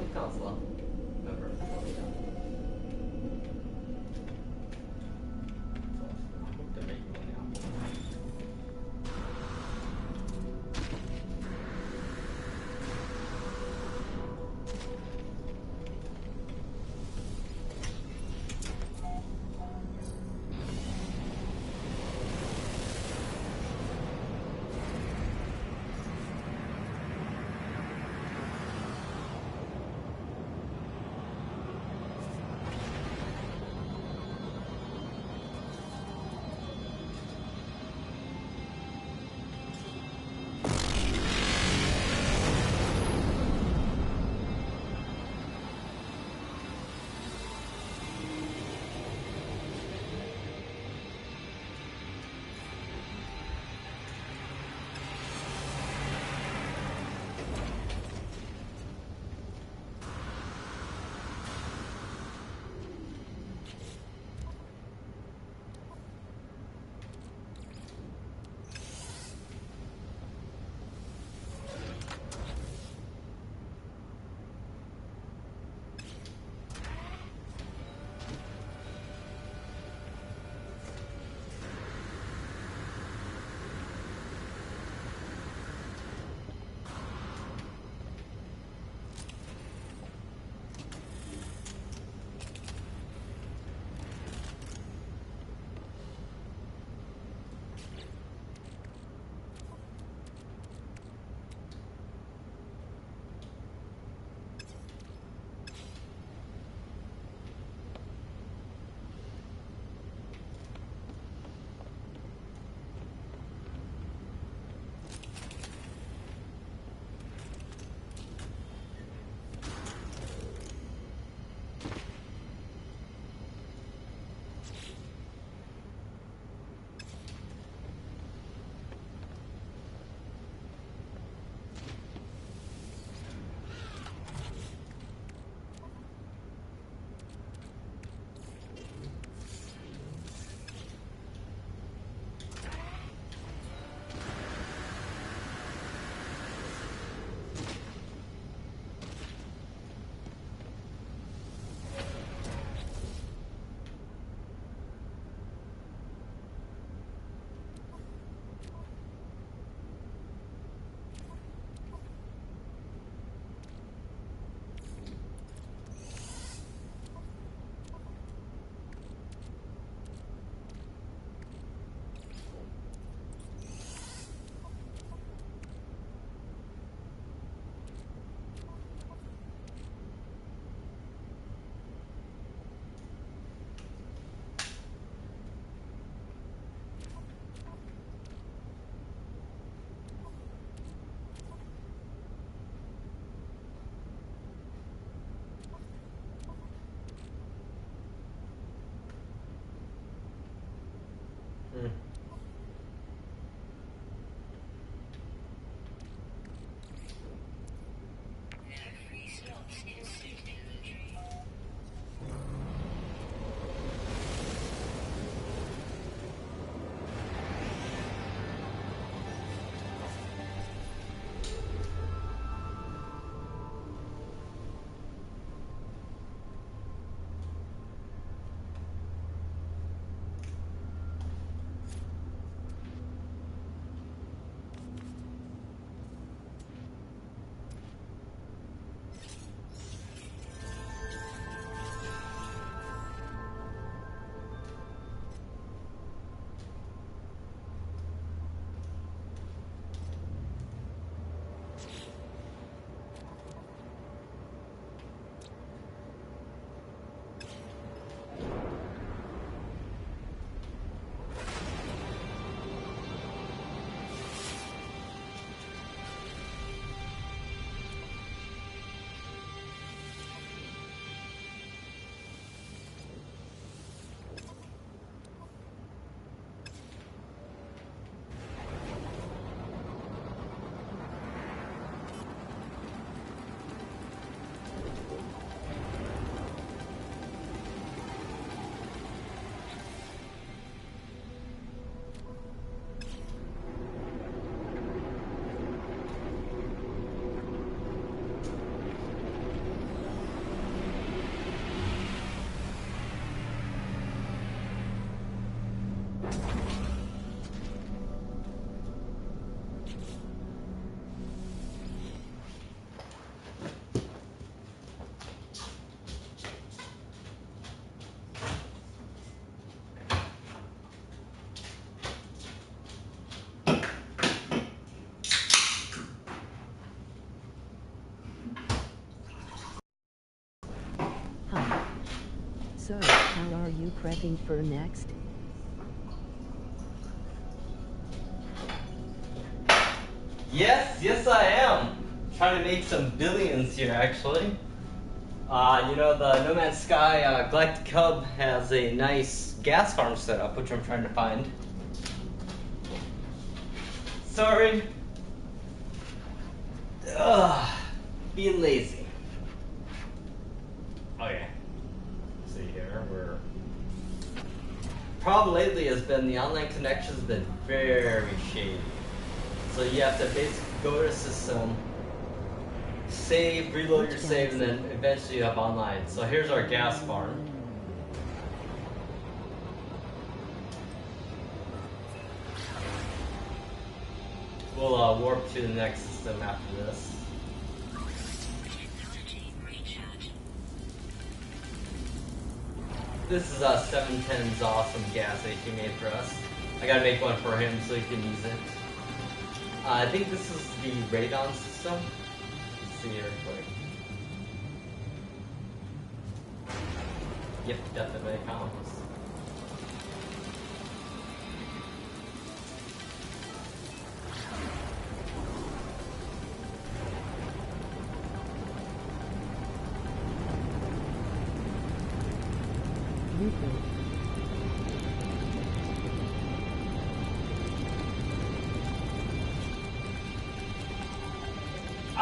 你杠死了，没事，我回家。对面有那样。So, how are you prepping for next? Yes, I am. Trying to make some billions here, actually. You know, the No Man's Sky Galactic Hub has a nice gas farm setup, which I'm trying to find. Sorry. Ugh, being lazy. Okay. See here, we're... Problem lately has been the online connection's been very shady. So you have to basically go to system, save, reload your save, and then eventually you have online. So here's our gas farm. We'll warp to the next system after this. This is 710's awesome gas that he made for us. I gotta make one for him so he can use it. I think this is the radon system. Let's see here quick. Yep, definitely counts.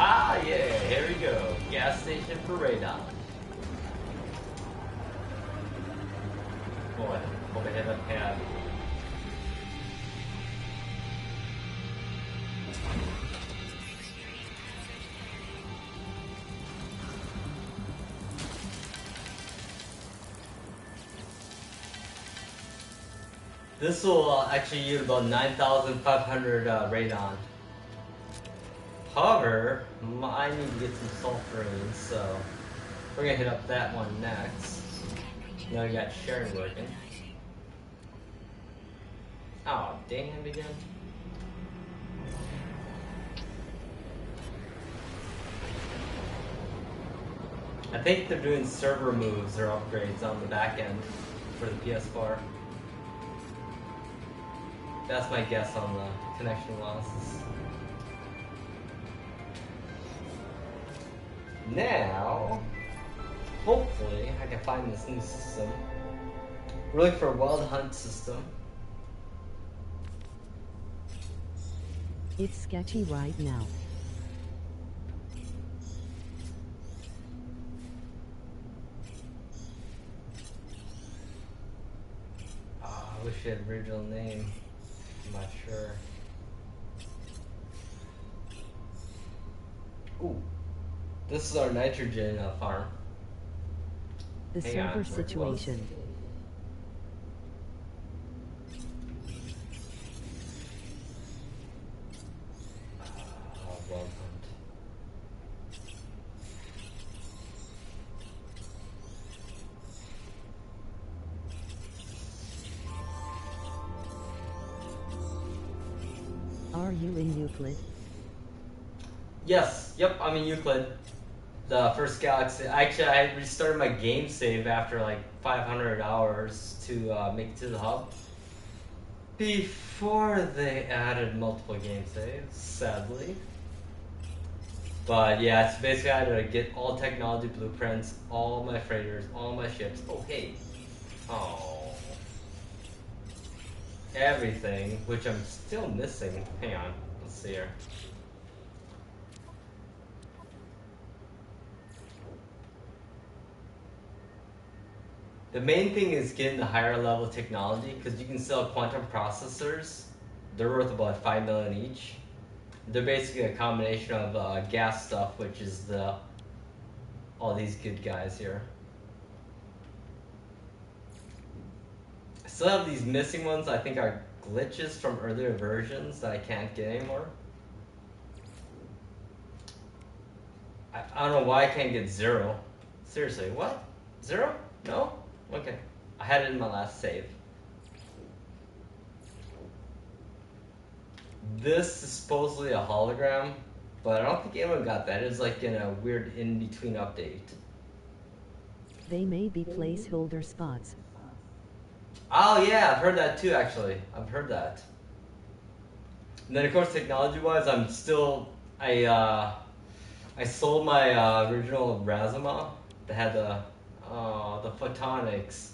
Ah, yeah, here we go. Gas station for radon. Boy, hope I have a pad. This will actually yield about 9,500 radon. However, I need to get some sulfurine, so we're gonna hit up that one next. Now we got Sharon working. Oh, dang it again. I think they're doing server moves or upgrades on the back end for the PS4. That's my guess on the connection losses. Now, hopefully, I can find this new system. We're looking for a wild hunt system. It's sketchy right now. Oh, I wish it had original name. I'm not sure. Ooh, this is our nitrogen farm. The server situation. Wild hunt. Are you in Euclid? Yes, yep, I'm in Euclid. The first galaxy. Actually, I restarted my game save after like 500 hours to make it to the hub. Before they added multiple game saves, sadly. But yeah, it's basically I had to get all technology blueprints, all my freighters, all my ships. Oh, hey. Oh. Everything, which I'm still missing. Hang on, let's see here. The main thing is getting the higher level technology because you can sell quantum processors. They're worth about 5 million each. They're basically a combination of gas stuff, which is all these good guys here. I still have these missing ones. I think are glitches from earlier versions that I can't get anymore. I don't know why I can't get 0. Seriously, what? 0? No? Okay. I had it in my last save. This is supposedly a hologram, but I don't think anyone got that. It's like in a weird in-between update. They may be placeholder spots. Oh yeah, I've heard that too. Actually, I've heard that. And then of course, technology-wise, I sold my original Razuma that had the photonics,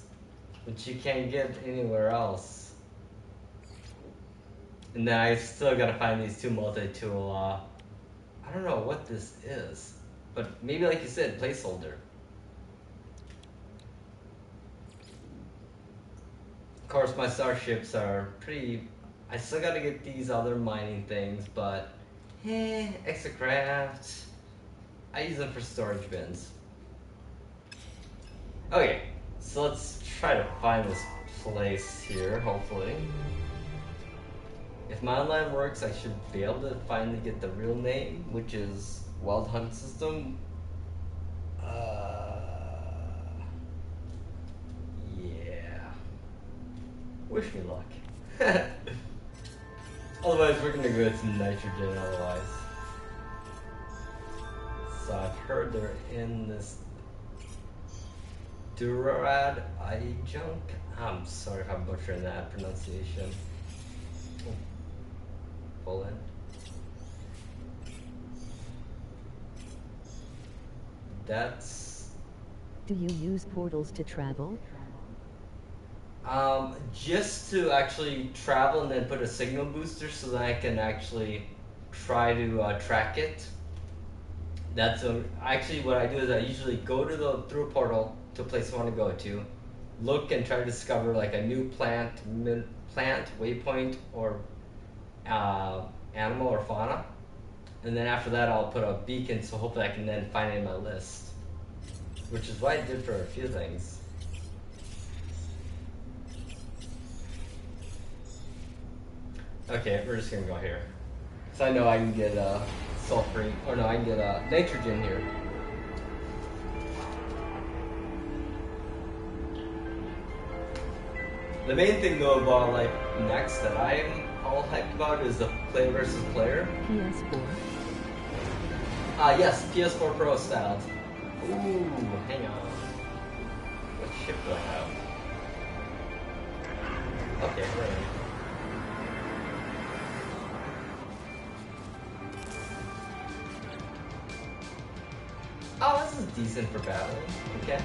which you can't get anywhere else. And then I still gotta find these two multi-tool. I don't know what this is, but maybe like you said, placeholder. Of course, my starships are pretty. I still gotta get these other mining things, but Exocraft. I use them for storage bins. Okay, so let's try to find this place here, hopefully. If my online works, I should be able to finally get the real name, which is Wild Hunt System. Yeah. Wish me luck. Otherwise, we're gonna go get some nitrogen otherwise. So I've heard they're in this Durarad Adjunct. I'm sorry if I'm butchering that pronunciation. Poland. That's Do you use portals to travel? just to actually travel and then put a signal booster so that I can actually try to track it. That's actually what I do is I usually go to through a portal to a place I want to go to, look and try to discover like a new plant, waypoint, or animal or fauna, and then after that I'll put a beacon so hopefully I can then find it in my list, which is what I did for a few things. Okay, we're just gonna go here. So I know I can get sulfur, or no, I can get nitrogen here. The main thing though about like next that I am all hyped about is the player versus player. PS4. Yes, PS4 Pro styled. Ooh, hang on. What ship do I have? Okay, we're in. Oh, this is decent for battling. Okay.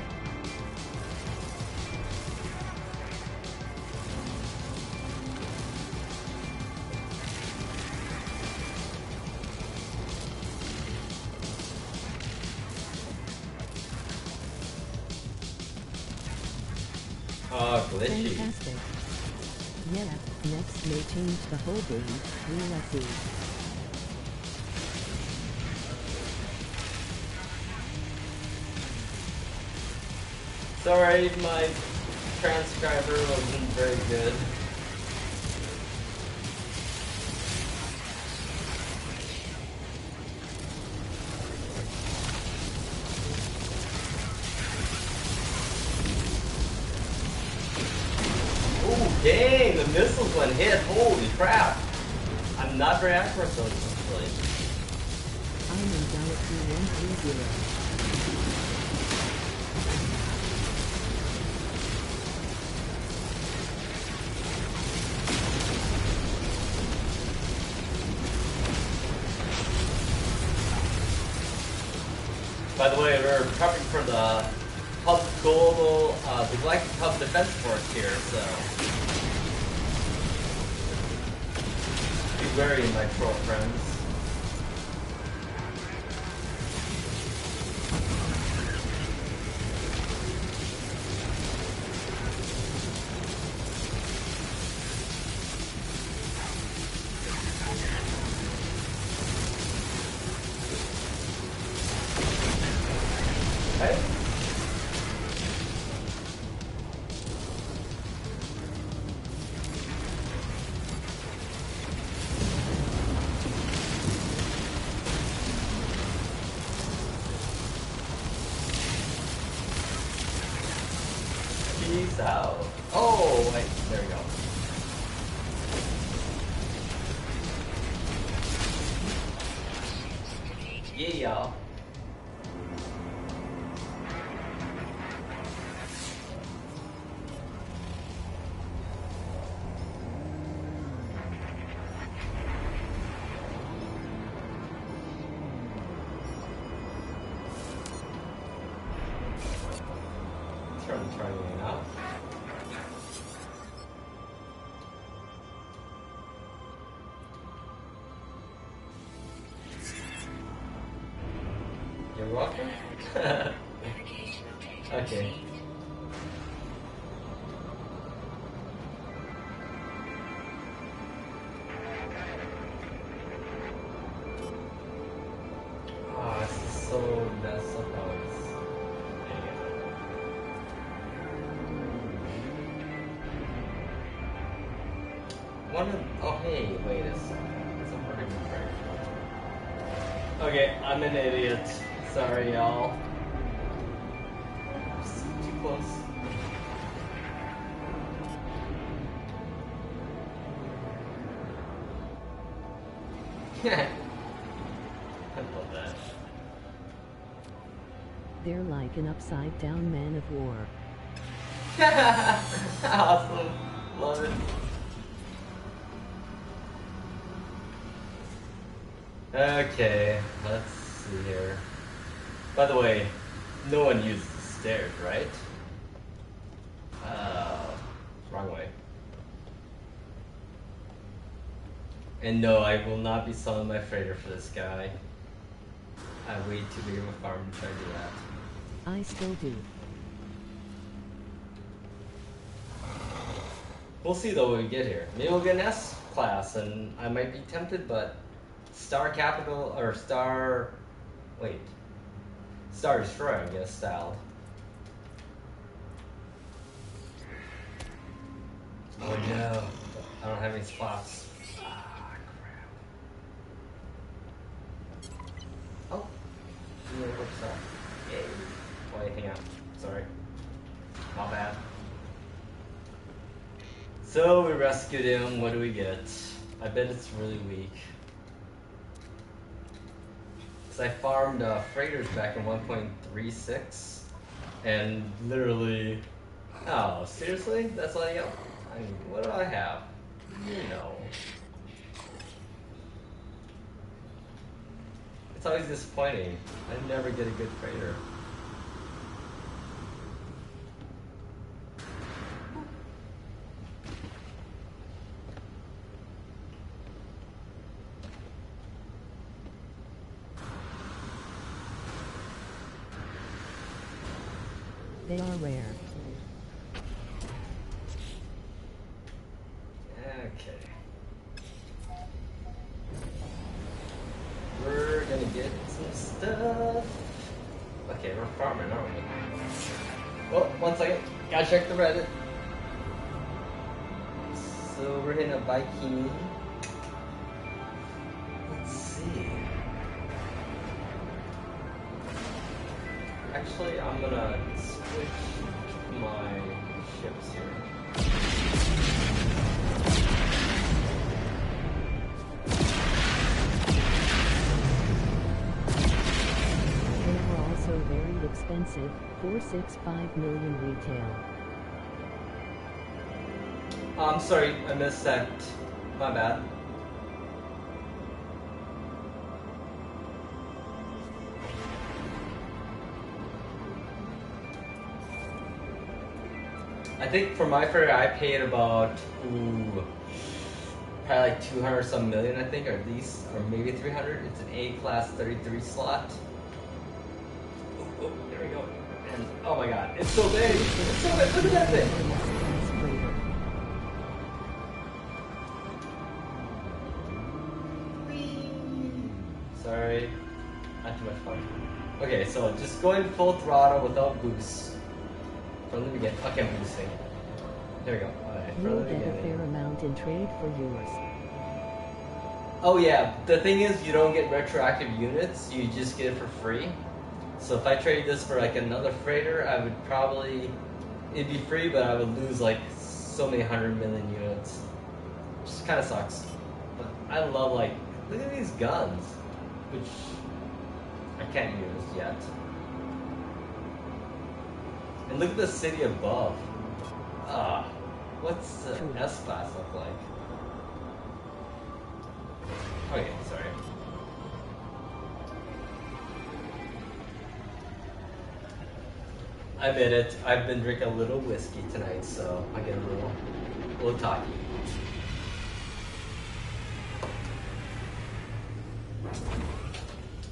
Glitchy. Fantastic. Yeah, next may change the whole game. We'll see. Sorry, my transcriber wasn't very good. Ooh, dang, the missiles went hit. Holy crap. I'm not very accurate though, actually. I'm in Galaxy 130. By the way, we're prepping for the Hub Global, the Galactic Hub Defense Force here, so be wary, my troll friends. Hey. Peace out. Oh, wait, there we go. Yeah, y'all. Surprisingly enough. You're welcome. Okay. Oh, it's so messed up how it's. Oh hey, wait a second. It's a hurting break. Okay, I'm an idiot. Sorry, y'all. Too close. I love that. They're like an upside down man of war. Awesome. Love it. Okay, let's see here. By the way, no one uses the stairs, right? Wrong way. And no, I will not be selling my freighter for this guy. I have way too big of a farm to try to do that. I still do. We'll see though when we get here. Maybe we'll get an S class and I might be tempted, but Star Capital or Star Destroyer, I guess, styled. Oh no, I don't have any spots. Ah, crap. Oh, yeah, what's up? Yay. Oh, anything out. Sorry. My bad. So we rescued him. What do we get? I bet it's really weak. Because I farmed freighters back in 1.36 and literally. Oh, seriously? That's all you got? I mean, what do I have? You know. It's always disappointing. I never get a good freighter. They are rare. Okay. We're gonna get some stuff. Okay, we're farming, aren't we? Oh, 1 second. Gotta check the Reddit. So we're hitting a Viking. Let's see. Actually, I'm gonna switch my ships here. They were also very expensive, 465 million retail. I'm sorry, I missed that. My bad. I think for my freighter, I paid about, probably like 200 some million, I think, or at least, or maybe 300. It's an A-class 33 slot. Oh, there we go. And oh my god, it's so big. It's so big. Look at that thing. Freighter. Sorry, not too much fun. Okay, so just going full throttle without boost. From the beginning. Okay, I'm boosting. There we go. Alright, from You'll the get a fair beginning. amount in trade for yours. Oh yeah, the thing is you don't get retroactive units, you just get it for free. So if I trade this for like another freighter, I would probably, it'd be free, but I would lose like so many 100 million units. Which kind of sucks. But I love like, look at these guns, which I can't use yet. And look at the city above. What's the S-Class look like? Okay, sorry. I admit it. I've been drinking a little whiskey tonight, so I get a little talky.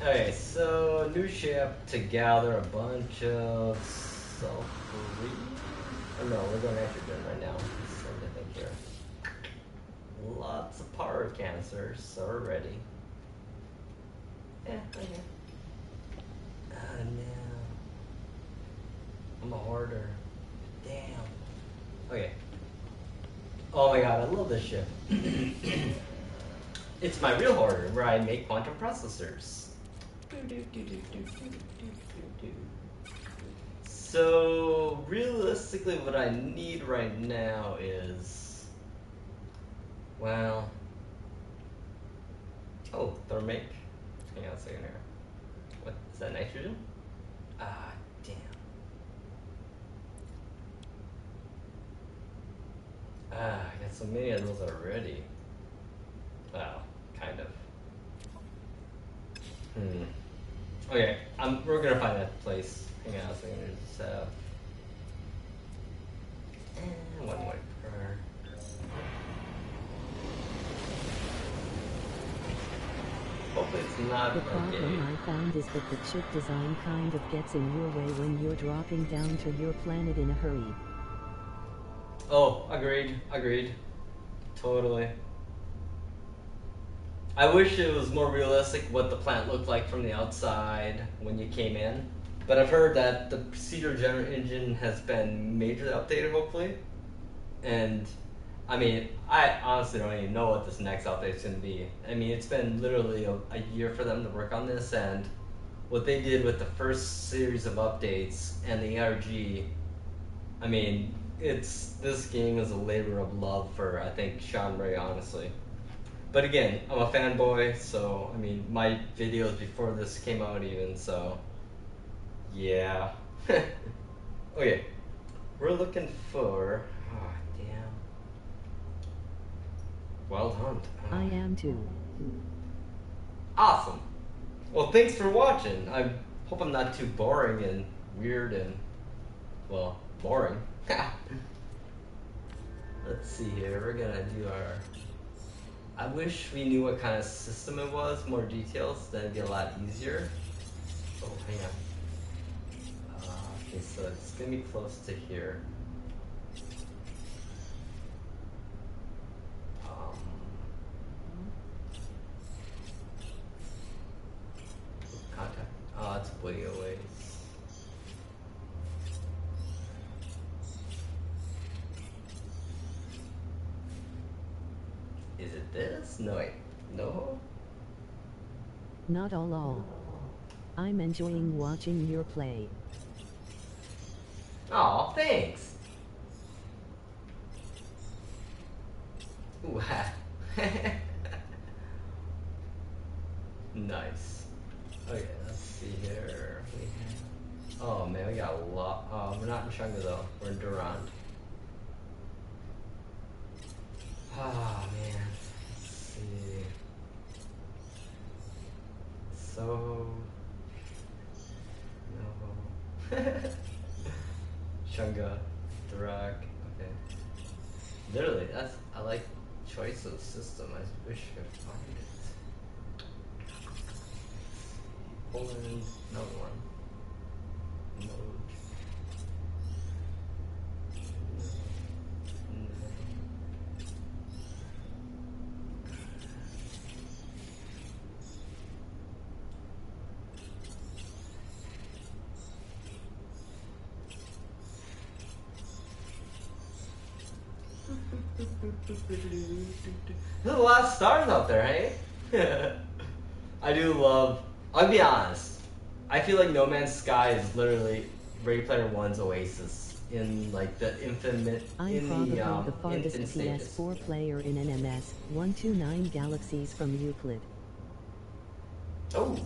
Okay, so new ship to gather a bunch of sulfur. Oh no, we're going nitrogen right now. So I think here. Lots of power cancers, so we're ready. Yeah, okay. Oh no. I'm a hoarder. Damn. Okay. Oh my god, I love this ship. It's my real hoarder where I make quantum processors. So realistically what I need right now is, well, oh, thermic. Hang on a second here. What is that, nitrogen? Ah, damn. Ah, I got so many of those already. Well, kind of. Okay, we're gonna find that place. Hang on a second. Just one more per. Hopefully it's not The problem I found is that the chip design kind of gets in your way when you're dropping down to your planet in a hurry. Oh, agreed. Totally. I wish it was more realistic what the plant looked like from the outside when you came in. But I've heard that the procedure engine has been majorly updated, hopefully. And, I mean, I honestly don't even know what this next update is going to be. I mean, it's been literally a year for them to work on this, and what they did with the first series of updates and the ARG, I mean, this game is a labor of love for, I think, Sean Ray, honestly. But again, I'm a fanboy, so, I mean, my videos before this came out even, so, yeah. Okay, we're looking for, oh, damn. Wild Hunt. Oh. I am too. Awesome. Well, thanks for watching. I hope I'm not too boring and weird and, well, boring. Let's see here, we're gonna do our... I wish we knew what kind of system it was, more details, then it'd be a lot easier. Oh, hang on. Okay, so it's gonna be close to here. Contact. Oh, it's way away. Is it this? No, wait. No? Not all. I'm enjoying watching your play. Aw, thanks. Ooh, nice. Okay, let's see here. Oh man, we got a lot. Oh, we're not in Chunga though. We're in Durand. Oh man. Let's see. So no. Chunga, Durak. Okay. Literally, I like choice of system. I wish I could find it. Poland, another one. Mode. There's a lot of stars out there, hey? I do love, I'll be honest, I feel like No Man's Sky is literally Ready Player One's Oasis in like the infinite, I'm probably the farthest infinite stages. PS4 player in NMS, 129 galaxies from Euclid. Oh.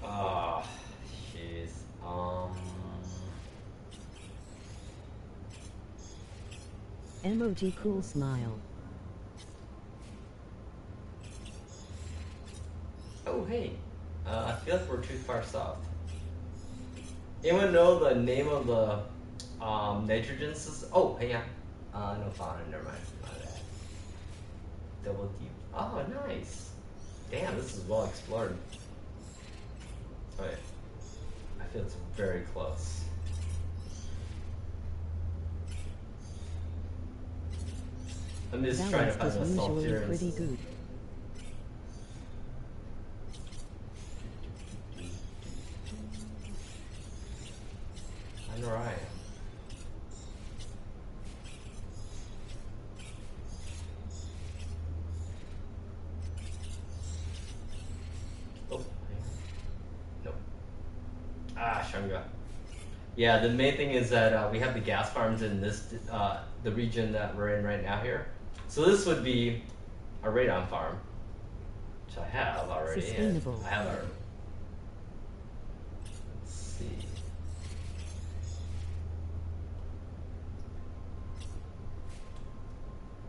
Ah, jeez. Emoji cool smile. hey, I feel like we're too far south. Anyone know the name of the nitrogen system? Oh, hang on. No fauna, never mind. My bad. Double deep. Oh, nice. Damn, this is well explored. Wait. I feel it's very close. I'm just trying to find Balanced is the usually sulfurous. pretty good. I know where I am. Oh, hang on. Nope. Ah, Shunga. Yeah, the main thing is that we have the gas farms in this, the region that we're in right now here. So this would be a radon farm, which I have already. Sustainable. I have our. Let's see.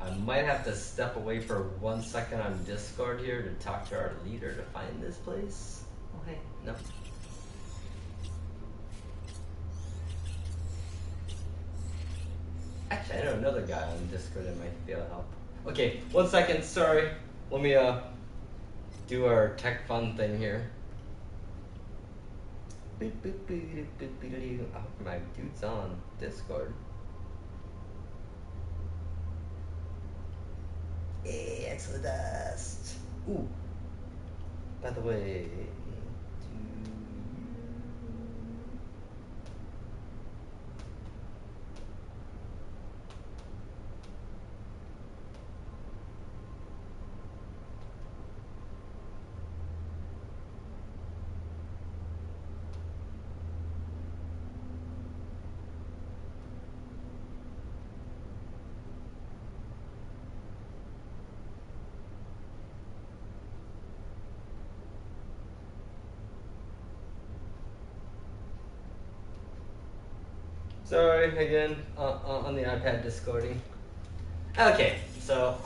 I might have to step away for 1 second on Discord here to talk to our leader to find this place. Okay, no. Actually, I know another guy on Discord that might be able to help. Okay, 1 second, sorry. Let me do our tech fun thing here. I hope my dude's on Discord. Hey, Exodus. Ooh. By the way, sorry again on the iPad Discording. Okay, so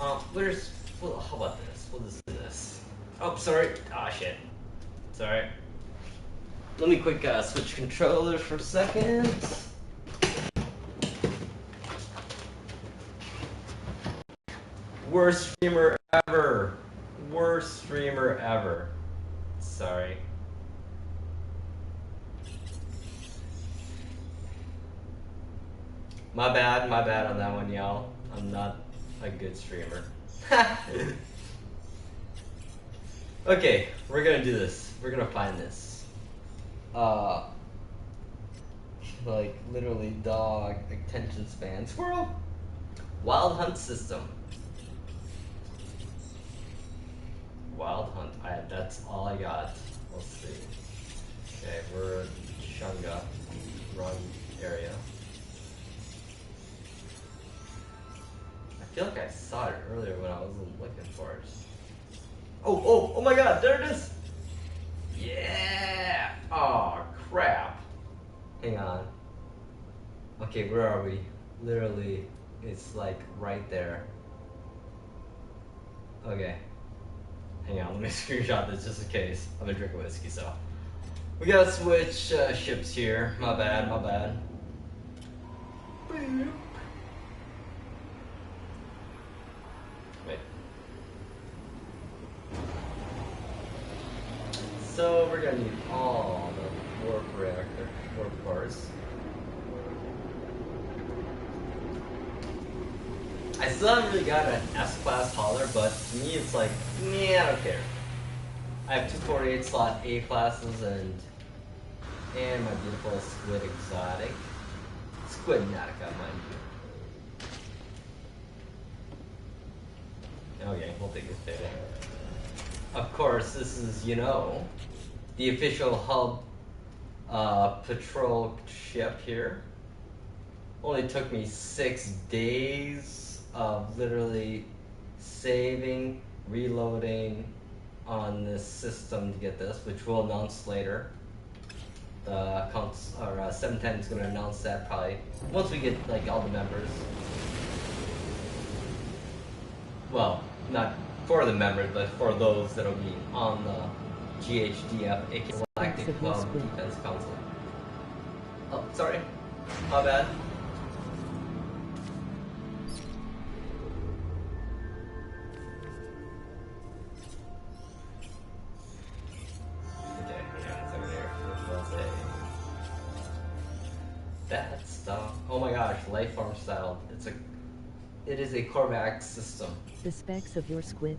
well, how about this? We'll just do this. Oh, sorry. Ah, shit. Sorry. Let me quick switch controllers for a second. Worst streamer ever. Worst streamer ever. Sorry. My bad on that one, y'all. I'm not a good streamer. Okay, we're gonna do this. We're gonna find this. Like literally dog attention span. Squirrel! Wild hunt system. Wild hunt. That's all I got. Let's see. Okay, we're in Shunga. Wrong area. I feel like I saw it earlier when I wasn't looking for it. Oh my god, there it is! Yeah! Oh crap. Hang on. Okay, where are we? Literally, it's like right there. Okay. Hang on, let me screenshot this just in case. I'm gonna drink a whiskey, so. We gotta switch ships here. My bad. Boop. Wait. So we're gonna need all the warp cores. I still haven't really got an S-class hauler, but to me it's like, yeah, I don't care. I have 248 slot A classes and my beautiful Squid Exotic. Squid Nautica, mind you. Okay, we'll take this data. Of course, this is, the official hub patrol ship here. Only took me 6 days of literally saving, reloading on this system to get this, which we'll announce later. The accounts, or 710 is going to announce that probably once we get like all the members. Well, not for the members, but for those that'll be on the GHDF, aka Galactic Of your Club squid. Defense Council. Oh, sorry. My bad. Okay, yeah, it's over there. Let's say. That stuff. Oh my gosh, life form style. It is a Korvax system. The specs of your squid.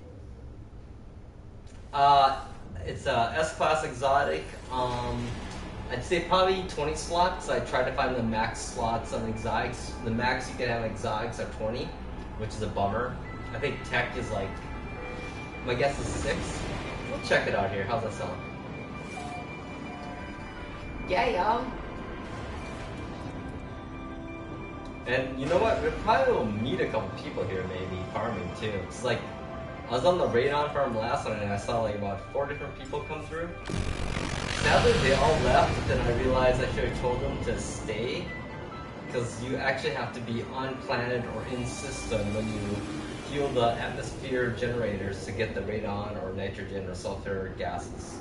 It's a S-Class exotic. I'd say probably 20 slots. I tried to find the max slots on exotics. The max you can have exotics are 20, which is a bummer. I think tech is like, my guess is 6. We'll check it out here. How's that sound? Yeah, y'all. And you know what? We probably will meet a couple people here, maybe farming too. It's like I was on the Radon farm last night and I saw like about 4 different people come through. Sadly, they all left, and I realized I should have told them to stay, because you actually have to be on planet or in system when you fuel the atmosphere generators to get the radon or nitrogen or sulfur gases.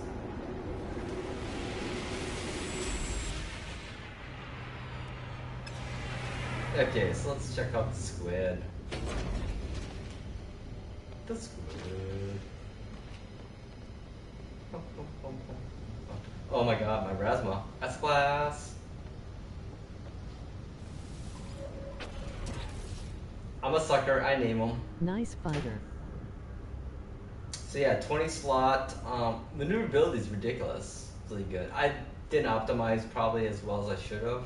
Okay, so let's check out the squid. The squid. Oh my god, my Rasma. S-Class. I'm a sucker, I name them. Nice fighter. So yeah, 20 slot. Maneuverability is ridiculous. It's really good. I didn't optimize probably as well as I should have.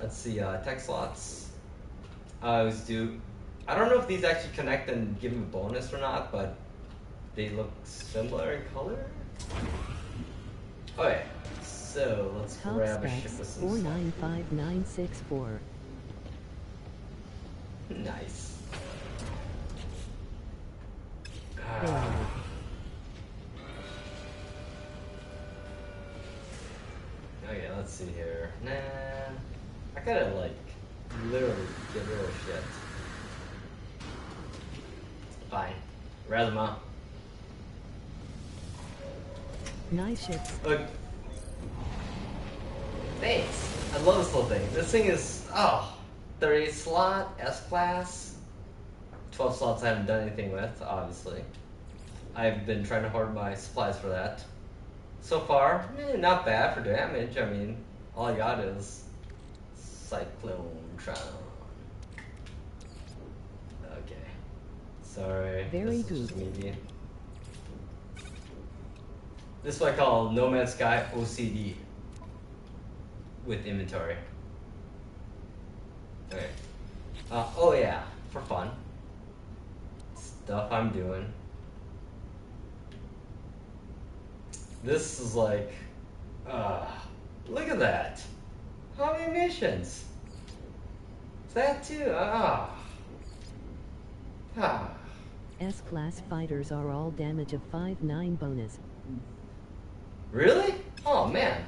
Let's see, tech slots. I always do. I don't know if these actually connect and give me a bonus or not, but they look similar in color. Okay, so let's Top grab a ship specs with some 495964. Nice. There. Okay, let's see here. Nah, I gotta like literally get rid of shit. Fine. Razma. Nice ships. Look. Thanks. I love this little thing. This thing is 30 slot, S-Class. 12 slots I haven't done anything with, obviously. I've been trying to hoard my supplies for that. So far, not bad for damage. I mean, all I got is Cyclotron. Okay. Sorry. Very this is good. medium. This is what I call No Man's Sky OCD with inventory. Okay. Oh yeah, for fun. Stuff I'm doing. This is like, look at that. How many missions? That too, S-Class fighters are all damage of 5/9 bonus. Really? Oh man.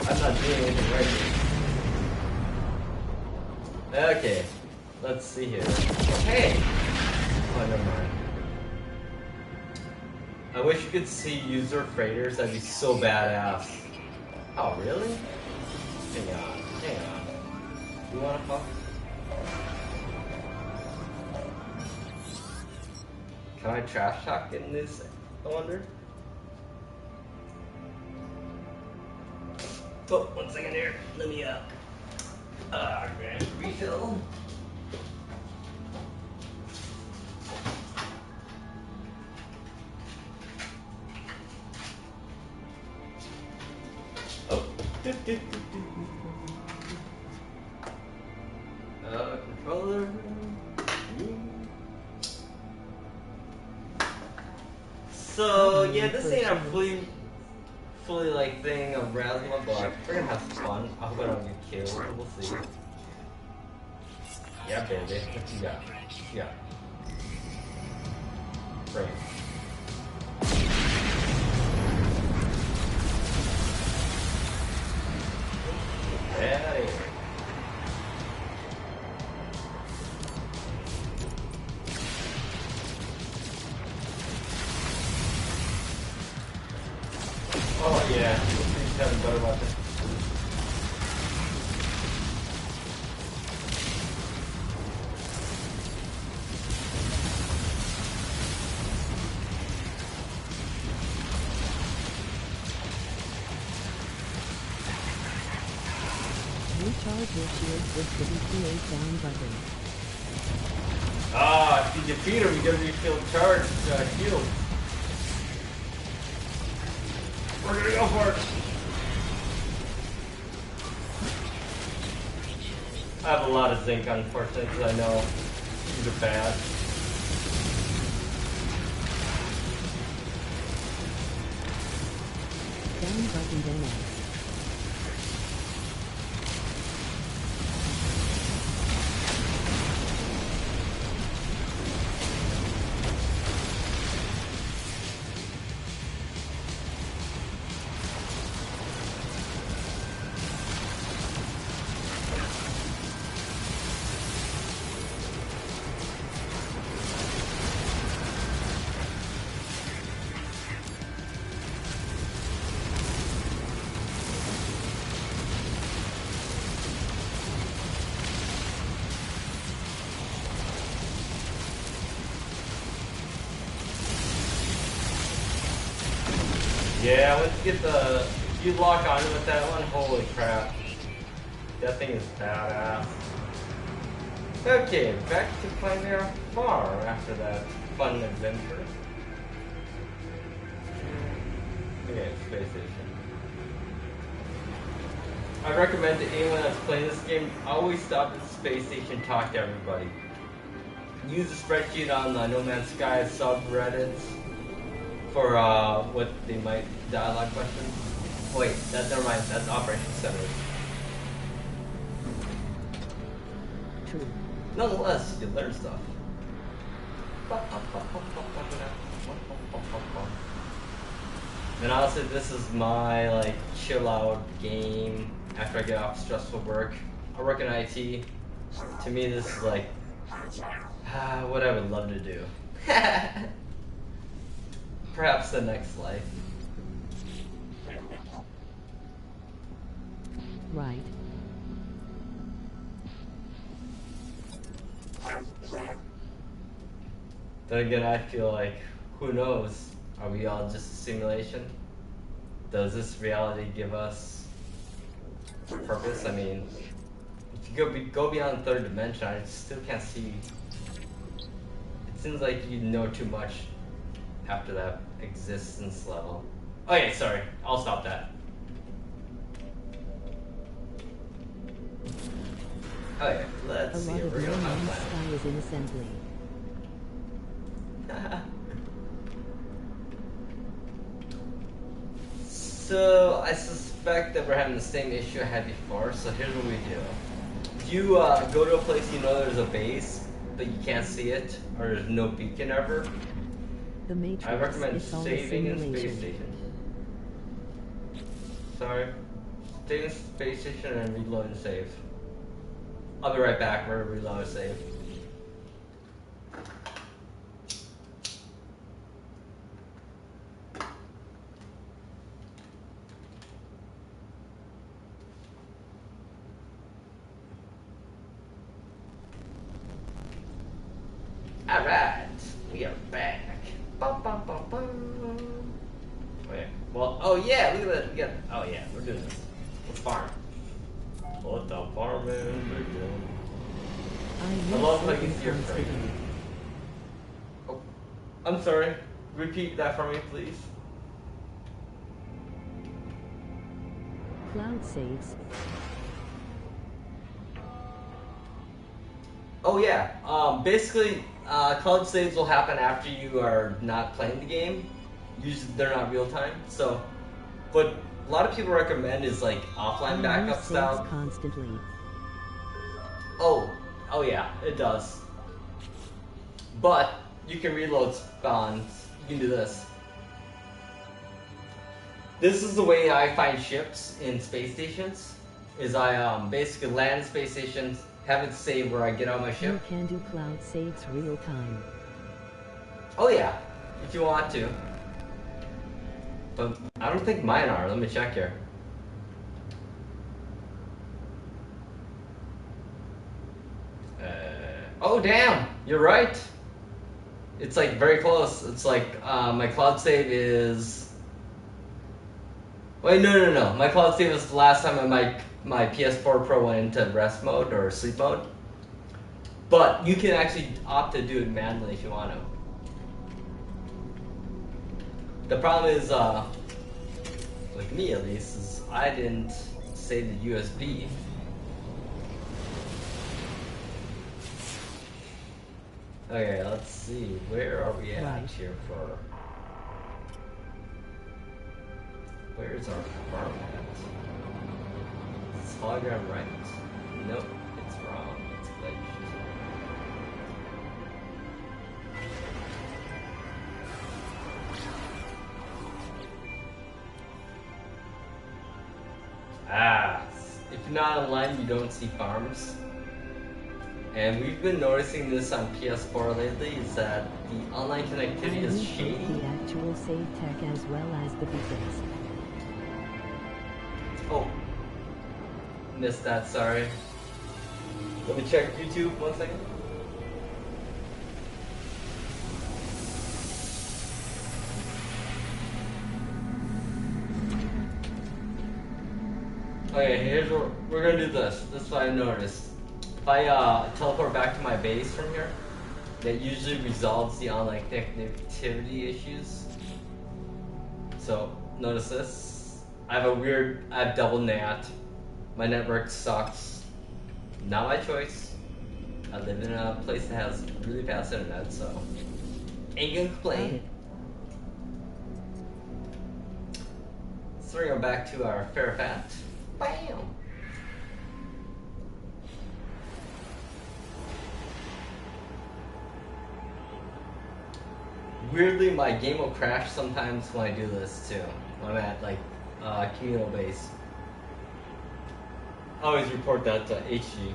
I'm not doing anything right here. Okay, let's see here. Hey! Oh, never mind. I wish you could see user freighters, that'd be so badass. Oh, really? Hang on. You wanna fuck? Can I trash talk in this, I wonder? Oh, 1 second here. Let me grab a refill. Oh. Controller. So yeah, this ain't a fully like thing of Rasma, but we're gonna have some fun. I hope I don't get killed. We'll see. Yeah, baby. What you got? Yeah. Great. Yeah. Recharge your shields with the D8 down button. If you defeat him, you get refill charge shield. We're gonna go for it. I have a lot of zinc, unfortunately, because I know these are bad. Down button then X. Yeah, let's get the... If you lock on with that one, holy crap. That thing is badass. Okay, back to finding our farm after that fun adventure. Okay, space station. I recommend to anyone that's playing this game, always stop at the space station, talk to everybody. Use the spreadsheet on the No Man's Sky subreddits for what they might dialogue questions. Wait, never mind. That's Operation Center. True. Nonetheless, you learn stuff. And honestly, this is my like chill out game after I get off stressful work. I work in IT. To me, this is like what I would love to do. Perhaps the next life. Right. Then again, I feel like, who knows? Are we all just a simulation? Does this reality give us purpose? I mean, if you go beyond the third dimension, I still can't see. It seems like you know too much after that existence level. Okay, sorry. I'll stop that. Okay, let's A see. lot of We're No gonna Man's have Sky is in assembly. that. So I suspect that we're having the same issue I had before. So here's what we do: you go to a place you know there's a base, but you can't see it, or there's no beacon ever. The Matrix. I recommend It's all a saving in space simulation. station. Sorry, stay in space station and reload and save. I'll be right back. We're gonna reload and save. Alright, we are back. Bum, bum, bum, bum. Okay. Well, oh yeah, look at that. We got, oh yeah, we're doing this. Let's farm. What the farming we're doing. I love how you can see your frame. Oh, I'm sorry. Repeat that for me, please. Cloud saves. Oh yeah. Basically, cloud saves will happen after you are not playing the game. Usually they're not real time. So, but a lot of people recommend is like offline backup Saves style. constantly. Oh yeah, it does. But you can reload spawns. You can do this. This is the way I find ships in space stations. Is I basically land in space stations, have it save where I get on my You ship. can do cloud saves real time. Oh yeah, if you want to. But I don't think mine are. Let me check here. Oh damn, you're right. It's like very close. It's like my cloud save is. Wait, no. My cloud save was the last time my PS4 Pro went into rest mode or sleep mode. But you can actually opt to do it manually if you want to. The problem is, with me at least, is I didn't save the USB. Okay, let's see. Where are we at Right. here for? Where's our farm at? Is hologram right? Nope, it's wrong. It's glitched. Ah, if you're not online, you don't see farms. And we've been noticing this on PS4 lately, is that the online connectivity is I shady. the actual save tech as well as the beacons. Oh, missed that, sorry. Let me check YouTube, 1 second. Okay, here's what we're gonna do this. This is what I noticed. If I teleport back to my base from here, that usually resolves the online connectivity issues. So notice this. I have double NAT. My network sucks. Not my choice. I live in a place that has really fast internet, so ain't gonna complain. Let's bring them back to our fair fat. Bam! Weirdly, my game will crash sometimes when I do this too. When I'm at like communal base. I always report that to HG.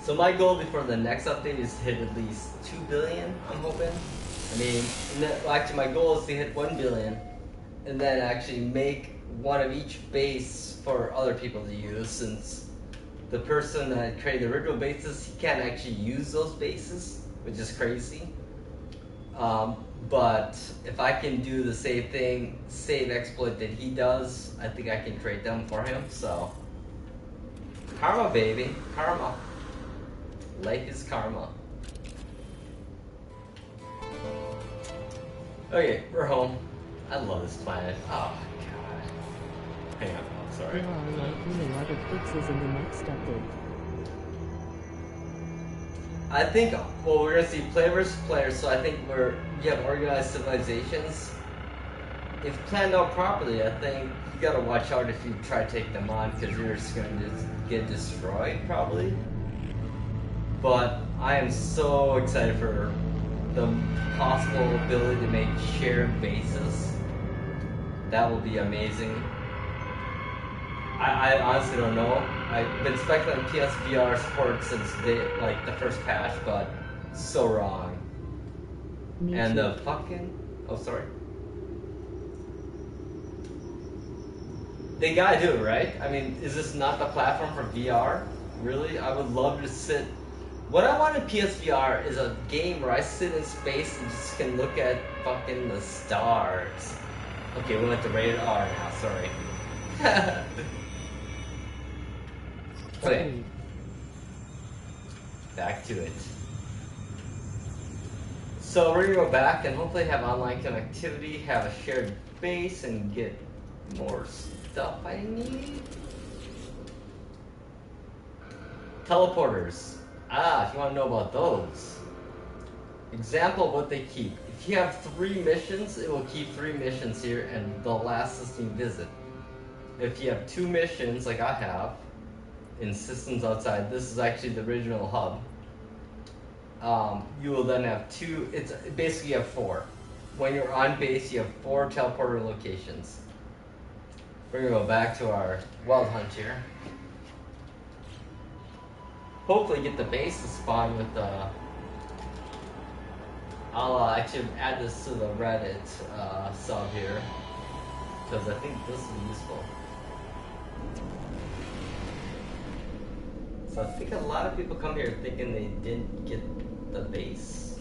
So my goal before the next update is to hit at least 2 billion, I'm hoping. I mean, actually my goal is to hit 1 billion and then actually make one of each base for other people to use, since the person that created the original bases, he can't actually use those bases, which is crazy. But if I can do the same thing, save exploit that he does, I think I can create them for him, so. Karma, baby, karma. Life is karma. Okay, we're home. I love this planet. Oh god. Hang on, oh, sorry. There are likely a lot of fixes in the next update. I think, well, we're gonna see player versus player, so I think you have organized civilizations. If planned out properly, I think you gotta watch out if you try to take them on, because you're just gonna get destroyed, probably. But I am so excited for the possible ability to make shared bases. That will be amazing. I honestly don't know. I've been speculating PSVR support since the first patch, but so wrong. Me And too. the fucking, oh sorry. They gotta do it, right? I mean, is this not the platform for VR? Really? I would love to sit. What I want in PSVR is a game where I sit in space and just can look at fucking the stars. Okay, we went to rated R now, sorry. Okay, back to it. So we're gonna go back and hopefully have online connectivity, have a shared base, and get more stuff I need. Teleporters. Ah, if you want to know about those. Example of what they keep. If you have 3 missions, it will keep 3 missions here and they'll last system visit. If you have 2 missions, like I have, in Systems Outside, this is actually the original hub. You will then have 2, basically you have 4. When you're on base, you have 4 teleporter locations. We're gonna go back to our Wild Hunt here. Hopefully get the base to spawn with I'll actually add this to the Reddit sub here, because I think this is useful. So I think a lot of people come here thinking they didn't get the base.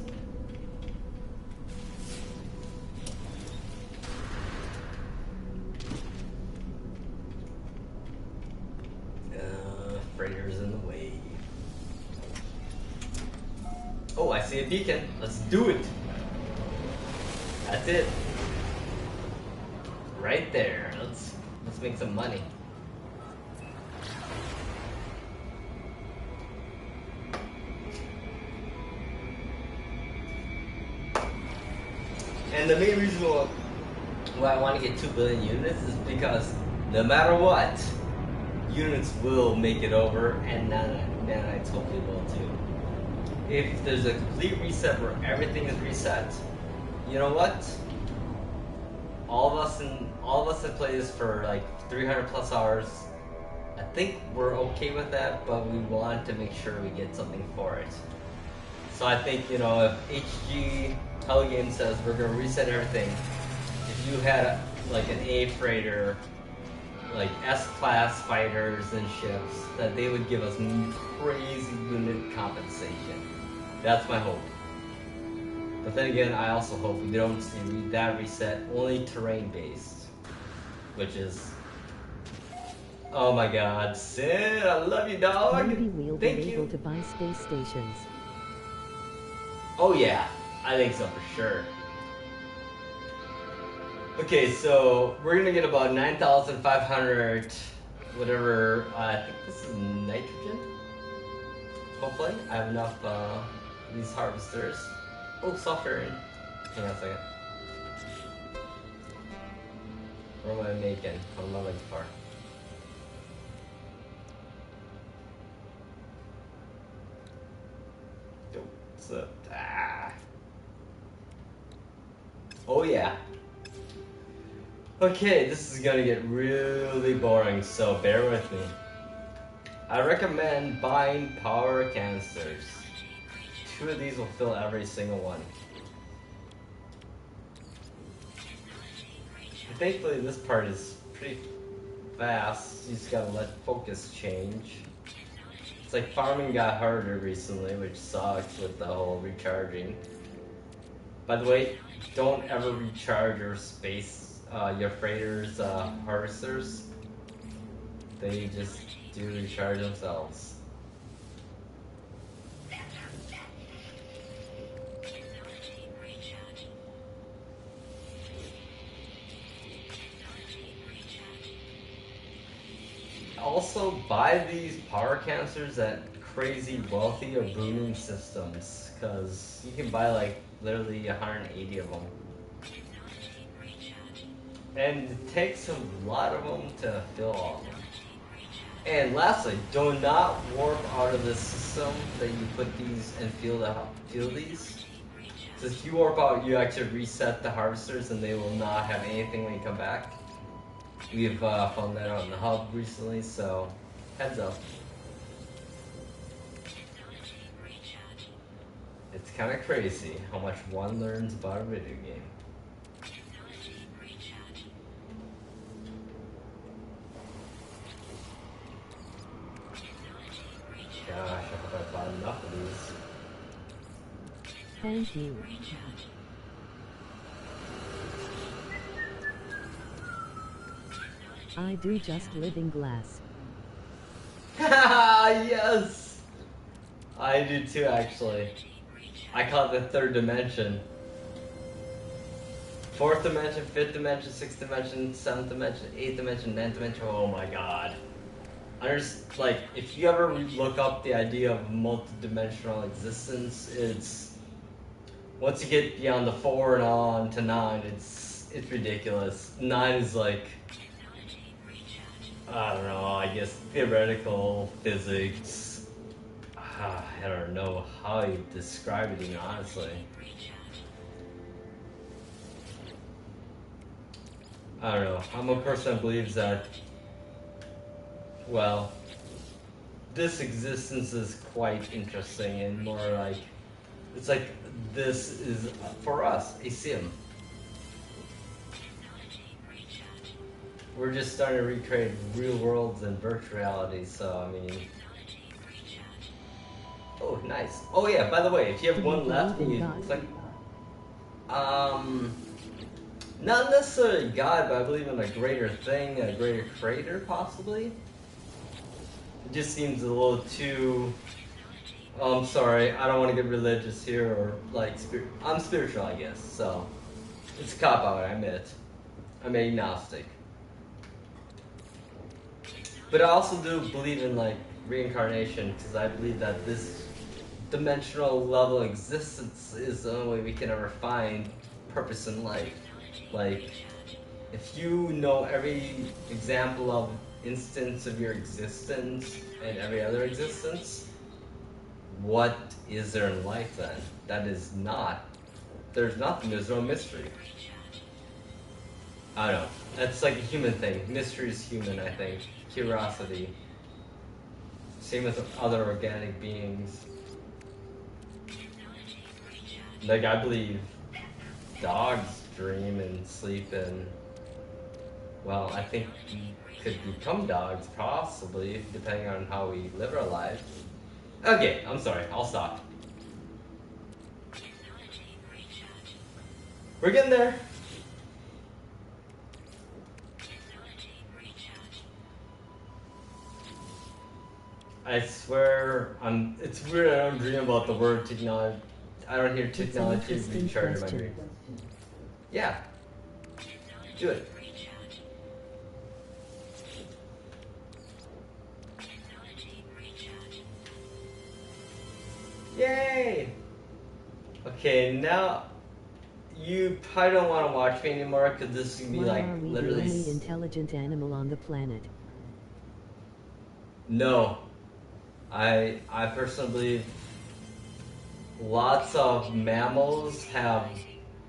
Freighter's in the way. Oh, I see a beacon. Let's do it. That's it. Right there. Let's make some money. And the main reason why I want to get 2 billion units is because no matter what, units will make it over, and nanites hopefully will too. If there's a complete reset where everything is reset, you know what? All of us that play this for like 300 plus hours, I think we're okay with that, but we want to make sure we get something for it. So I think, you know, if HG Telegame says we're gonna reset everything, if you had like an A freighter, like S-class fighters and ships, that they would give us crazy unit compensation. That's my hope. But then again, I also hope we don't see that reset only terrain based, which is, oh my God, Sin, I love you, dog. Maybe we'll Thank be you. able to buy space stations. Oh yeah, I think so for sure. Okay, so we're gonna get about 9,500, whatever. I think this is nitrogen. Hopefully, I have enough these harvesters. Oh, software. Hang on a second. What am I making? What am I looking for? What's up? Oh yeah. Okay, this is gonna get really boring, so bear with me. I recommend buying power canisters. 2 of these will fill every single one. Thankfully, this part is pretty fast. You just gotta let focus change. It's like farming got harder recently, which sucks with the whole recharging. By the way, don't ever recharge your your freighters, harvesters. They just do recharge themselves. Also, buy these power canisters at crazy wealthy or booming systems, because you can buy like literally 180 of them. And it takes a lot of them to fill all of them. And lastly, do not warp out of the system that you put these and fill these. So if you warp out, you actually reset the harvesters and they will not have anything when you come back. We've found that out in the hub recently, so heads up. It's kind of crazy how much one learns about a video game. Gosh, I hope I bought enough of these. Thank you. I do just living glass. Yes! I do too, actually. I call it the third dimension. 4th dimension, 5th dimension, 6th dimension, 7th dimension, 8th dimension, 9th dimension. Oh my god. Like, if you ever look up the idea of multi-dimensional existence, it's once you get beyond the 4 and on to 9, it's ridiculous. 9 is like, I don't know, I guess theoretical physics. I don't know how you describe it even, honestly. I don't know. I'm a person that believes that, well, this existence is quite interesting and more like, it's like this is, for us, a sim. We're just starting to recreate real worlds and virtual reality, so I mean, Nice. Oh yeah, by the way, if you have Do you one left and believe you in God? click, not necessarily God, but I believe in a greater thing, a greater creator, possibly. It just seems a little too. Oh, I'm sorry, I don't want to get religious here or like I'm spiritual, I guess. So it's a cop out, I admit. I'm agnostic. But I also do believe in like reincarnation because I believe that this dimensional level existence is the only way we can ever find purpose in life. Like, if you know every example of instance of your existence and every other existence, what is there in life then? That is not. There's nothing. There's no mystery. I don't know. That's like a human thing. Mystery is human, I think. Curiosity. Same with other organic beings. Like, I believe dogs dream and sleep and, well, I think we could become dogs, possibly, depending on how we live our lives. Okay, I'm sorry. I'll stop. We're getting there. I swear, it's weird I don't dream about the word technology. I don't hear It's an technology being interesting charted in my question. dreams. Yeah. Do it. Yay! Okay, now you probably don't want to watch me anymore because this is gonna be Why like are we the literally. only intelligent animal on the planet? No, I personally believe lots of mammals have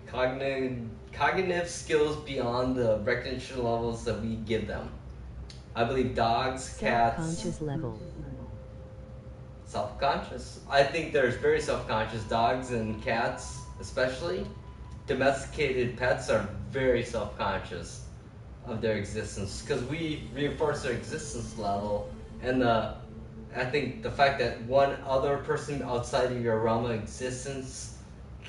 cognitive skills beyond the recognition levels that we give them. I believe dogs, cats, Self-conscious level. self-conscious. I think there's very self-conscious dogs and cats, especially. Domesticated pets are very self-conscious of their existence because we reinforce their existence level, and I think the fact that one other person outside of your realm of existence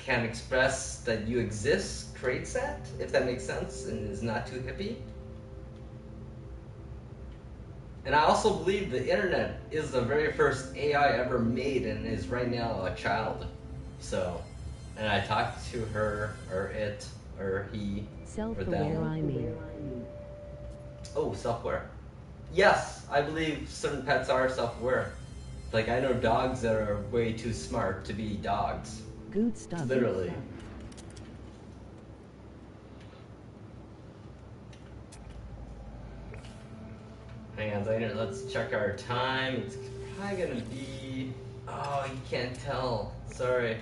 can express that you exist creates that, if that makes sense and is not too hippie. And I also believe the internet is the very first AI ever made and is right now a child. So, and I talked to her, or it, or he, or Self-aware, them. I mean. Oh, self-aware. Yes, I believe certain pets are self-aware. Like, I know dogs that are way too smart to be dogs. Good stuff. Literally. Hang on a second, let's check our time. It's probably gonna be... Oh, you can't tell. Sorry.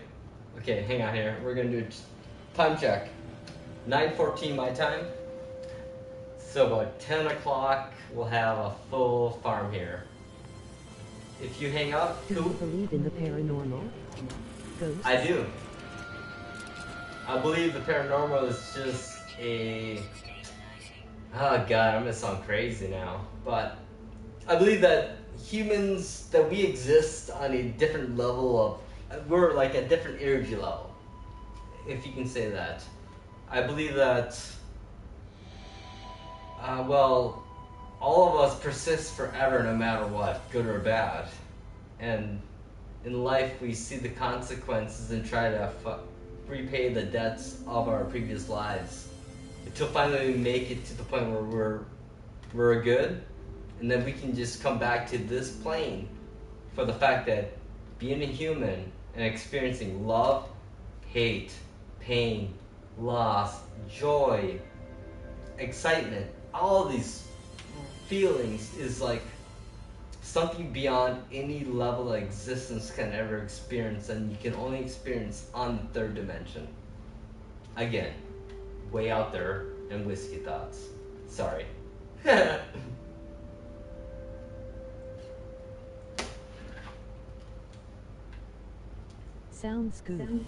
Okay, hang on here. We're gonna do a time check. 9:14 my time. So about 10 o'clock, we'll have a full farm here. If you hang up, Do you cool. believe in the paranormal? Ghosts? I do. I believe the paranormal is just a... Oh god, I'm gonna sound crazy now. But I believe that humans, that we exist on a different level of... We're like a different energy level, if you can say that. I believe that... well, all of us persist forever no matter what, good or bad. And in life we see the consequences and try to repay the debts of our previous lives until finally we make it to the point where we're good, and then we can just come back to this plane for the fact that being a human and experiencing love, hate, pain, loss, joy, excitement, all these feelings is like something beyond any level of existence can ever experience, and you can only experience on the third dimension. Again, way out there and whiskey thoughts. Sorry. Sounds good.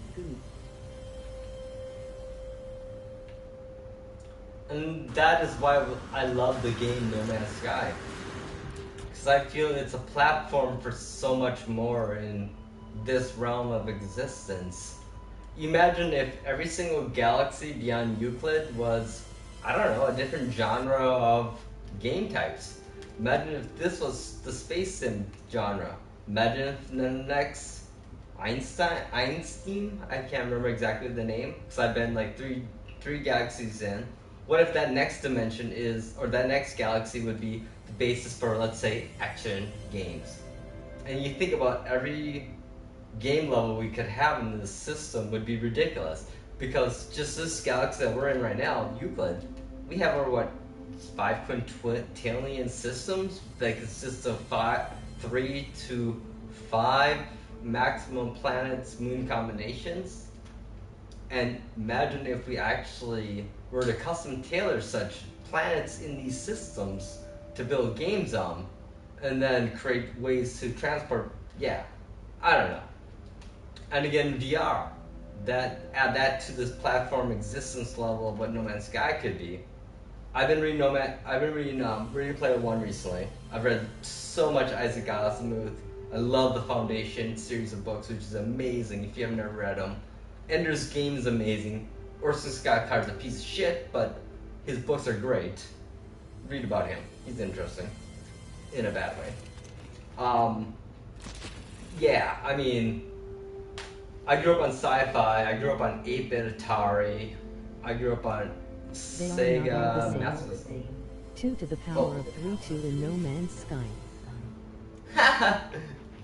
And that is why I love the game No Man's Sky. Because I feel it's a platform for so much more, and this realm of existence. Imagine if every single galaxy beyond Euclid was, I don't know, a different genre of game types. Imagine if this was the space sim genre. Imagine if the next Einstein, I can't remember exactly the name, because I've been like three galaxies in. What if that next dimension is, or that next galaxy would be the basis for, let's say, action games? And you think about every game level we could have in this system would be ridiculous, because just this galaxy that we're in right now, Euclid, we have over what, 5 quintillion systems that consist of 3 to 5 maximum planets moon combinations. And imagine if we actually were to custom tailor such planets in these systems to build games on, and then create ways to transport. Yeah, I don't know. And again, VR, add that to this platform existence level of what No Man's Sky could be. I've been reading Ready Player One recently. I've read so much Isaac Asimov. I love the Foundation series of books, which is amazing if you haven't ever read them. Ender's Game is amazing. Orson Scott Card's a piece of shit, but his books are great. Read about him. He's interesting. In a bad way. Yeah, I mean, I grew up on sci-fi. I grew up on 8-bit Atari. I grew up on They are not all Sega the Master same. System. 2 to the power of 3 to the No Man's Sky.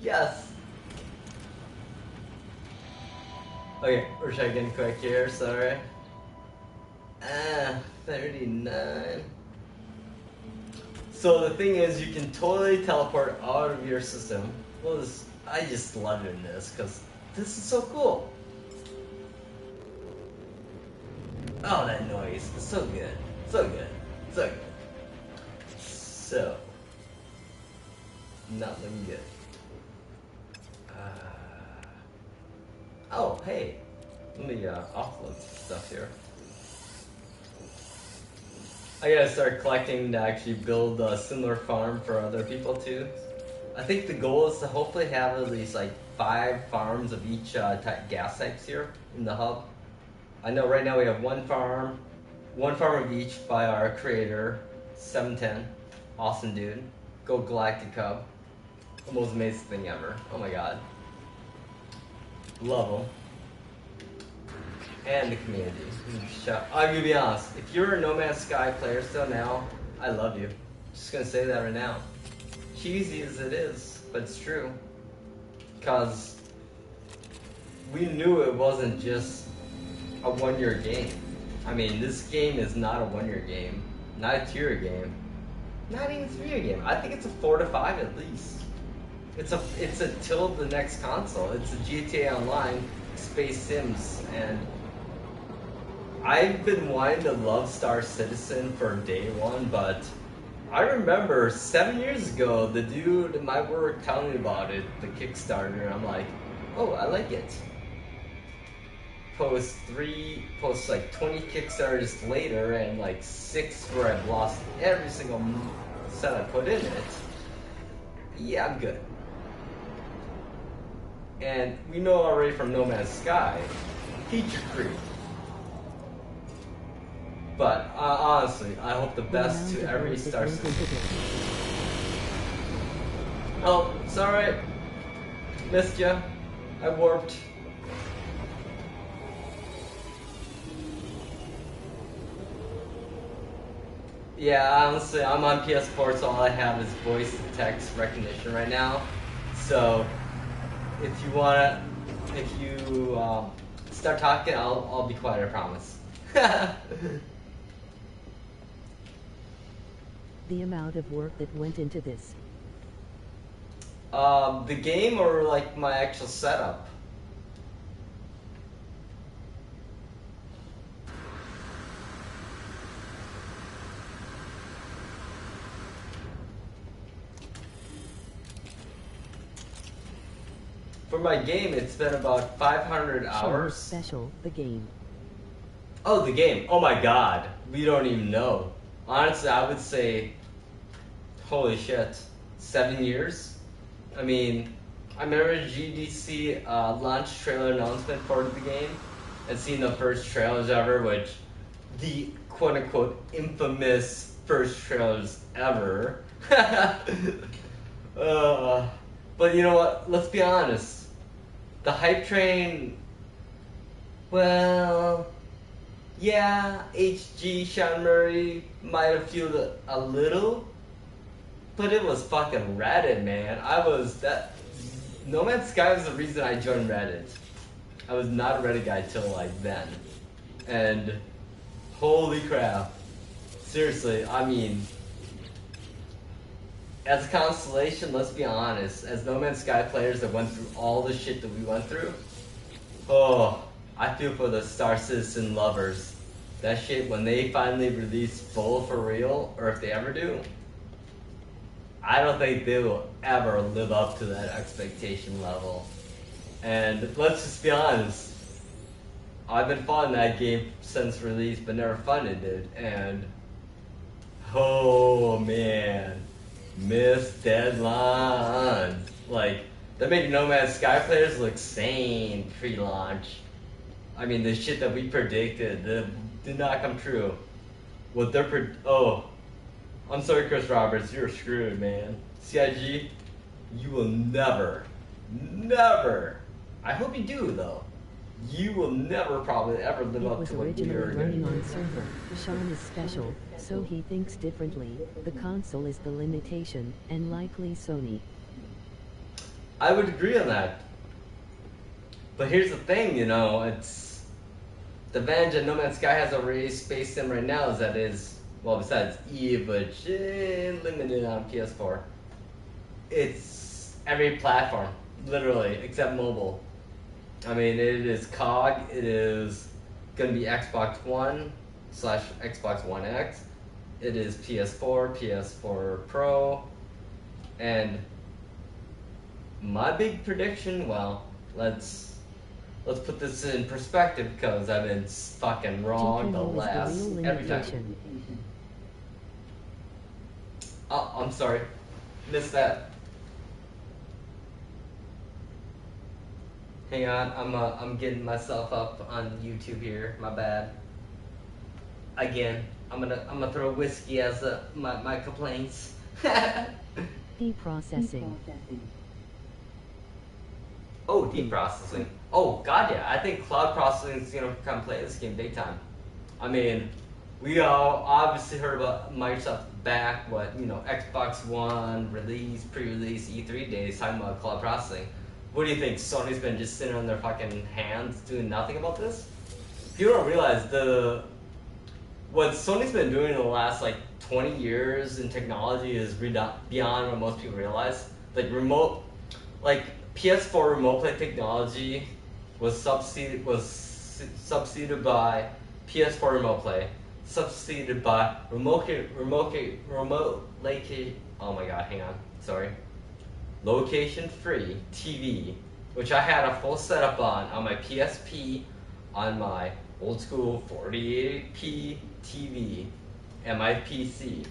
Yes. Okay, we're checking quick here, sorry. 39. So the thing is, you can totally teleport out of your system. Well, I just love doing this, because this is so cool. Oh, that noise. It's so good. So good. So good. So. Not looking good. Oh, hey. Let me offload some stuff here. I gotta start collecting to actually build a similar farm for other people too. I think the goal is to hopefully have at least like 5 farms of each gas types here in the hub. I know right now we have one farm of each by our creator, 710. Awesome dude. Go Galactic Cub. The most amazing thing ever. Oh my god. Love them. And the community. I'm gonna be honest. If you're a No Man's Sky player still now, I love you. Just gonna say that right now. Cheesy as it is, but it's true. Because we knew it wasn't just a 1-year game. I mean, this game is not a 1-year game. Not a 2-year game. Not even a 3-year game. I think it's a 4 to 5 at least. It's a till the next console. It's a GTA Online, Space Sims, and I've been wanting to love Star Citizen for day one, but I remember 7 years ago, the dude at my work telling me about it, the Kickstarter, and I'm like, oh, I like it. Post like 20 Kickstarters later, and like 6 where I've lost every single cent I put in it. Yeah, I'm good. And we know already from No Man's Sky, feature creep. But honestly, I hope the best to every Star Citizen. Oh, sorry. Missed ya. I warped. Yeah, honestly, I'm on PS4, so all I have is voice to text recognition right now. So, if you start talking, I'll be quiet, I promise. The amount of work that went into this. The game or like my actual setup? For my game, it's been about 500 hours. Special, the game. Oh, the game. Oh my god. We don't even know. Honestly, I would say, holy shit, 7 years? I mean, I remember GDC launch trailer announcement for the game and seeing the first trailers ever, which the quote unquote infamous first trailers ever. But you know what? Let's be honest. The hype train, well, yeah, HG Sean Murray might have fueled it a little, but it was fucking Reddit, man. No Man's Sky was the reason I joined Reddit. I was not a Reddit guy till like then. And holy crap. Seriously, I mean, as a constellation, let's be honest, as No Man's Sky players that went through all the shit that we went through, oh, I feel for the Star Citizen lovers. That shit, when they finally release full for real, or if they ever do, I don't think they will ever live up to that expectation level. And let's just be honest, I've been following that game since release, but never funded it. And oh man, missed deadlines. Like, that made No Man's Sky players look sane pre-launch. I mean, the shit that we predicted did not come true. What they're I'm sorry, Chris Roberts, you're screwed, man. CIG, you will never, I hope you do, though. You will never probably ever live up to what It was we are originally running doing. on server. Sean is special, so he thinks differently. The console is the limitation, and likely Sony. I would agree on that. But here's the thing, you know, it's the advantage that No Man's Sky has over EA Space Sim right now is that well, besides EVE, which is limited on PS4, it's every platform, literally, except mobile. I mean, it is COG, it is going to be Xbox One / Xbox One X, it is PS4, PS4 Pro, and my big prediction, well, let's put this in perspective because I've been fucking wrong the GPU is last the real every time. limitation. Oh, I'm sorry. Missed that. Hang on, I'm getting myself up on YouTube here. My bad. Again, I'm gonna throw whiskey as my complaints. Processing. Oh, deep processing. Oh god, yeah. I think cloud processing is gonna come play this game big time. I mean, we all obviously heard about Microsoft back, Xbox One release, pre-release, E3 days, talking about cloud processing. What do you think? Sony's been just sitting on their fucking hands doing nothing about this? People don't realize what Sony's been doing in the last 20 years in technology is beyond what most people realize. PS4 remote play technology was substituted by PS4 remote play, substituted by location free TV, which I had a full setup on my PSP, on my old school 48p TV, and my PC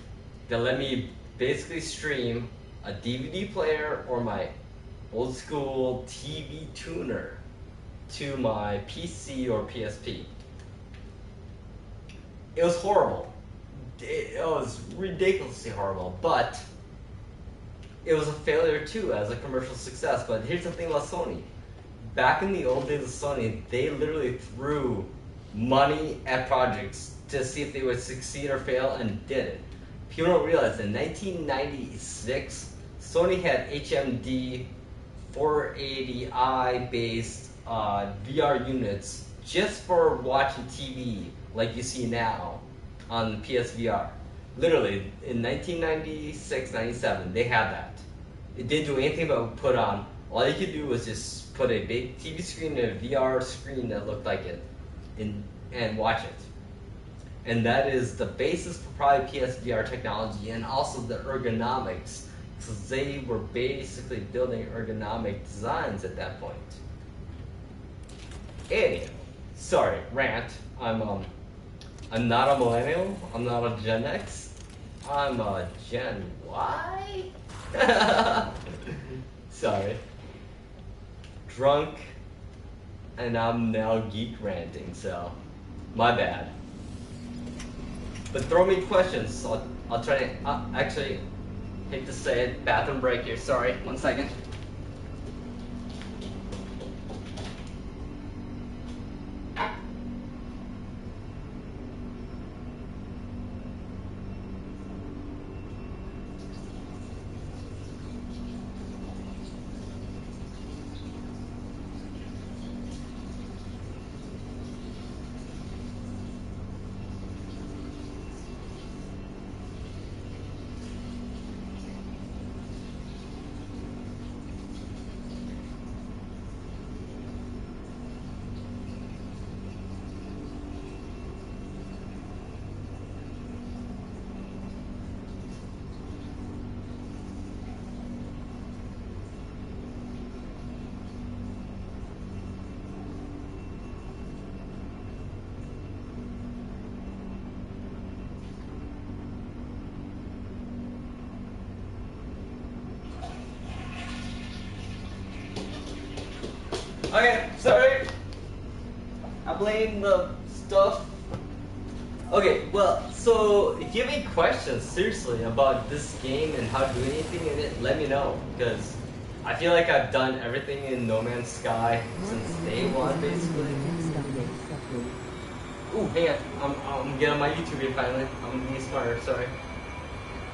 that let me basically stream a DVD player or my old school TV tuner to my PC or PSP. It was horrible. It was ridiculously horrible, but it was a failure too as a commercial success. But here's the thing about Sony. Back in the old days of Sony, they literally threw money at projects to see if they would succeed or fail, and did it. People don't realize in 1996, Sony had HMD 480i based VR units just for watching TV like you see now on PSVR. Literally, in 1996, 97, they had that. It didn't do anything but put on, all you could do was just put a big TV screen and a VR screen that looked like it and watch it. And that is the basis for probably PSVR technology and also the ergonomics, because they were basically building ergonomic designs at that point. Anyway, sorry, rant. I'm not a millennial. I'm not a Gen X. I'm a Gen Y. Sorry. drunk and I'm now geek ranting, so my bad. But throw me questions. I'll try to. Actually, hate to say it, bathroom break here. Sorry, 1 second. Okay, sorry. I blame the stuff. Okay, well, so if you have any questions, seriously, about this game and how to do anything in it, let me know. Because I feel like I've done everything in No Man's Sky since day one, basically. Ooh, hang on. I'm getting on my YouTube here finally. I'm being smarter, sorry.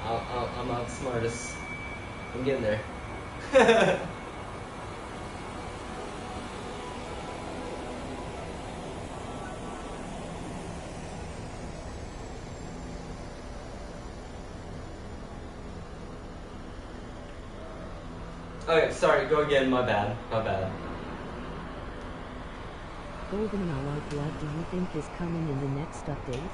I'm not smartest. I'm getting there. Okay, sorry, go again, my bad. Golden Hour, what do you think is coming in the next update?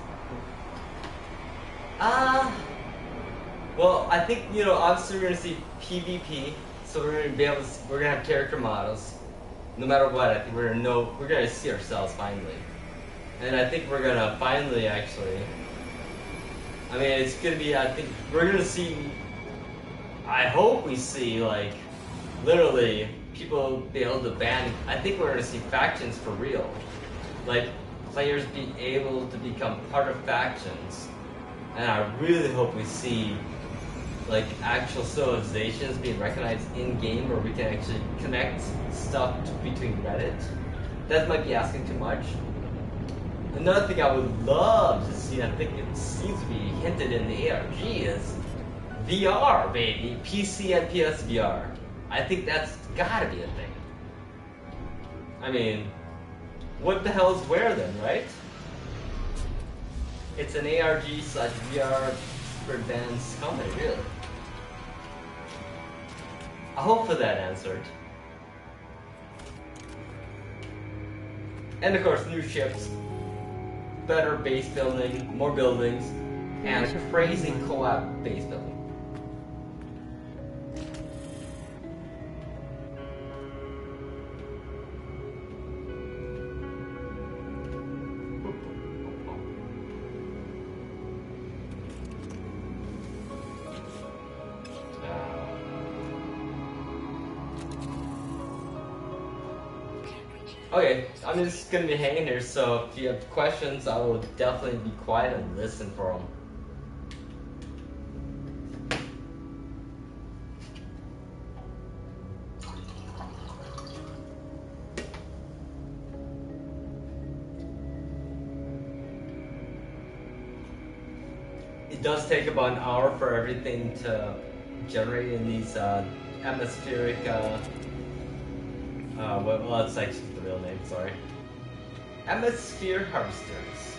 Well, I think, obviously we're gonna see PvP, so we're gonna have character models. No matter what, I think we're gonna see ourselves finally. And I think we're gonna finally actually, it's gonna be, I think we're gonna see, I hope we see, like, literally people be able to ban, I think we're gonna see factions for real. Like, players be able to become part of factions. And I really hope we see, like, actual civilizations being recognized in-game where we can actually connect stuff between Reddit. That might be asking too much. Another thing I would love to see, I think it seems to be hinted in the ARG, is VR, baby. PC and PSVR. I think that's gotta be a thing. What the hell is where then, right? It's an ARG/VR super advanced company, really. I hope for that answered. And of course, new ships, better base building, more buildings, and a crazy co-op base building. Okay, I'm just gonna be hanging here, so if you have questions, I will definitely be quiet and listen for them. It does take about an hour for everything to generate in these atmospheric, well, it's actually the real name, sorry. Atmosphere harvesters.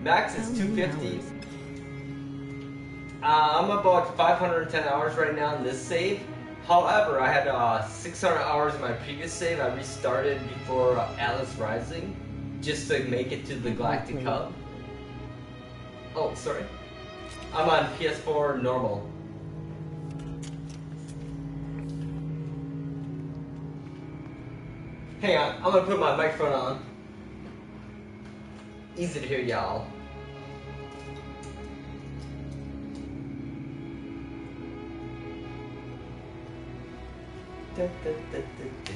Max is 250. I'm about 510 hours right now in this save. However, I had 600 hours in my previous save. I restarted before Atlas Rising just to make it to the Galactic Hub. Oh, sorry. I'm on PS4 normal. Hang on, I'm gonna put my microphone on. Easy to hear y'all. Da, da, da, da, da.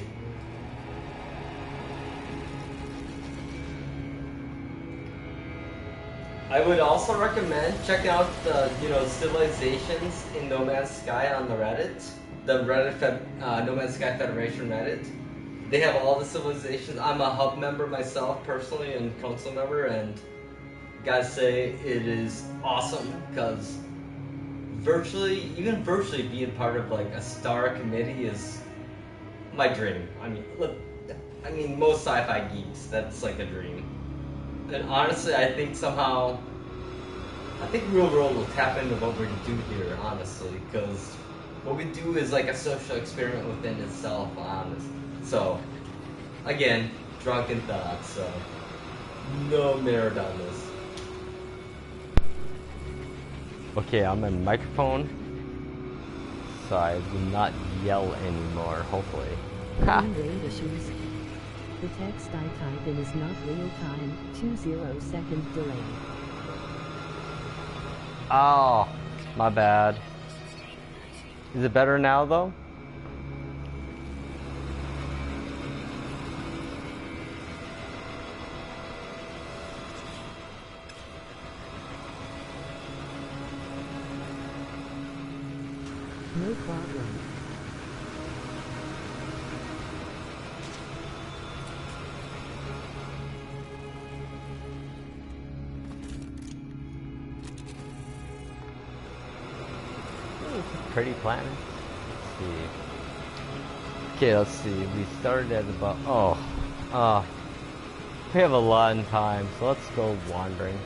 I would also recommend checking out the civilizations in No Man's Sky on the Reddit, No Man's Sky Federation Reddit. They have all the civilizations. I'm a hub member myself personally and council member, and gotta say it is awesome because even virtually being part of like a star committee is my dream. I mean, look, most sci-fi geeks, that's like a dream. And honestly, I think Real World will tap into what we do here, honestly, because what we do is like a social experiment within itself, honest. So, again, drunken thoughts, so no merit on this. Okay, I'm on microphone, so I will not yell anymore, hopefully. Rate issues. The text I type in is not real time, 20-second delay. Oh, my bad. Is it better now though? No problem. Pretty planet. Let's see. Okay, let's see. We started at about we have a lot of time, so let's go wandering.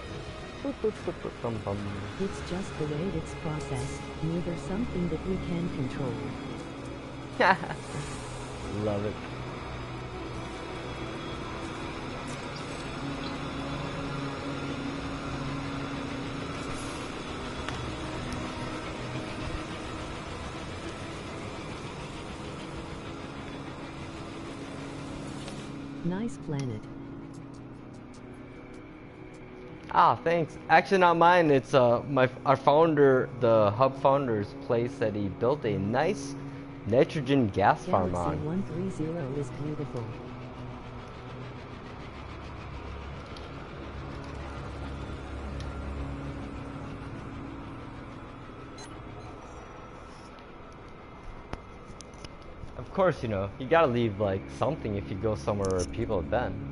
It's just the way it's processed, neither something that we can control. Love it. Nice planet. Ah, thanks. Actually, not mine. It's our founder, the hub founder's place that he built a nice nitrogen gas farm Galaxy on. 130 is beautiful. Of course, you gotta leave like something if you go somewhere where people have been.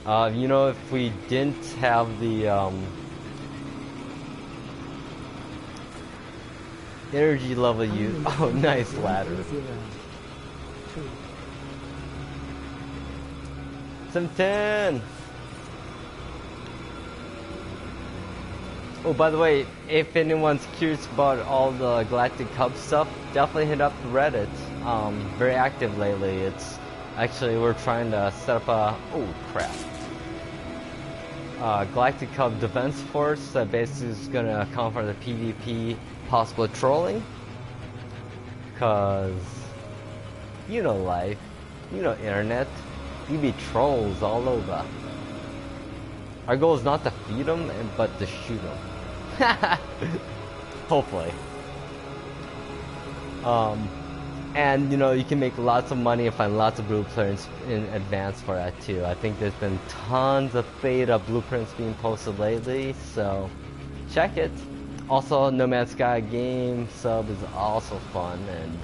If we didn't have the energy level oh, nice ladder. 710. Oh, by the way, if anyone's curious about all the Galactic Hub stuff, definitely hit up Reddit. Very active lately. It's actually, we're trying to set up a Galactic Hub defense force that basically is gonna account for the PvP possible trolling. Cause life, internet, you be trolls all over. Our goal is not to feed them, but to shoot them. Hopefully. And you can make lots of money and find lots of blueprints in advance for that too. I think there's been tons of beta blueprints being posted lately, so check it. Also, No Man's Sky game sub is also fun, and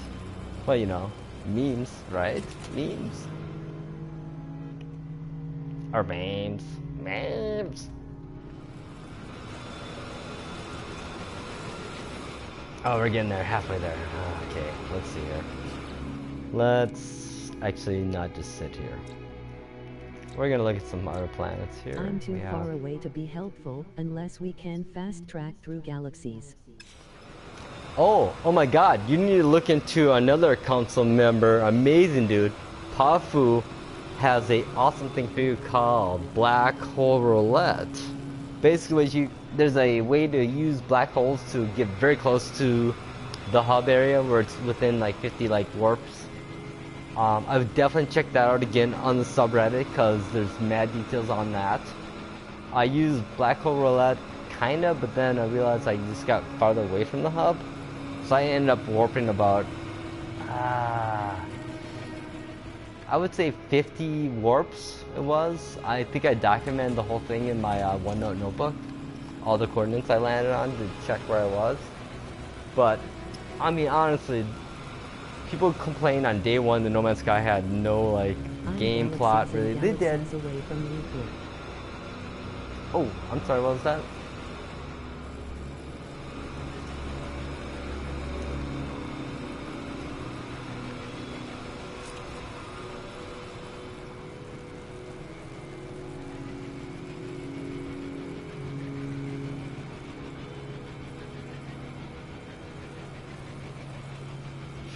well, memes, right? Memes. Or memes. Memes. Oh, we're getting there, halfway there. Okay, let's see here. Let's actually not just sit here. We're gonna look at some other planets here. I'm too far away to be helpful unless we can fast track through galaxies. Oh my god, you need to look into another council member, amazing dude. Pafu has a awesome thing for you called Black Hole Roulette. Basically, there's a way to use black holes to get very close to the hub area where it's within like 50 warps. I would definitely check that out again on the subreddit because there's mad details on that. I use Black Hole Roulette kinda, but then I realized I just got farther away from the hub. So I ended up warping about, I would say 50 warps it was. I think I documented the whole thing in my OneNote notebook. All the coordinates I landed on to check where I was. But, I mean, honestly, people complain on day one that No Man's Sky had no, like, game plot, really. They did. Away from Euclid. Oh, I'm sorry, what was that?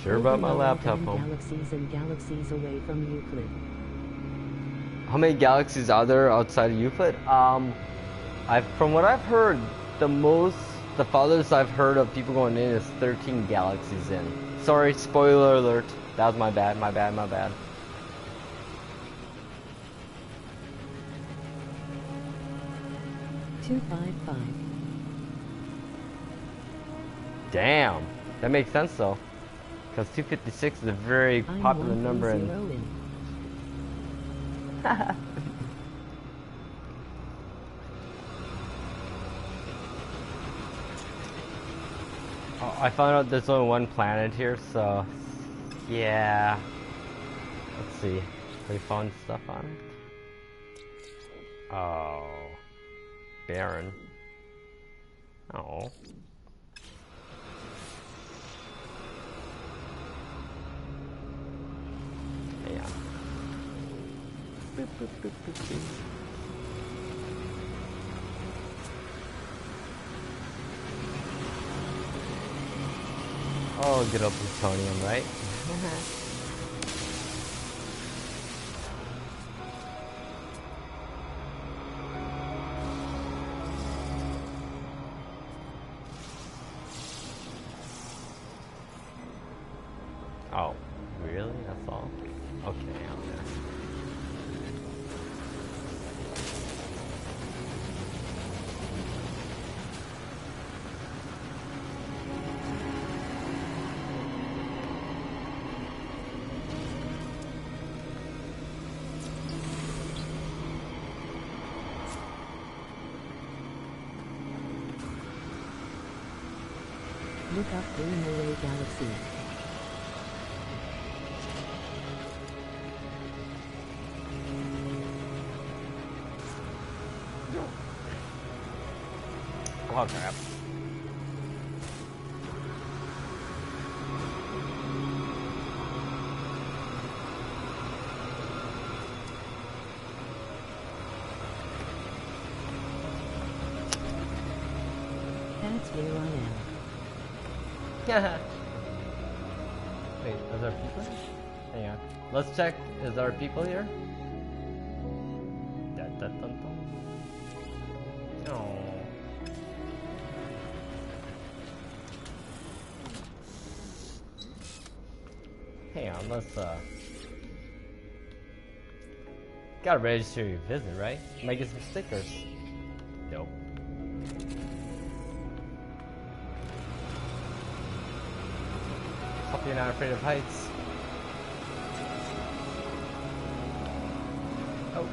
Sure about my laptop home. Galaxies and galaxies away from Euclid. How many galaxies are there outside of Euclid? From what I've heard, the farthest I've heard of people going in is 13 galaxies in. Sorry, spoiler alert. That was my bad, my bad, my bad. Damn, that makes sense though. Because 256 is a very popular number in... Oh, I found out there's only one planet here, so... Yeah... Let's see. We found stuff on it? Oh... Barren. Oh... Yeah. Boop, boop, boop, boop, boop. Oh, good old plutonium, right? Oh, really? That's all? Okay, out there. Look up Green Array Galaxy. Oh crap. That's where I am. Wait, are there people? Hang on. Let's check. Is there people here? Dun, dun, dun, dun. Oh. Hang on, let's gotta register your visit, right? Might get some stickers. Nope. Hope you're not afraid of heights. Oh,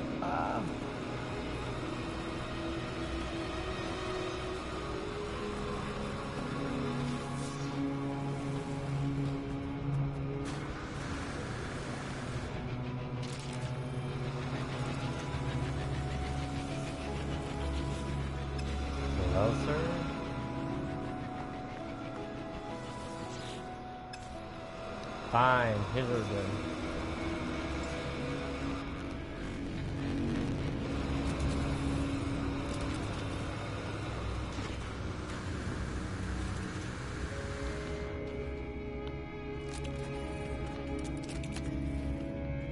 Hello, sir. Fine, here's what we're doing.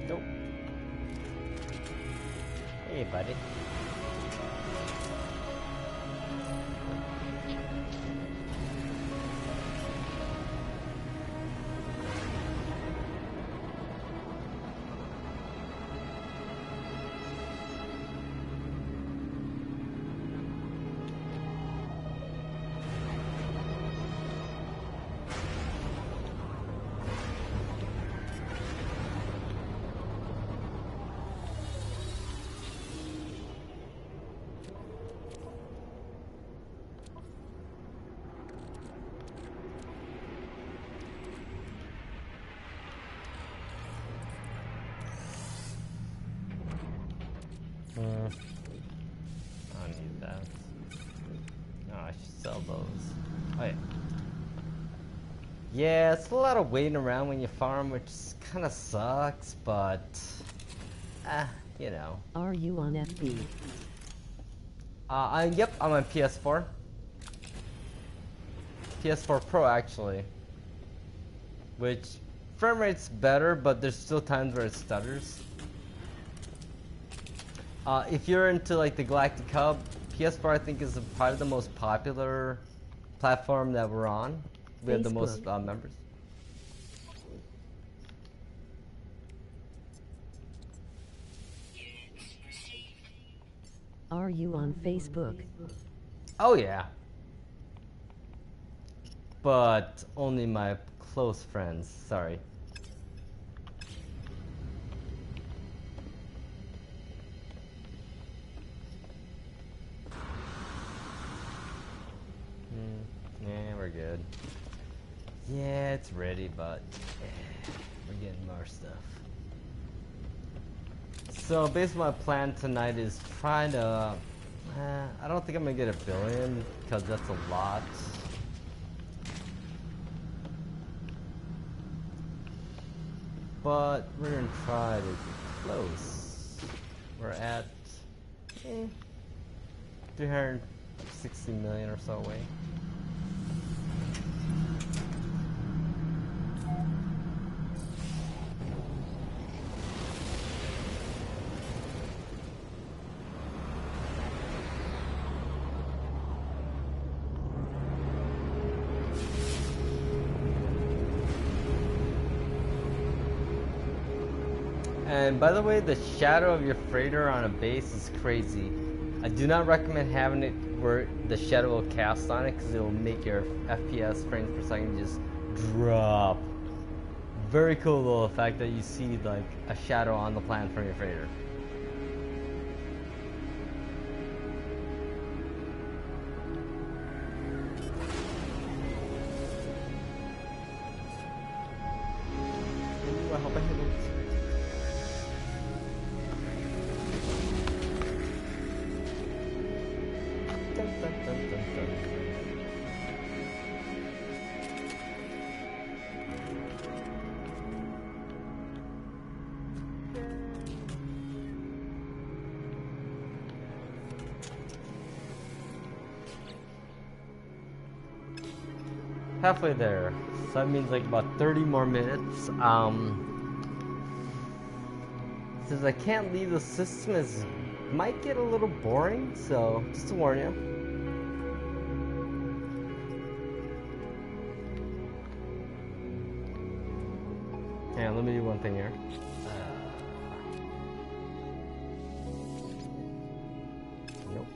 Nope. Hey, buddy. I don't need that. Oh, I should sell those. Oh yeah. Yeah, it's a lot of waiting around when you farm, which kind of sucks, but you know. Are you on FB? Yep, I'm on PS4. PS4 Pro actually, which frame rate's better, but there's still times where it stutters. If you're into like the Galactic Hub, PS4 I think is probably the most popular platform that we're on. We have the most members. Are you on Facebook? Oh yeah. But only my close friends, sorry. Yeah, we're good. Yeah, it's ready, but we're getting more stuff. So basically my plan tonight is trying to... I don't think I'm gonna get 1 billion, because that's a lot. But we're gonna try to get close. We're at 360 million or so away. And by the way, the shadow of your freighter on a base is crazy. I do not recommend having it where the shadow will cast on it, because it will make your FPS frames per second just drop. Very cool little effect that you see like a shadow on the planet from your freighter. Ooh, I hope I hit it. Halfway there, so that means like about 30 more minutes. Since I can't leave the system, it might get a little boring, so just to warn you. Hang on, let me do one thing here. Nope.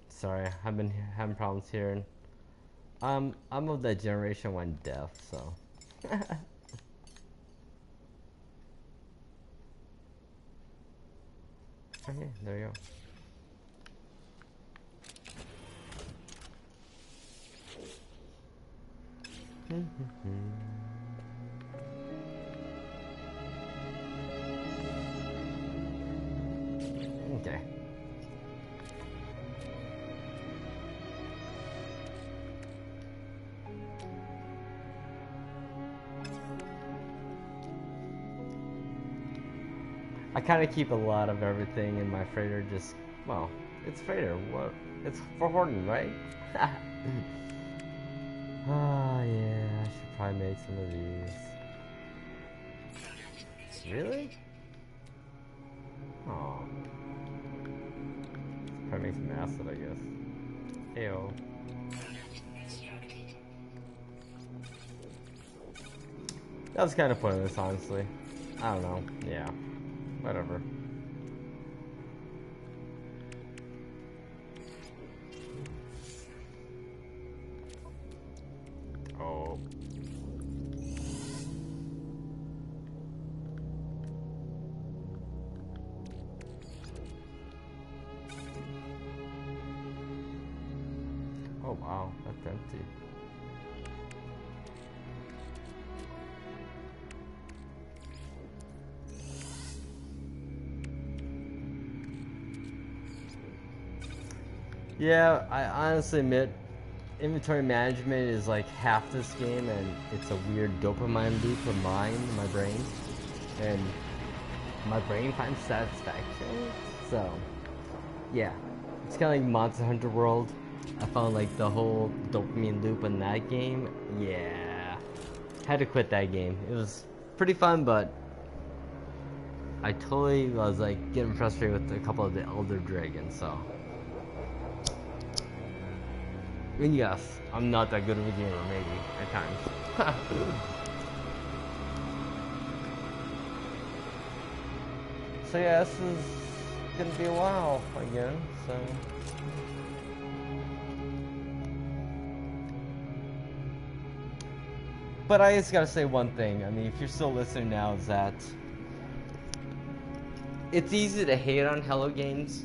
Sorry, I've been having problems here. I'm of that generation when deaf, so. Okay, there you go. Okay. I kind of keep a lot of everything in my freighter, just, well, it's freighter, what, it's for hoarding, right? Oh yeah, I should probably make some of these. Really? Oh. Probably make some acid, I guess. Ayo. That was kind of pointless, honestly. I don't know. Yeah. Whatever. Oh. Oh wow, that's empty. Yeah, I honestly admit inventory management is like half this game, and it's a weird dopamine loop of mine in my brain, and my brain finds satisfaction. So, yeah, it's kind of like Monster Hunter World. I found like the whole dopamine loop in that game. Yeah, had to quit that game. It was pretty fun, but I totally was like getting frustrated with a couple of the Elder Dragons. So. And yes, I'm not that good of a gamer, maybe, at times. So yeah, this is gonna be a while again, so... But I just gotta say one thing, I mean, if you're still listening now, is that... It's easy to hate on Hello Games.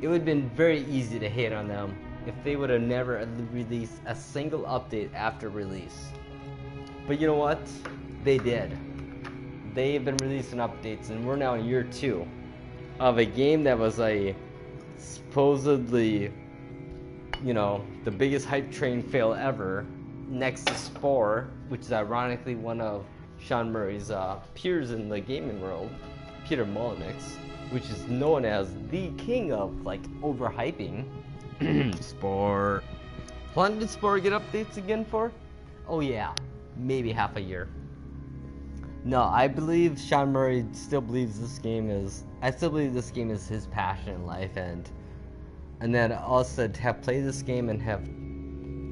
It would have been very easy to hate on them if they would have never released a single update after release. But you know what? They did. They've been releasing updates, and we're now in year 2 of a game that was a supposedly, you know, the biggest hype train fail ever, next to Spore, which is ironically one of Sean Murray's peers in the gaming world, Peter Molyneux, which is known as the king of like overhyping. Spore. How long did Spore get updates again for? Oh yeah, maybe half a year. No, I believe Sean Murray still believes this game is... I still believe this game is his passion in life, and then also to have played this game and have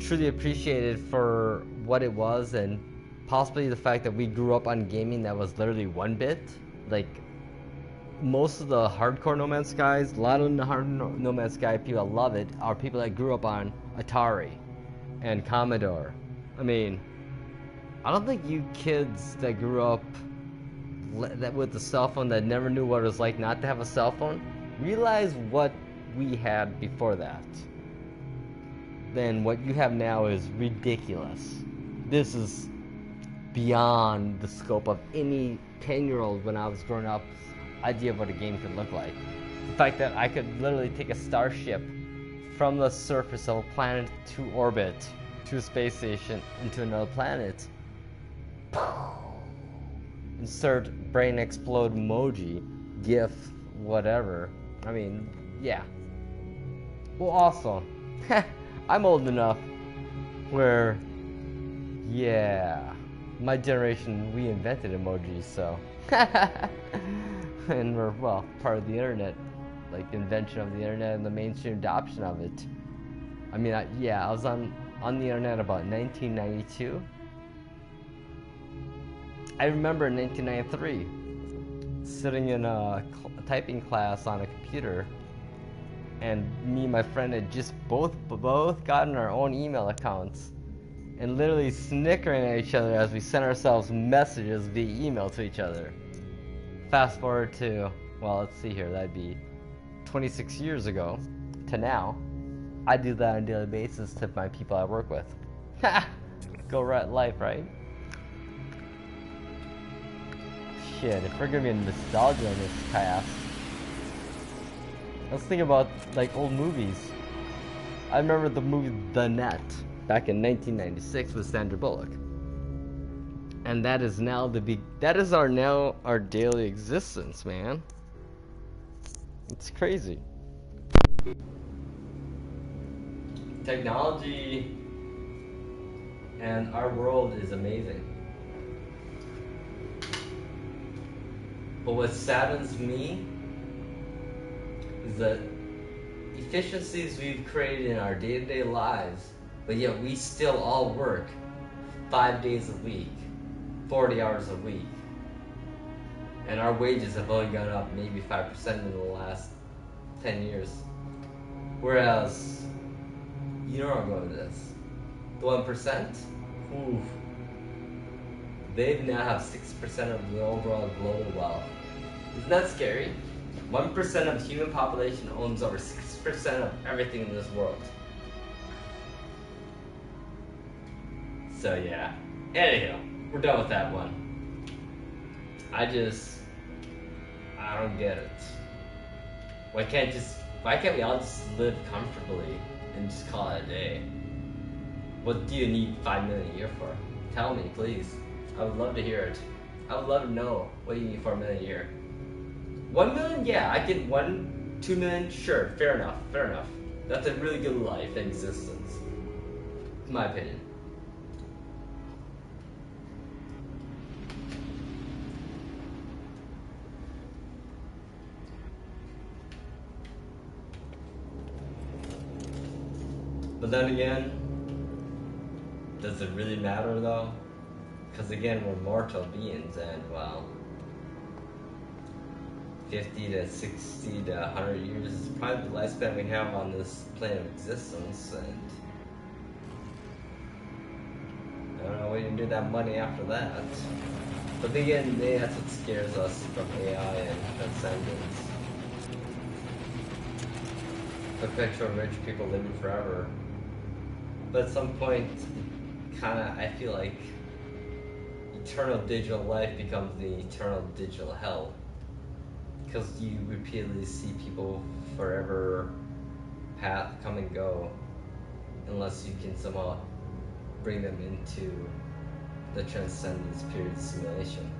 truly appreciated for what it was, and possibly the fact that we grew up on gaming that was literally 1-bit. Like, most of the hardcore No Man's Skies, a lot of the hard No Man's Sky people that love it are people that grew up on Atari and Commodore. I mean, I don't think you kids that grew up with a cell phone that never knew what it was like not to have a cell phone realize what we had before that. Then what you have now is ridiculous. This is beyond the scope of any 10-year-old when I was growing up idea of what a game could look like. The fact that I could literally take a starship from the surface of a planet to orbit, to a space station, into another planet, insert brain explode emoji, GIF, whatever. I mean, yeah. Well, also, I'm old enough where, yeah, my generation, we invented emojis, so. And we're, well, part of the internet, like the invention of the internet and the mainstream adoption of it. I mean, I was on the internet about 1992. I remember in 1993 sitting in a typing class on a computer, and me and my friend had just both gotten our own email accounts, and literally snickering at each other as we sent ourselves messages via email to each other. Fast forward to, well, let's see here, that'd be 26 years ago to now. I do that on a daily basis to my people I work with. Go right life, right? Shit, if we're gonna be in nostalgia in this cast, let's think about like old movies. I remember the movie The Net back in 1996 with Sandra Bullock. And that is now our daily existence, man. It's crazy. Technology and our world is amazing. But what saddens me is the efficiencies we've created in our day-to-day lives, but yet we still all work 5 days a week, 40 hours a week. And our wages have only gone up maybe 5% in the last 10 years. Whereas, you know where I'm going with this. The 1%, oof, they now have 6% of the overall global wealth. Isn't that scary? 1% of the human population owns over 6% of everything in this world. So yeah. Anyhow, we're done with that one. I don't get it. Why Why can't we all just live comfortably and just call it a day? What do you need 5 million a year for? Tell me, please. I would love to hear it. I would love to know what you need for $1 million a year. 1 million? Yeah, I get 2 million? Sure, fair enough, fair enough. That's a really good life and existence, in my opinion. But then again, does it really matter though? Because again, we're mortal beings, and well, 50 to 60 to 100 years is probably the lifespan we have on this plane of existence, and I don't know what you can do with that money after that. But again, that's what scares us from AI and transcendence. Perpetual rich people living forever. But at some point, I feel like eternal digital life becomes the eternal digital hell. Because you repeatedly see people forever come and go, unless you can somehow bring them into the transcendence period simulation.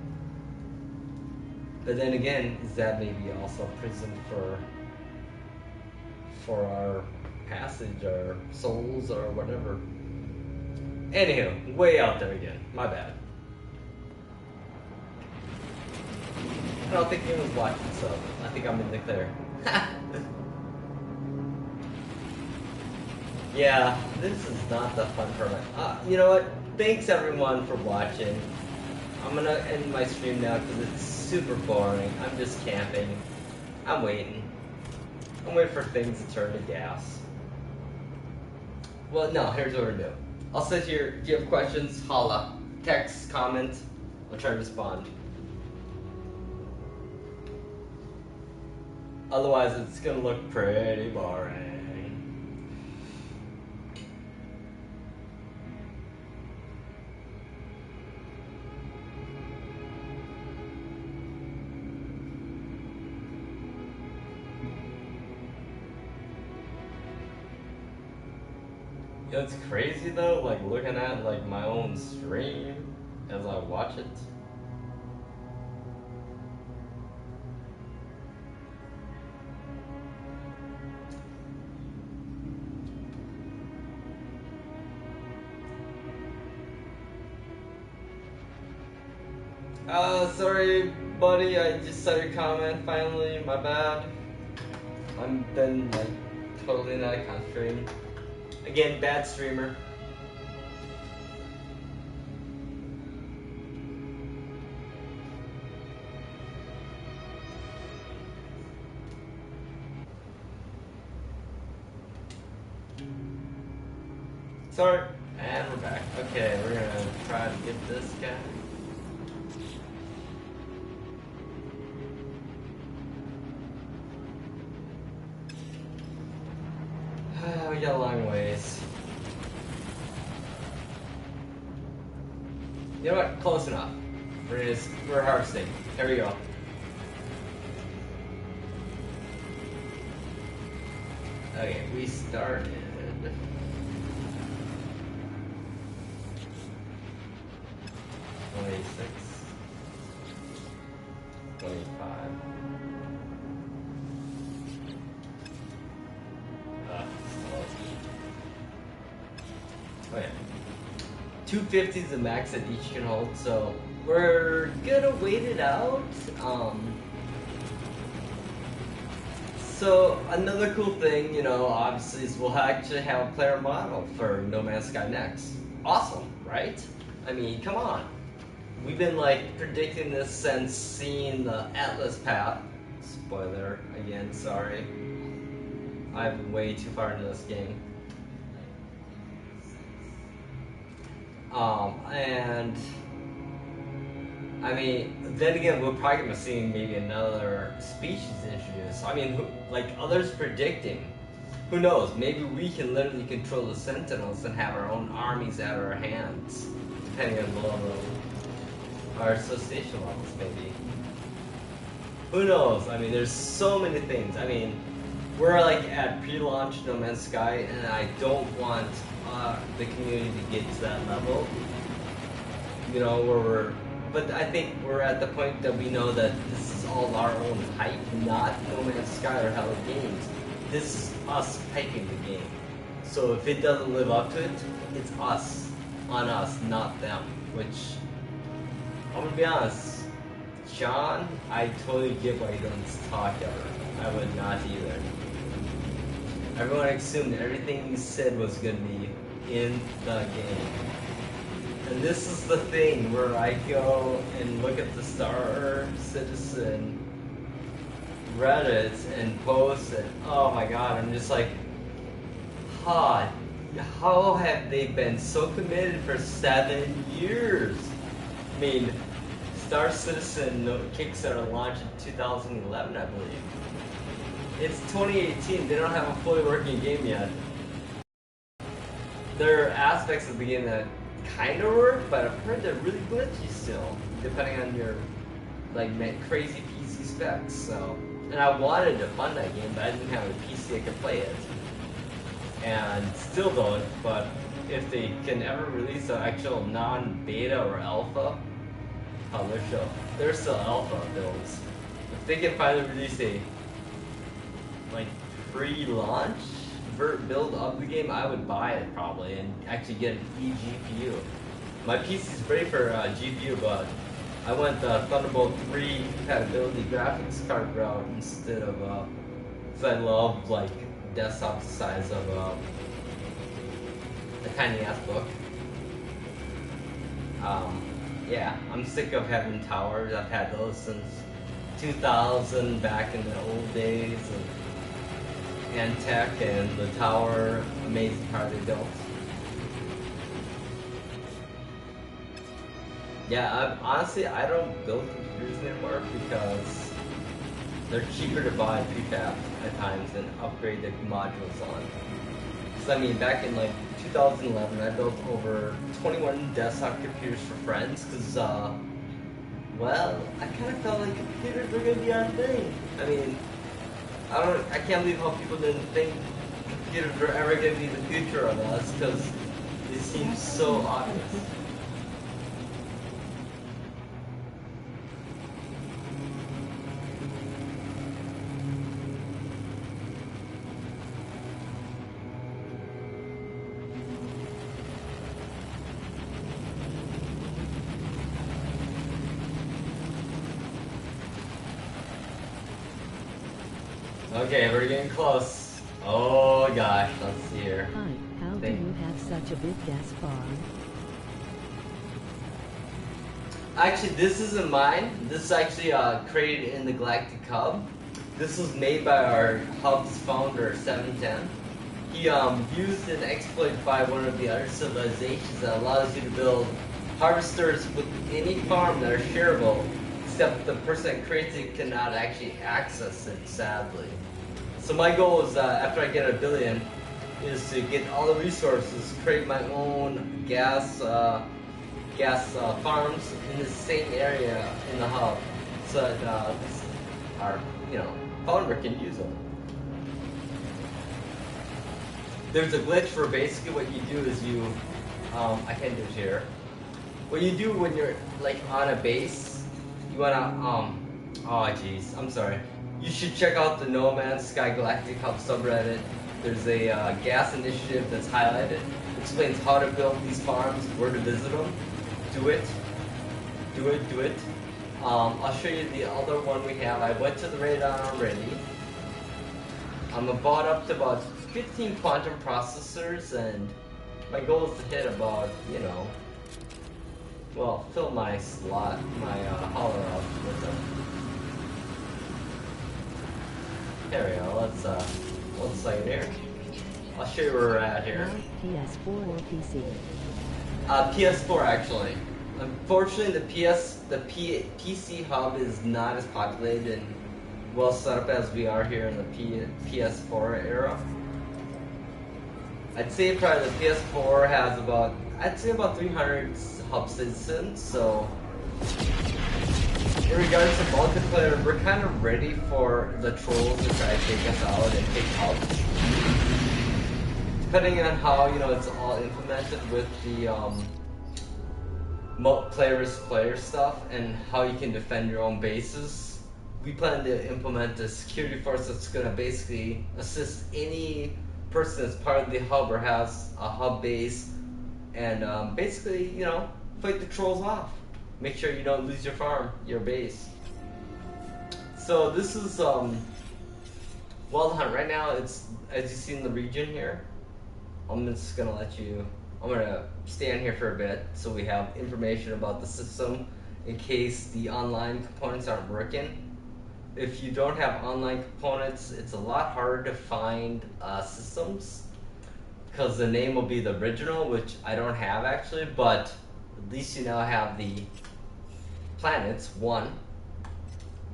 But then again, is that maybe also a prison for our passage, our souls, or whatever? Anywho, way out there again. My bad. I don't think anyone's watching, so I think I'm in the clear. Yeah, this is not the fun part. You know what? Thanks everyone for watching. I'm gonna end my stream now because it's super boring. I'm just camping. I'm waiting. I'm waiting for things to turn to gas. Well, no, here's what we're doing. I'll sit here. If you have questions, holla. Text, comment. I'll try to respond. Otherwise, it's gonna look pretty boring. You know, it's crazy though, like looking at like my own stream as I watch it. Sorry buddy, I just saw your comment finally, my bad. I've been like totally not concentrating. Again, bad streamer. Sorry. And we're back. Okay, we're gonna try to get this guy. We got a long ways. You know what? Close enough. We're harvesting. There we go. Okay, we started. 26, 25. Oh yeah. 250 is the max that each can hold, so we're gonna wait it out. So another cool thing, you know, obviously is we'll actually have a player model for No Man's Sky Next. Awesome, right? I mean, come on. We've been like predicting this since seeing the Atlas path. Spoiler again, sorry. I'm way too far into this game. And I mean, then again, we're probably gonna see maybe another species introduced. I mean, like others predicting, who knows? Maybe we can literally control the Sentinels and have our own armies at our hands, depending on the level of our association levels, maybe. Who knows? I mean, there's so many things. I mean, we're like at pre-launch No Man's Sky, and I don't want the community to get to that level. You know, where we're, but I think we're at the point that we know that this is all our own hype, not No Man's Sky or Hello Games. This is us hyping the game. So if it doesn't live up to it, it's us, on us, not them. Which, I'm gonna be honest, John, I totally get why he doesn't talk ever. I would not either. Everyone assumed everything he said was gonna be in the game. And this is the thing where I go and look at the Star Citizen Reddit and post and oh my god, I'm just like, how have they been so committed for 7 years? I mean, Star Citizen Kickstarter launched in 2011, I believe. It's 2018, they don't have a fully working game yet. There are aspects of the game that kind of work, but I've heard they're really glitchy still, depending on your like crazy PC specs. So, and I wanted to fund that game, but I didn't have a PC that could play it, and still don't. But if they can ever release an actual non-beta or alpha publisher, they're still alpha builds. If they can finally release a like pre-launch build of the game, I would buy it probably and actually get an eGPU. My PC's ready for GPU, but I went the Thunderbolt 3 compatibility graphics card route instead of because I love like desktop size of a tiny ass book. Yeah, I'm sick of having towers. I've had those since 2000, back in the old days of Antec and the tower. Amazing how they built. Yeah, honestly, I don't build computers anymore because they're cheaper to buy prefab at times and upgrade the modules on. Because I mean, back in like 2011, I built over 21 desktop computers for friends because, well, I kind of felt like computers were going to be our thing. I mean, I can't believe how people didn't think computers were ever going to be the future of us because it seems so obvious. Okay, we're getting close. Oh gosh, let's see here. Hi, how do you have such a big gas farm? Actually, this isn't mine. This is actually created in the Galactic Hub. This was made by our hub's founder, 710. He used an exploit by one of the other civilizations that allows you to build harvesters with any farm that are shareable, except the person that creates it cannot actually access it, sadly. So my goal is, after I get 1 billion, is to get all the resources, create my own gas farms in the same area in the hub, so that our founder can use them. There's a glitch for basically what you do is you, I can't do it here. What you do when you're like on a base, you wanna, oh jeez, I'm sorry. You should check out the No Man's Sky Galactic Hub subreddit. There's a gas initiative that's highlighted. It explains how to build these farms, where to visit them. Do it. Do it, do it. I'll show you the other one we have. I went to the radar already. I'm about up to about 15 quantum processors, and my goal is to hit about, well, fill my slot, my hauler up with them. There we go, let's site here. I'll show you where we're at here. PS4 or PC? PS4 actually. Unfortunately, the PC hub is not as populated and well set up as we are here in the PS4 era. I'd say probably the PS4 has about 300 hub citizens, so in regards to multiplayer, we're kind of ready for the trolls to try to take us out and take hubs. Depending on how, you know, it's all implemented with the player versus player stuff and how you can defend your own bases, we plan to implement a security force that's going to basically assist any person that's part of the hub or has a hub base and basically, you know, fight the trolls off. Make sure you don't lose your farm, your base. So this is Wild Hunt. Right now it's, as you see in the region here, I'm just gonna I'm gonna stand here for a bit so we have information about the system in case the online components aren't working. If you don't have online components, it's a lot harder to find systems because the name will be the original, which I don't have actually, but at least you now have the planets, one,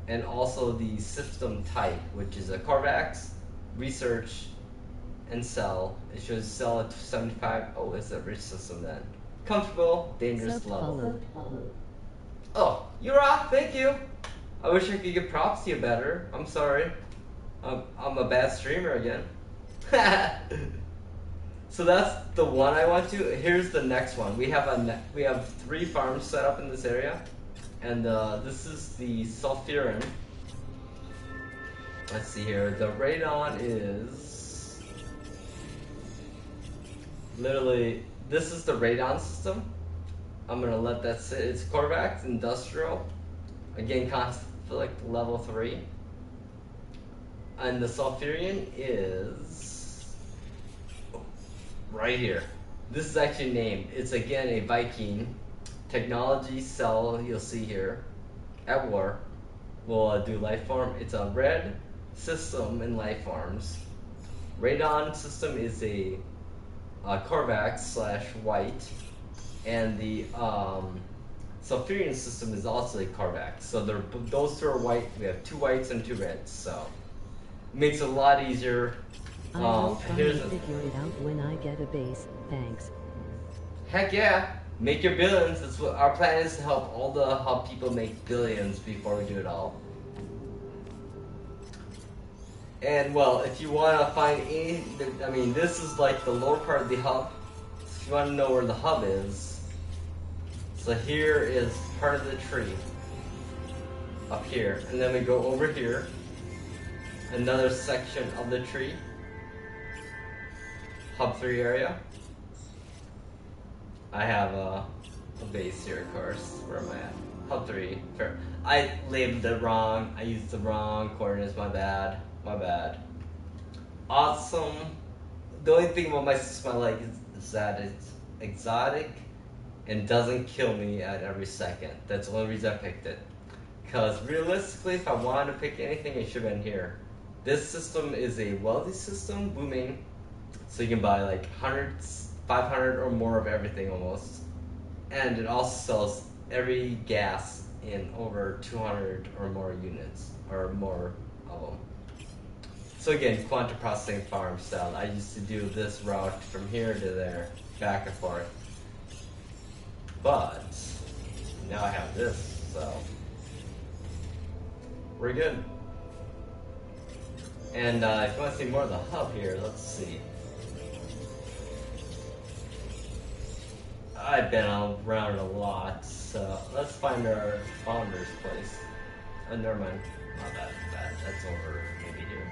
and also the system type, which is a Corvax, research, and sell. It shows sell at 75. Oh, it's a rich system then. Comfortable, dangerous level. Oh, you're off, thank you. I wish I could give props to you better. I'm sorry. I'm a bad streamer again. So that's the one I want to. Here's the next one. We have 3 farms set up in this area. And this is the Sulfuran. Let's see here. The radon is literally, this is the radon system. I'm gonna let that sit. It's Corvax Industrial. Again, conflict level 3. And the Sulfurian is right here. This is actually named. It's again a Viking. Technology cell, you'll see here, at war, will do life form. It's a red system in life forms. Radon system is a Corvax / white, and the Sulfurian system is also a Corvax. So those 2 are white. We have 2 whites and 2 reds. So it makes it a lot easier. I will try to figure it out when I get a base. Thanks. Heck yeah. Make your billions. That's what our plan is, to help all the hub people make billions before we do it all. And well, if you want to find any, I mean, this is like the lower part of the hub. So if you want to know where the hub is, so here is part of the tree up here, and then we go over here, another section of the tree, hub 3 area. I have a base here, of course. Where am I at? Hub 3. Fair. I labeled it wrong. I used the wrong coordinates. My bad. My bad. Awesome. The only thing about my system I like is that it's exotic and doesn't kill me at every second. That's the only reason I picked it. Because realistically, if I wanted to pick anything, it should have been here. This system is a wealthy system, booming. So you can buy like 500 or more of everything almost, and it also sells every gas in over 200 or more units or more of them. So again, quantum processing farm style. I used to do this route from here to there, back and forth, but now I have this, so we're good. And if you want to see more of the hub here, let's see. I've been around a lot, so let's find our founder's place. Oh, never mind. Not that bad. That's over maybe here.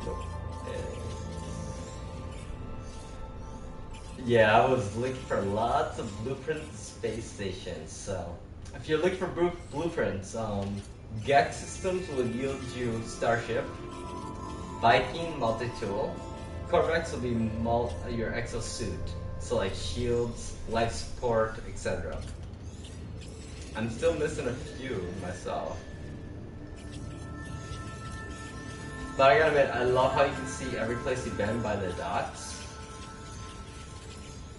Nope. Yeah, I was looking for lots of blueprint space stations, so if you're looking for blueprints, Gex systems will yield you Starship, Viking multi-tool, Corvex will be your exosuit, so like shields, life support, etc. I'm still missing a few myself. But I gotta admit, I love how you can see every place you've been by the dots.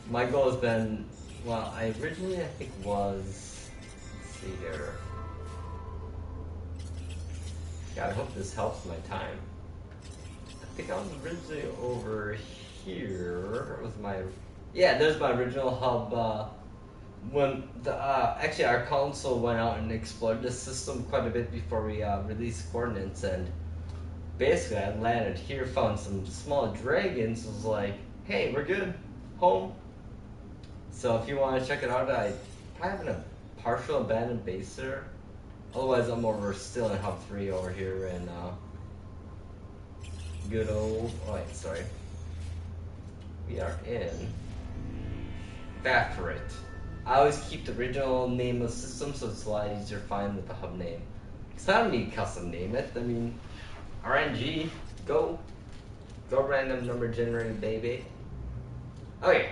My goal has been, well, I originally I think was, let's see here. God, I hope this helps my time. I think I was originally over here. Was my, yeah, there's my original hub when the actually our council went out and explored the system quite a bit before we released Coordinates, and basically I landed here, found some small dragons, was like, hey, we're good, home. So if you want to check it out, I probably have a partial abandoned base there. Otherwise, I'm over still in Hub 3 over here in good old. Oh, wait, sorry. We are in Baffert. I always keep the original name of the system so it's a lot easier to find with the hub name. Because I don't need to custom name it. I mean, RNG, go random number generator, baby. Okay.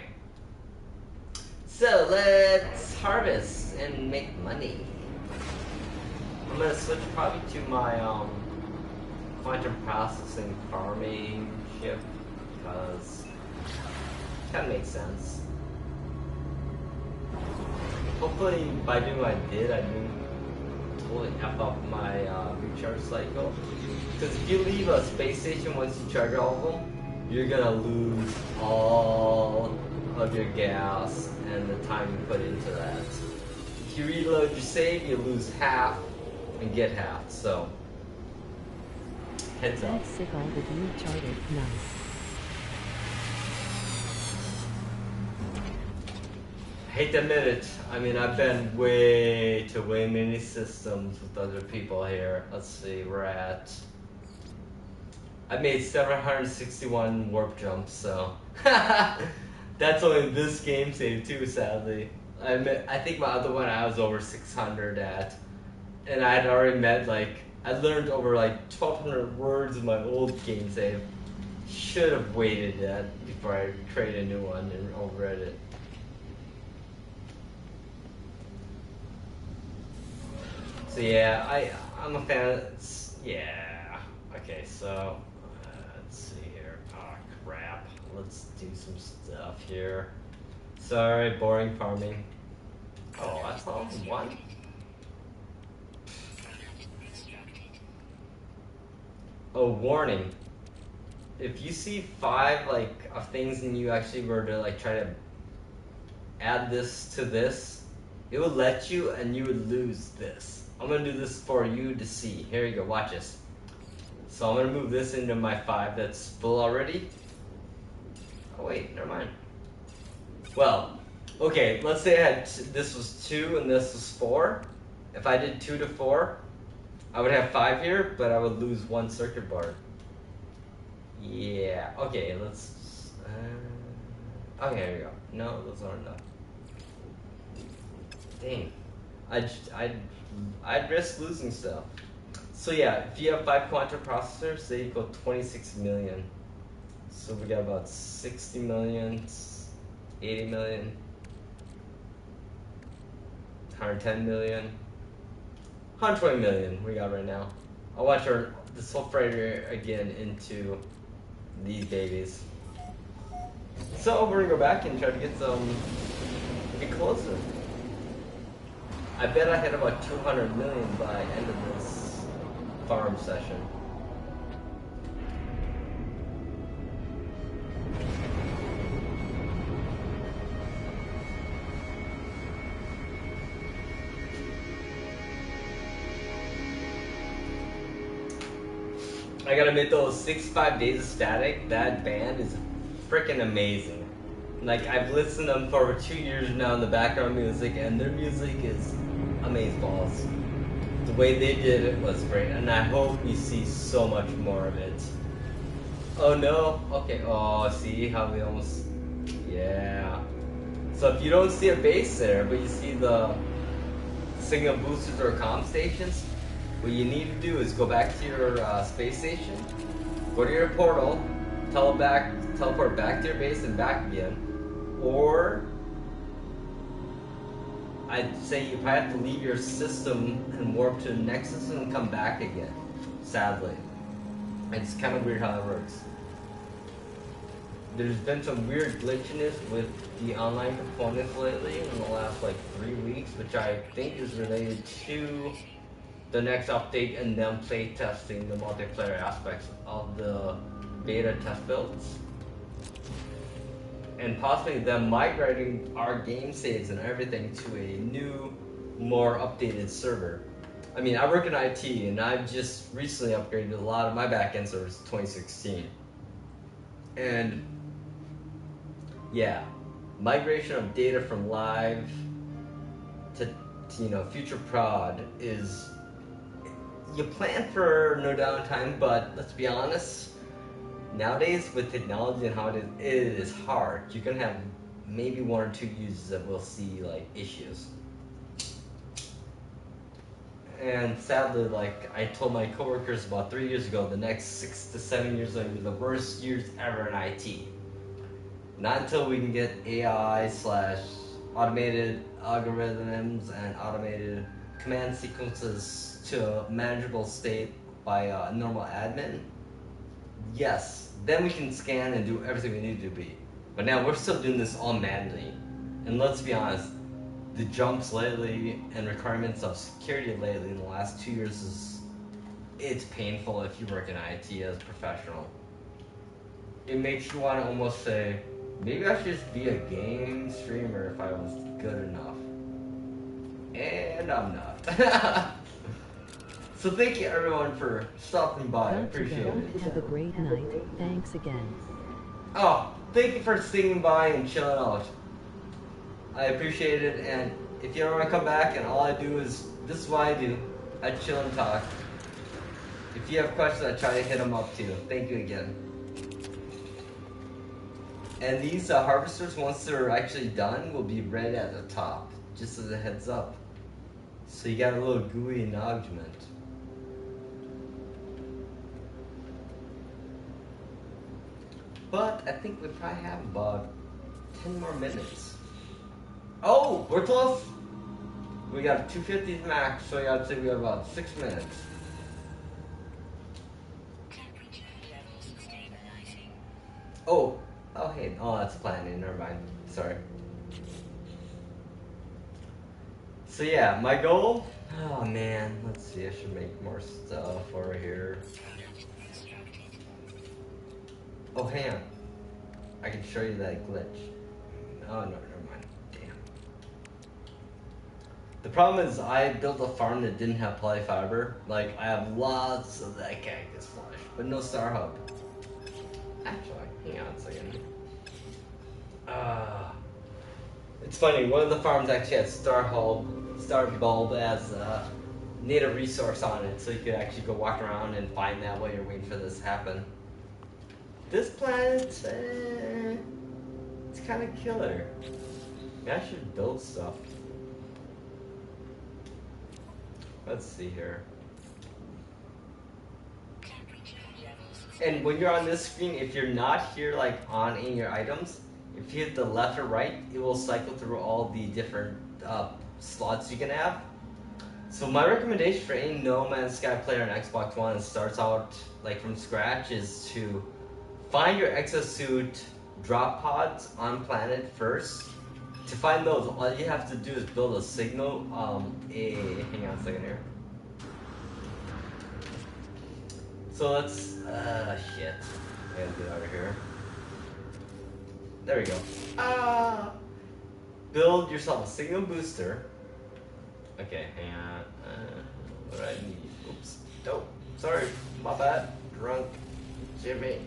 So let's harvest and make money. I'm gonna switch probably to my quantum processing farming ship because it kind of makes sense. Hopefully by doing what I did, I didn't totally F up my recharge cycle. Because if you leave a space station once you charge all of them, you're gonna lose all of your gas and the time you put into that. If you reload your save, you lose half and get half, so heads up. That's sick, all that you charted. Nice. Hate to admit it, I mean I've been way many systems with other people here. Let's see, we're at, I made 761 warp jumps, so that's only this game save too, sadly. I think my other one I was over 600 at, and I had already met I learned over 1,200 words of my old game save. Should have waited that before I create a new one and overread it. So yeah, I'm a fan of, yeah. Okay, so let's see here. Oh crap, let's do some stuff here. Sorry, boring farming. Oh, that's all one. Oh, warning. If you see 5 of things and you actually were to try to add this to this, it would let you and you would lose this. I'm gonna do this for you to see. Here you go, watch this. So I'm gonna move this into my 5 that's full already. Oh wait, never mind. Well, okay, let's say I had this was 2 and this was 4. If I did 2 to 4, I would have 5 here, but I would lose 1 circuit board. Yeah, okay, let's, okay, here we go. No, those aren't enough. Dang, I'd risk losing stuff. So yeah, if you have 5 quantum processors, they equal 26 million. So we got about 60 million, 80 million, 110 million, 120 million we got right now. I'll watch the sulfurator again into these babies. So we're gonna go back and try to get get closer. I bet I hit about 200 million by end of this farm session. I gotta admit though, 65 Days of Static, that band is freaking amazing. I've listened to them for over 2 years now in the background music, and their music is amazeballs. The way they did it was great, and I hope we see so much more of it. Oh no, okay, oh, see how we almost, yeah. So if you don't see a base there, but you see the signal boosters or comm stations, what you need to do is go back to your space station, go to your portal, teleport back to your base and back again, or I'd say you probably have to leave your system and warp to the Nexus and come back again, sadly. It's kind of weird how that works. There's been some weird glitchiness with the online components lately in the last 3 weeks, which I think is related to the next update and them play testing the multiplayer aspects of the beta test builds. and possibly them migrating our game saves and everything to a new, more updated server. I mean, I work in IT, and I've just recently upgraded a lot of my backend servers to 2016. And yeah, migration of data from live to future prod is, you plan for no downtime, but let's be honest, nowadays with technology and how it is hard. You're gonna have maybe 1 or 2 users that will see like issues. And sadly, like I told my coworkers about 3 years ago, the next 6 to 7 years are gonna be the worst years ever in IT. Not until we can get AI / automated algorithms and automated command sequences to a manageable state by a normal admin. Yes, then we can scan and do everything we need to be. But now we're still doing this all manually. And let's be honest, the jumps lately and requirements of security lately in the last 2 years it's painful if you work in IT as a professional. It makes you want to almost say, maybe I should just be a game streamer if I was good enough. And I'm not. So thank you everyone for stopping by. I Got to appreciate go. it. Have a great night. Thanks again. Oh, thank you for sticking by and chilling out. I appreciate it, and if you ever want to come back and all I do is, this is what I do. I chill and talk. If you have questions, I try to hit them up too. Thank you again. And these harvesters, once they're actually done, will be red at the top, just as a heads up. So you got a little GUI acknowledgement. But I think we probably have about 10 more minutes. Oh, we're close. We got 250 max, so I'd say we got about 6 minutes. Oh, hey, that's planning. Never mind. Sorry. So yeah, my goal. Oh man, let's see. I should make more stuff over here. Oh, hang on. I can show you that glitch. Oh, no, never mind. Damn. The problem is I built a farm that didn't have polyfiber. Like, I have lots of that cactus flesh, but no star hub. Actually, hang on a second. It's funny, one of the farms actually had star bulb as a native resource on it, so you could actually go walk around and find that while you're waiting for this to happen. This planet, it's kind of killer. Maybe I should build stuff. Let's see here. And when you're on this screen, if you're not here like on any of your items, if you hit the left or right, it will cycle through all the different slots you can have. So my recommendation for any No Man's Sky player on Xbox One that starts out like from scratch is to find your exosuit drop pods on planet first. To find those, all you have to do is build a signal. Hang on a second here. So let's, shit. I gotta get out of here. There we go. Build yourself a signal booster. Okay, hang on. What do I need? Oops. Oh, sorry. My bad. Drunk Jimmy.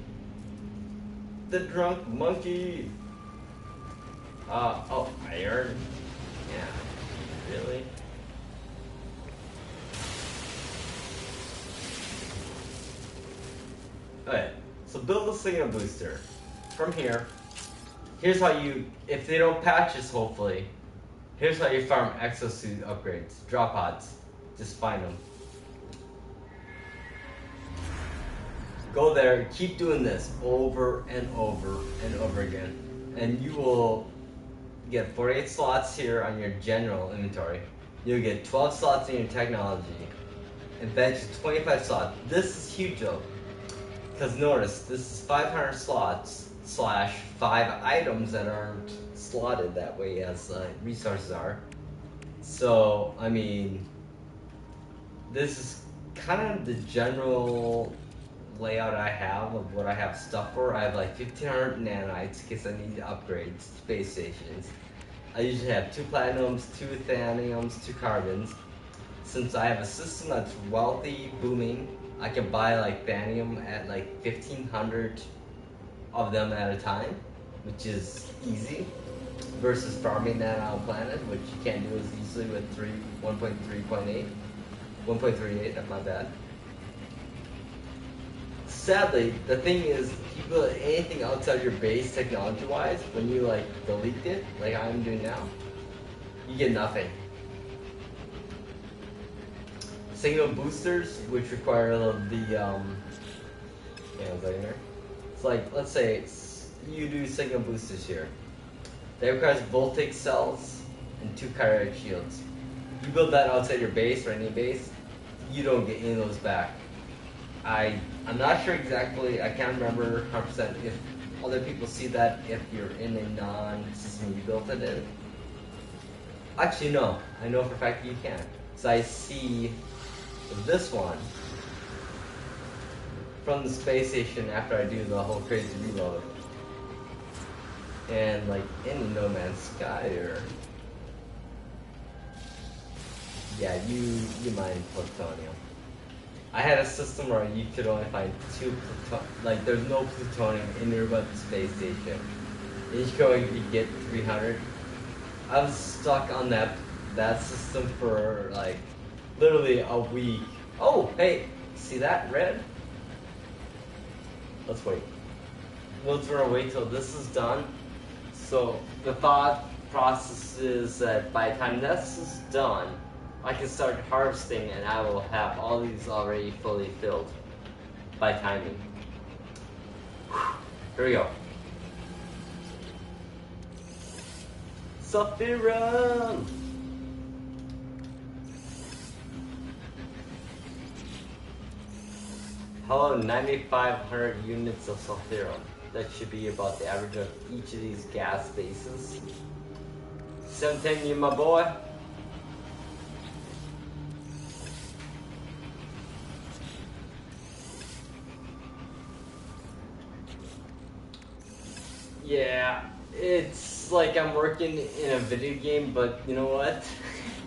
The drunk monkey. Oh, iron. Yeah. Really? Okay, so build a signal booster. From here, here's how you, if they don't patch this hopefully, here's how you farm exosuit upgrades. Drop pods. Just find them. Go there, keep doing this over and over and over again. And you will get 48 slots here on your general inventory. You'll get 12 slots in your technology. And bench 25 slots. This is huge though. Because notice, this is 500 slots / 5 items that aren't slotted that way as resources are. So, I mean, this is kind of the general layout I have of what I have stuff for. I have like 1500 nanites in case I need to upgrade space stations. I usually have 2 platinums, 2 thaniums, 2 carbons. Since I have a system that's wealthy, booming, I can buy like thanium at like 1500 of them at a time, which is easy, versus farming that on a planet, which you can't do as easily with 1.38, that's my bad. Sadly, the thing is, if you build anything outside your base technology-wise, when you like delete it, like I'm doing now, you get nothing. Signal boosters, which require it's like, let's say you do signal boosters here. That requires voltaic cells and 2 cardiac shields. You build that outside your base or any base, you don't get any of those back. I'm not sure exactly, I can't remember 100% if other people see that if you're in a non-system you built it in. Actually no, I know for a fact you can. So I see this one from the space station after I do the whole crazy reload. And like in No Man's Sky or yeah, you mine plutonium. I had a system where you could only find 2 like there's no plutonium anywhere but the space station. And you could only get 300. I was stuck on that system for like literally a week. Oh, hey, see that red? Let's wait. We're gonna wait till this is done. So the thought process is that by the time this is done, I can start harvesting and I will have all these already fully filled by timing. Here we go. Sulfurum! Hello, 9,500 units of sulfurum. That should be about the average of each of these gas bases. 710, you my boy. Yeah, it's like I'm working in a video game, but you know what?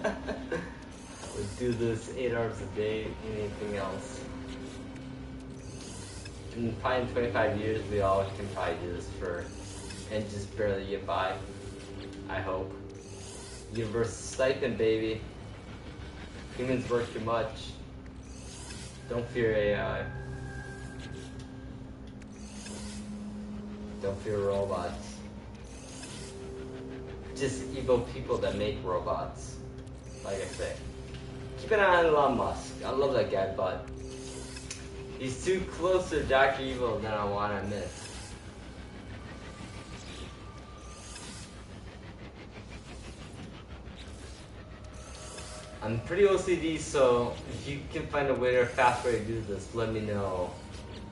I would do this 8 hours a day, anything else. In probably 25 years, we all can probably do this and just barely get by. I hope. Universal stipend, baby. Humans work too much. Don't fear AI. Don't fear robots. Just evil people that make robots. Like I say. Keep an eye on Elon Musk. I love that guy, but he's too close to Dr. Evil than I want to admit. I'm pretty OCD, so if you can find a way or fast way to do this, let me know.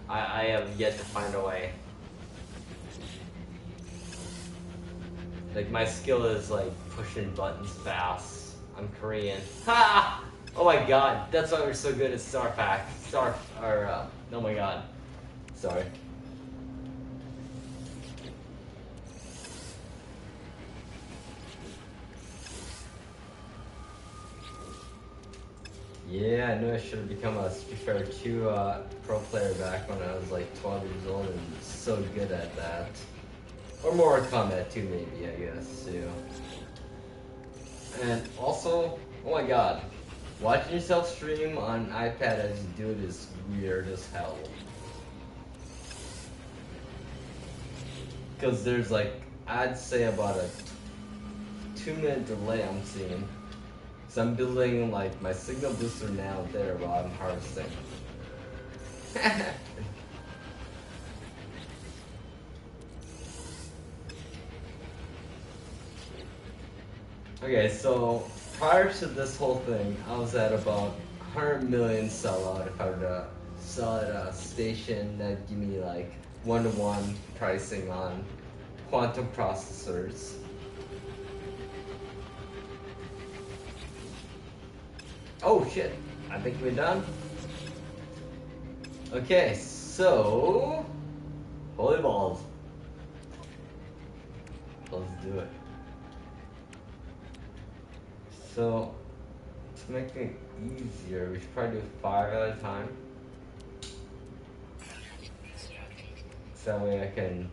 I have yet to find a way. Like my skill is like pushing buttons fast. I'm Korean. Ha! Oh my god, that's why we're so good at oh my god. Sorry. Yeah, I knew I should have become a Street Fighter 2 pro player back when I was like 12 years old and so good at that. Or Mortal Kombat 2 maybe, I guess, too. And also, oh my god, watching yourself stream on iPad as you do it is weird as hell. Because there's like, I'd say about a 2-minute delay I'm seeing. So I'm building like my signal booster now there while I'm harvesting. Okay, so prior to this whole thing, I was at about 100 million sellout if I were to sell at a station that'd give me like 1-to-1 pricing on quantum processors. Oh shit, I think we're done. Okay, So, holy balls. Let's do it. So, to make it easier, we should probably do 5 at a time. So that way I can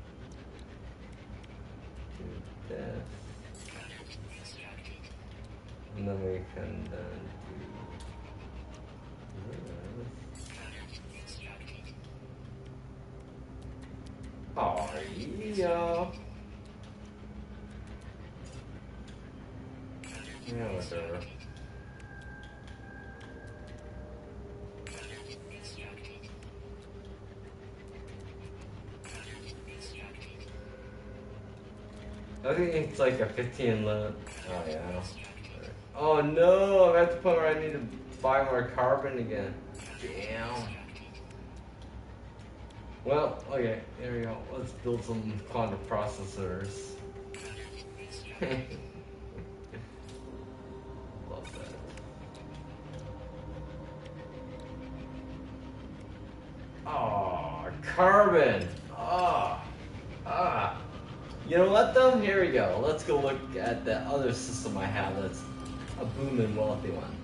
do this. And then we can then do this. Oh, yeah. Yeah, whatever. I think it's like a 15 limit. Oh yeah. Oh no, I got to the point where I need to buy more carbon again. Damn. Well, okay, there we go. Let's build some quantum processors. Love that. Oh, carbon. You know what though? Here we go. Let's go look at the other system I have that's a booming wealthy one.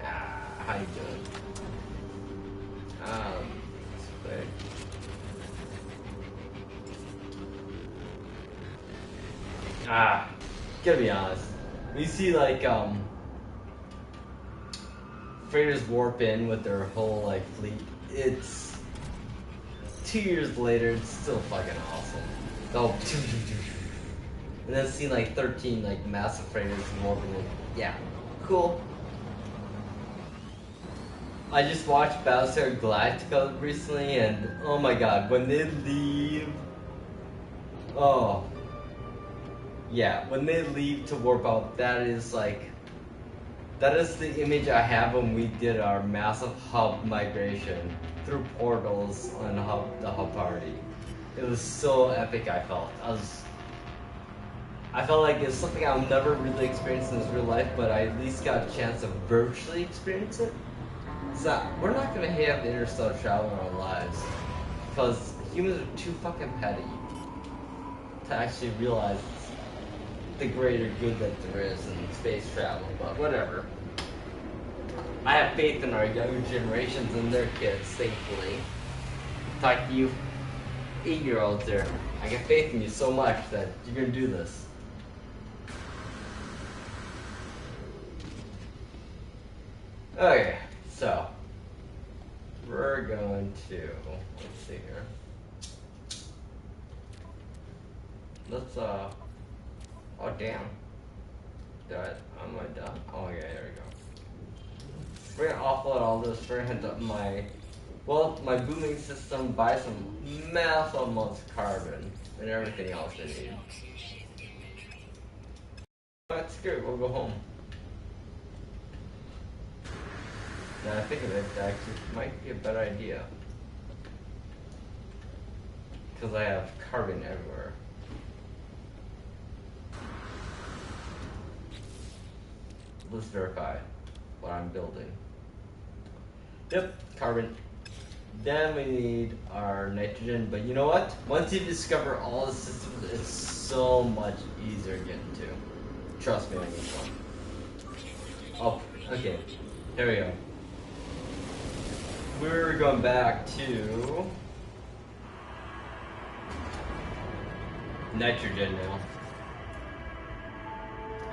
How you doing? Quick. Gotta be honest. You see like freighters warp in with their whole like fleet. It's 2 years later, it's still fucking awesome. Oh, and then see like 13 like massive freighters warping in. Yeah, cool. I just watched Battlestar Galactica recently, and oh my god, when they leave, oh, yeah, when they leave to warp out, that is the image I have when we did our massive hub migration through portals on the hub party. It was so epic. I felt like it's something I'll never really experience in real life, but I at least got a chance to virtually experience it. So we're not gonna have interstellar travel in our lives because humans are too fucking petty to actually realize the greater good that there is in space travel. But whatever. I have faith in our younger generations and their kids, thankfully. Talk to you 8-year-olds there. I got faith in you so much that you're gonna do this. Okay. So, we're going to, let's see here. Let's, oh damn. Am I done? Oh yeah, there we go. We're gonna offload all this, we're gonna hit my booming system, buy some massive amounts of carbon, and everything else I need. That's good, we'll go home. Now I think of it, that actually might be a better idea. Because I have carbon everywhere. Let's verify what I'm building. Yep, carbon. Then we need our nitrogen, but you know what? Once you discover all the systems, it's so much easier to get into. Trust me on this one. Oh, okay. Here we go. We're going back to nitrogen now.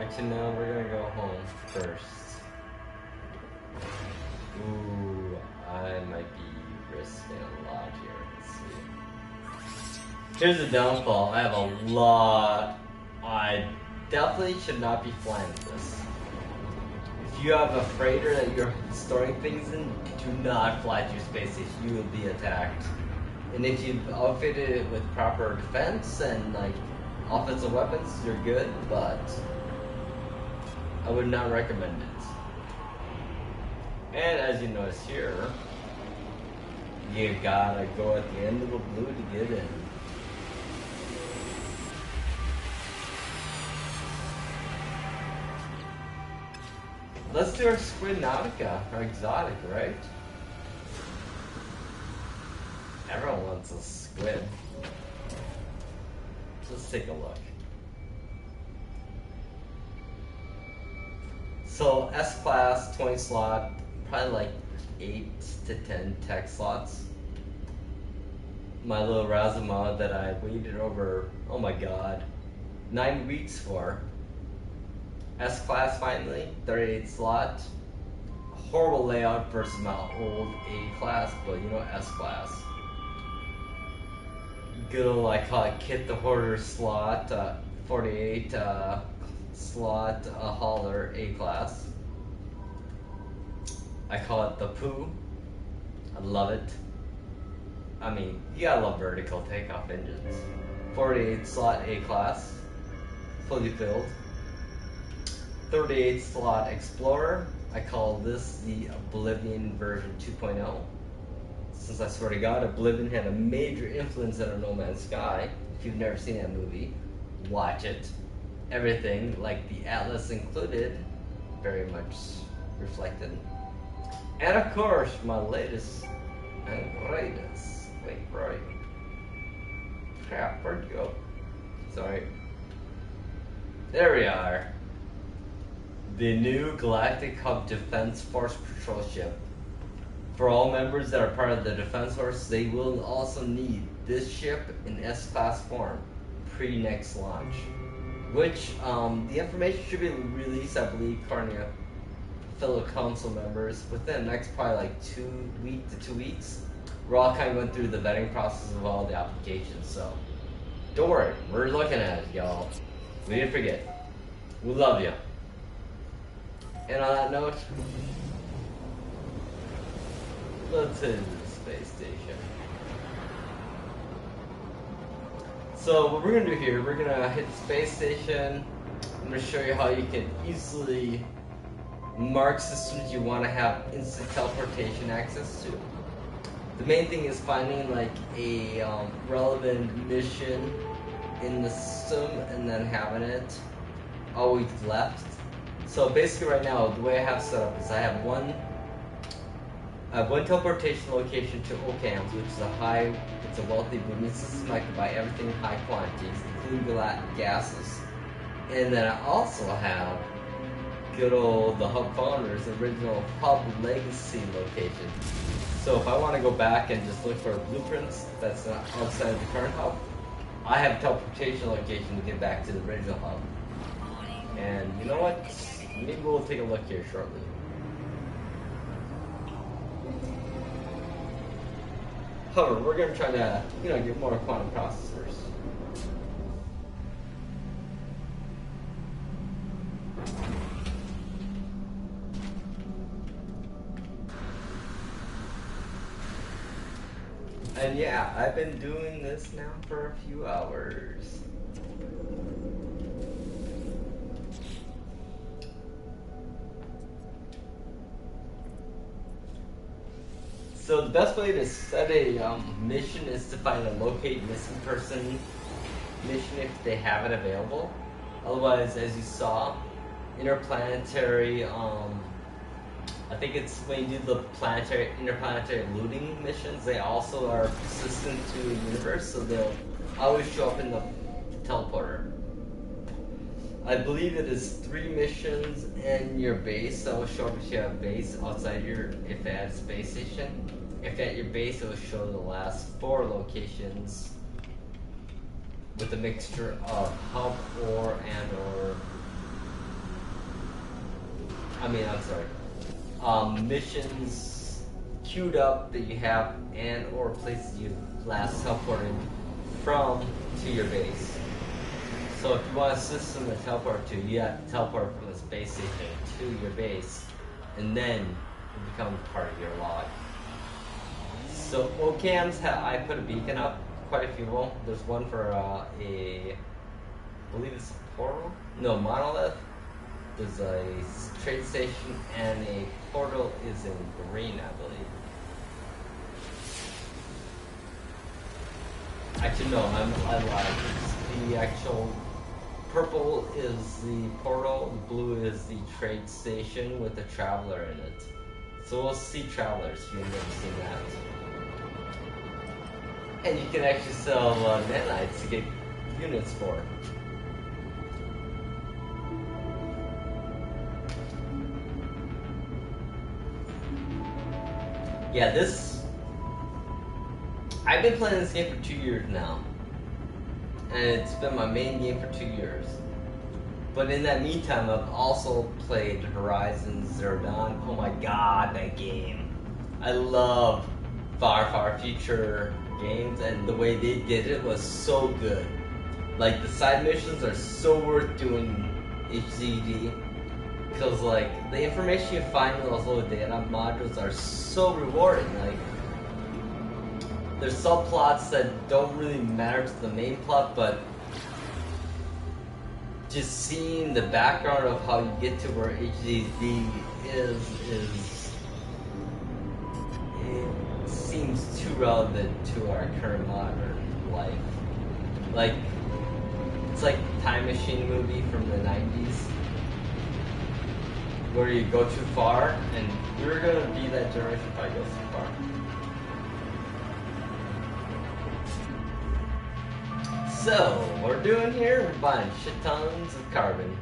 Actually, no, we're gonna go home first. Ooh, I might be risking a lot here. Let's see. Here's the downfall. I have a lot. I definitely should not be flying this. If you have a freighter that you're storing things in, do not fly through space if you will be attacked. And if you've outfitted it with proper defense and like offensive weapons, you're good, but I would not recommend it. And as you notice here, you gotta go at the end of the blue to get in. Let's do our Squid Nautica, our exotic, right? Everyone wants a squid. Let's take a look. So S-Class, 20 slot, probably like 8 to 10 tech slots. My little Razuma that I waited over, oh my god, 9 weeks for. S-Class finally, 38 slot. Horrible layout versus my old A-Class, but you know, S-Class. Good old, I call it Kit the Hoarder slot, 48 slot hauler A-Class. I call it the Pooh. I love it. I mean, you gotta love vertical takeoff engines. 48 slot A-Class, fully filled. 38 slot Explorer. I call this the Oblivion version 2.0. Since I swear to God, Oblivion had a major influence on No Man's Sky. If you've never seen that movie, watch it. Everything, like the Atlas included, very much reflected. And of course, my latest and greatest. Wait, right. Crap, where'd you go? Sorry. There we are. The new Galactic Hub Defense Force Patrol ship. For all members that are part of the Defense Force, they will also need this ship in S-Class form pre-next launch. Which, the information should be released, I believe, according to fellow council members, within the next probably like 2 weeks. We're all kind of going through the vetting process of all the applications, so don't worry, we're looking at it, y'all. We didn't forget. We love you. And on that note, let's head to the space station. So what we're gonna do here, we're gonna hit the space station. I'm gonna show you how you can easily mark systems you want to have instant teleportation access to. The main thing is finding like a relevant mission in the system and then having it always left. So basically right now, the way I have set up is I have one teleportation location to Ocams, which is it's a wealthy booming system. I can buy everything in high quantities, including gases. And then I also have good old the Hub Founders original Hub Legacy location. So if I want to go back and just look for blueprints that's not outside of the current hub, I have a teleportation location to get back to the original hub. And you know what? Maybe we'll take a look here shortly. However, we're going to try to, get more quantum processors. And yeah, I've been doing this now for a few hours. So the best way to set a mission is to find a locate missing person mission if they have it available. Otherwise, as you saw, interplanetary, I think it's when you do the interplanetary looting missions, they also are persistent to the universe, so they'll always show up in the teleporter. I believe it is 3 missions in your base that will show up if you have a base outside if it has a space station. If at your base, it will show the last 4 locations with a mixture of hub or missions queued up that you have and or places you last teleported from to your base. So if you want a system to teleport to, you have to teleport from the space station to your base, and then it becomes part of your log. So Ocams, I put a beacon up, quite a few of them. There's one for I believe it's a portal? No, monolith. There's a trade station, and a portal is in green, I believe. Actually, no, I lied. The actual purple is the portal, the blue is the trade station with the traveler in it. So we'll see travelers, you've never seen that. And you can actually sell nanites to get units for. Yeah, I've been playing this game for 2 years now. And it's been my main game for 2 years. But in that meantime, I've also played Horizon Zero Dawn. Oh my god, that game. I love Far Future games, and the way they did it was so good. Like, the side missions are so worth doing HZD. Because, like, the information you find in those little data modules are so rewarding. Like, there's subplots that don't really matter to the main plot, but just seeing the background of how you get to where HZD is it seems too relevant to our current modern life. Like, it's like Time Machine movie from the 90s, where you go too far, and we're gonna be that generation if I go too far. So, what we're doing here, we're buying shit tons of carbon.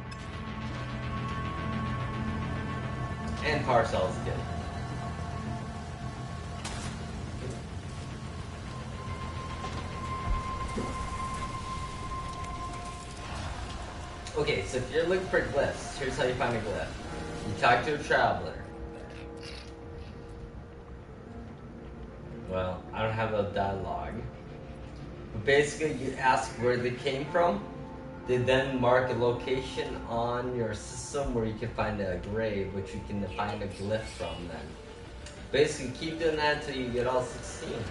And power cells again. Okay, so if you're looking for glyphs, here's how you find a glyph. You talk to a traveler. Well, I don't have a dialogue. But basically, you ask where they came from. They then mark a location on your system where you can find a grave, which you can find a glyph from then. Basically, keep doing that until you get all 16.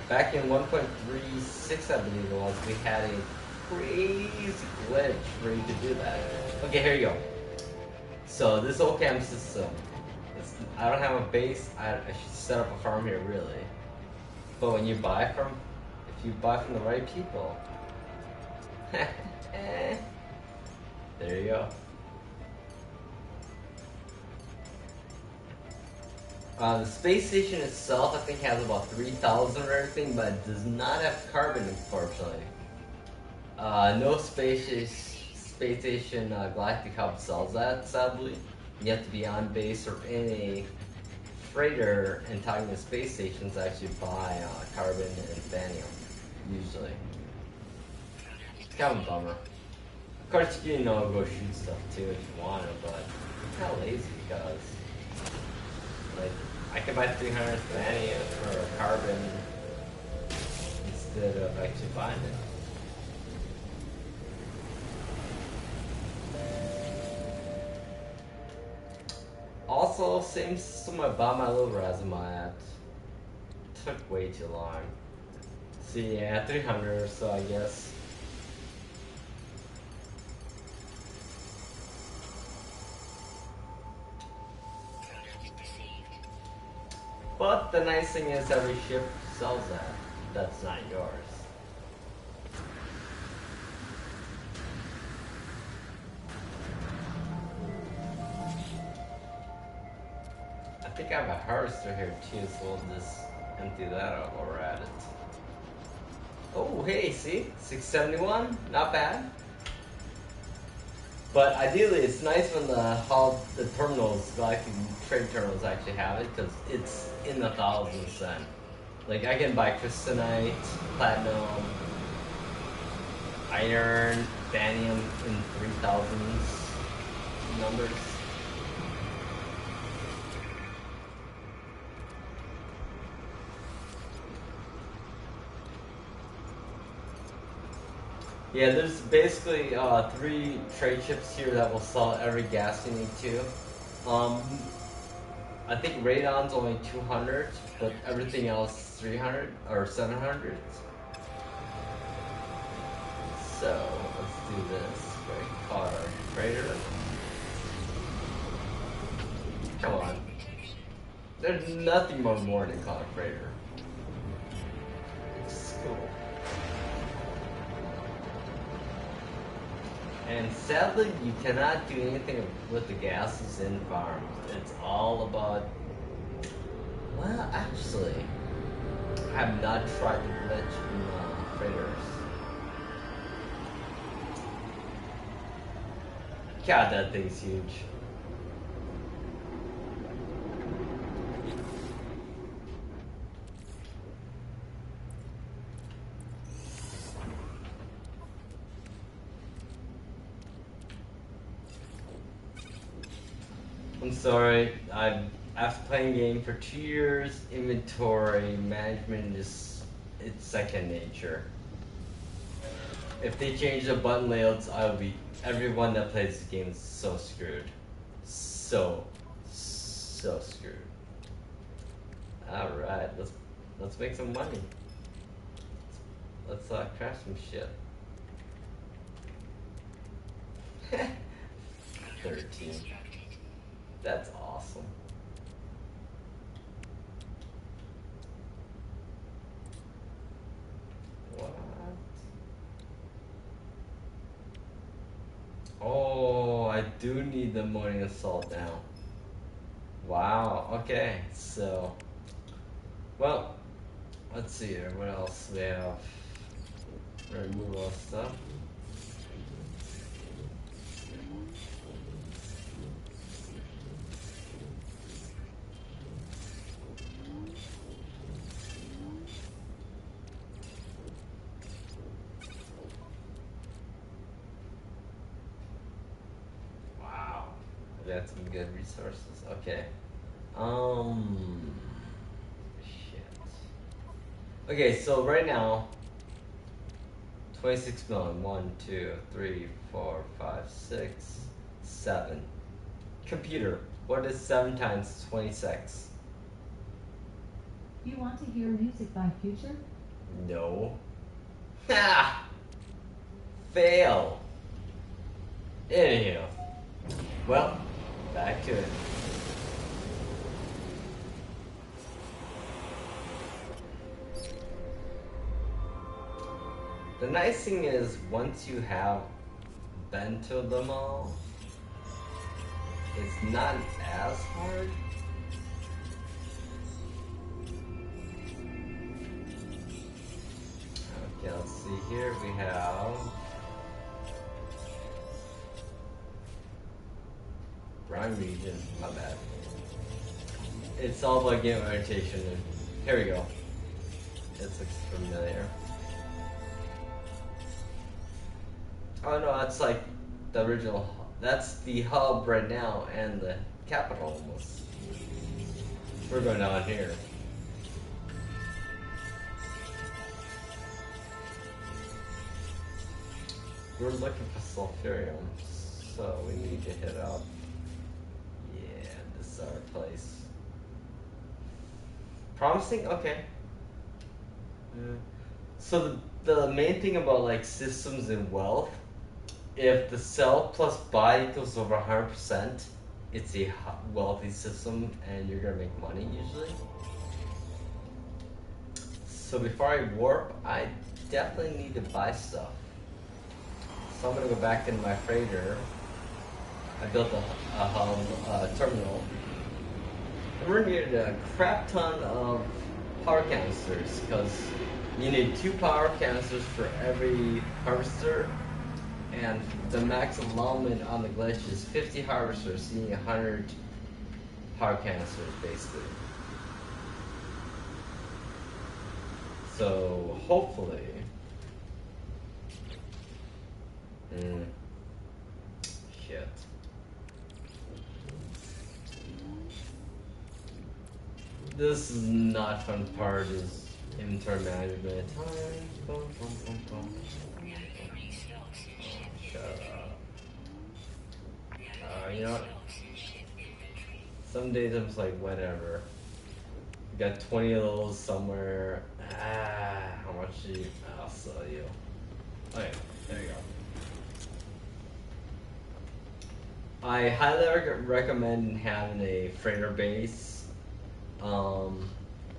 Back in 1.36, I believe it was, we had a crazy glitch where you could do that. Okay, here you go. So, this Ocam system. I don't have a base. I should set up a farm here, really. But when you buy from... If you buy from the right people. There you go. The space station itself, I think, has about 3,000 or everything, but it does not have carbon, unfortunately. No space station Galactic Hub sells that, sadly. You have to be on base or in a freighter and talking to space stations to actually buy carbon and thanium, usually. It's kind of a bummer. Of course, you know, go shoot stuff too if you want to, but I'm kind of lazy because, like, I can buy 300 thanium or carbon instead of actually buying it. Also, same system I bought my little Razuma at. Took way too long. See, yeah, 300 or so, I guess. But the nice thing is every ship sells that. That's not yours. I think I have a harvester here too, so we'll just empty that out while we're at it. Oh, hey, see? 671, not bad. But ideally, it's nice when the terminals, like trade terminals, actually have it, because it's in the thousands then. Like, I can buy crystalite, platinum, iron, thanium in 3,000s numbers. Yeah, there's basically 3 trade ships here that will sell every gas you need to. I think radon's only 200, but everything else is 300 or 700. So let's do this. Right, call our trader. Come on. There's nothing more than call a trader. It's cool. And sadly, you cannot do anything with the gases in farms. It's all about. Well, actually, I have not tried the glitch in freighters. God, that thing's huge. I'm sorry, after playing the game for 2 years, inventory management is it's second nature. If they change the button layouts, everyone that plays the game is so screwed. So screwed. Alright, let's make some money. Let's craft some shit. 13. That's awesome. What? Oh, I do need the ammonium and salt now. Wow, okay, so, well, let's see here, what else we have? Remove all stuff. Wow, we got some good resources. Okay. Shit. Okay, so right now, 26 million. 1, 2, 3, 4, 5, 6, 7. Computer, what is 7 times 26? You want to hear music by Future? No. Ha! Fail. Anyhow. Well, back to it. The nice thing is, once you have been to them all, it's not as hard. Okay, let's see here. We have wrong region. My bad. It's all about game orientation. Here we go. It looks familiar. Oh no, that's like the original. That's the hub right now and the capital almost. We're going down here. We're looking for sulfurium, so we need to hit up. Yeah, this is our place. Promising? Okay. So the main thing about like systems and wealth, if the sell plus buy equals over 100%, it's a wealthy system and you're gonna make money usually. So before I warp, I definitely need to buy stuff. So I'm gonna go back in my freighter. I built a terminal. And we're needed a crap ton of power canisters because you need 2 power canisters for every harvester, and the max allowment on the glitch is 50 harvesters, so you need 100 power canisters basically. So hopefully, shit. This is not fun part is inventory management. Shut up. You know what? Some days I'm just like, whatever. Got 20 of those somewhere. How much do you? I'll sell you. Okay, there you go. I highly recommend having a freighter base.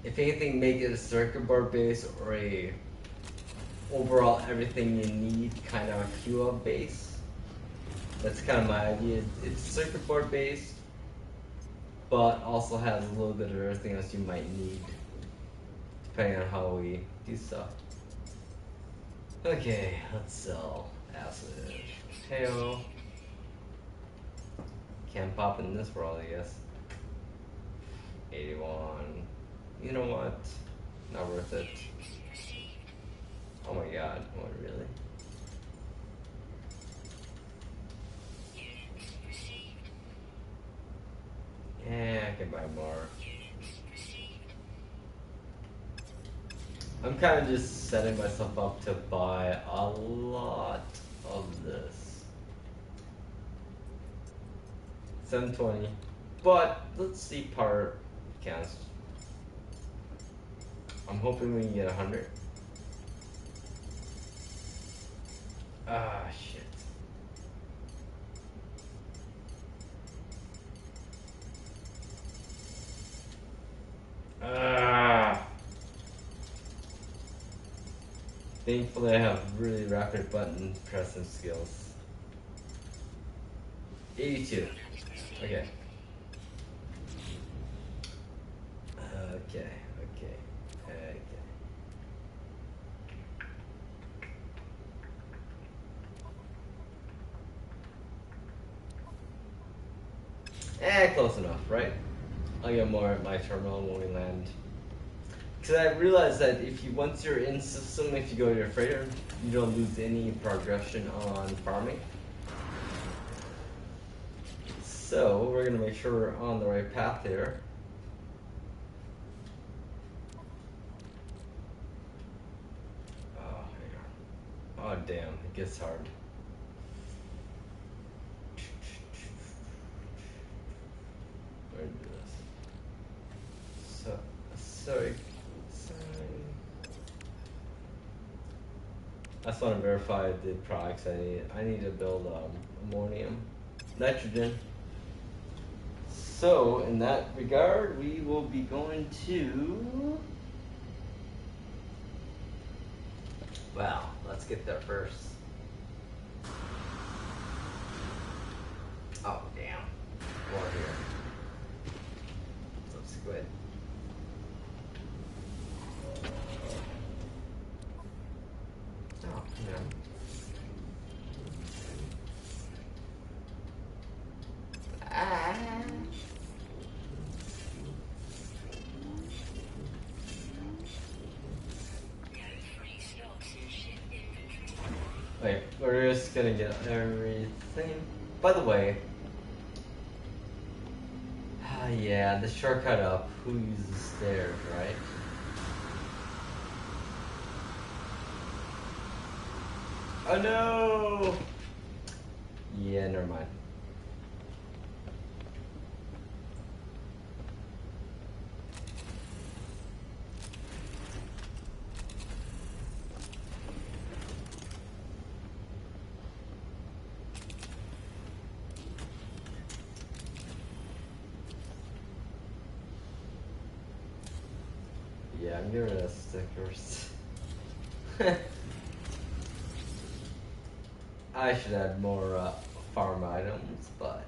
If anything, make it a circuit board base or a overall everything you need kind of a queue up base. That's kind of my idea. It's circuit board based, but also has a little bit of everything else you might need, depending on how we do stuff. Okay, let's sell acid. Heyo. Can't pop in this world, I guess. 81. You know what? Not worth it. Oh my god, what, really? Yeah, I can buy more. I'm kind of just setting myself up to buy a lot of this. 720. But let's see part counts. I'm hoping we can get 100. Ah, shit. Ah. Thankfully, I have really rapid button pressing skills. 82. Okay. Okay. Close enough, right? I'll get more at my terminal when we land. Because I realized that once you're in system, if you go to your freighter, you don't lose any progression on farming. So we're gonna make sure we're on the right path here. Oh, hang on. Oh damn, it gets hard. Where do this? Sorry. I just want to verify the products I need. I need to build ammonium, nitrogen. So in that regard, we will be going to. Well, let's get there first. Oh damn! More here. Some squid. Oh, yeah. Wait, we're just gonna get everything. By the way, yeah, the shortcut up. Who uses stairs, right? Oh no! Yeah, never mind. Yeah, I'm getting rid of stickers. I should add more farm items, but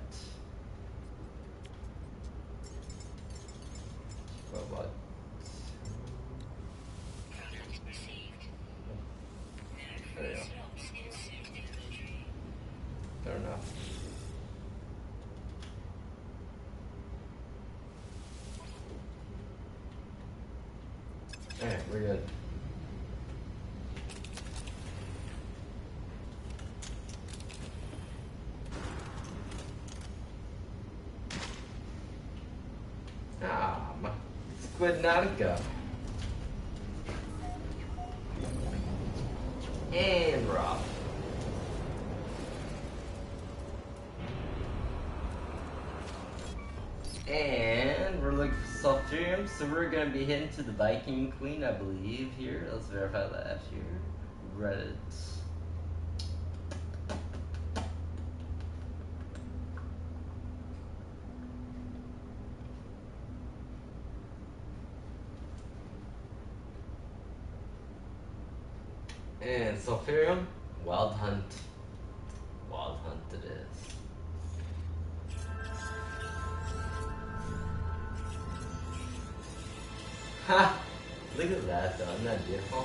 what? There you go. Fair enough. Alright, we're good. Squid Nautica. And Rob. And we're looking for sulfurium, so we're gonna be heading to the Viking Queen, I believe, here. Let's verify that here. Reddit. And sulfurium, Wild Hunt. Wild Hunt it is. Ha! Look at that though, isn't that beautiful?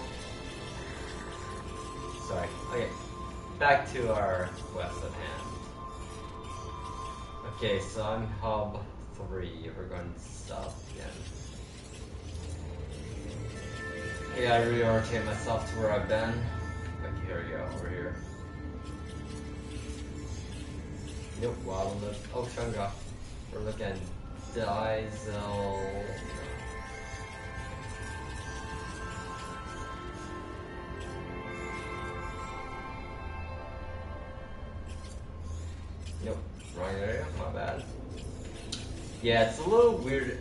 Sorry. Okay. Back to our quest at hand. Okay, so I'm hub 3. We're going south again. I gotta reorientate myself to where I've been. Like, here we go, over here. Nope, Wildwood. Oh, Shunga. We're looking at Diesel. Nope, wrong area, my bad. Yeah, it's a little weird,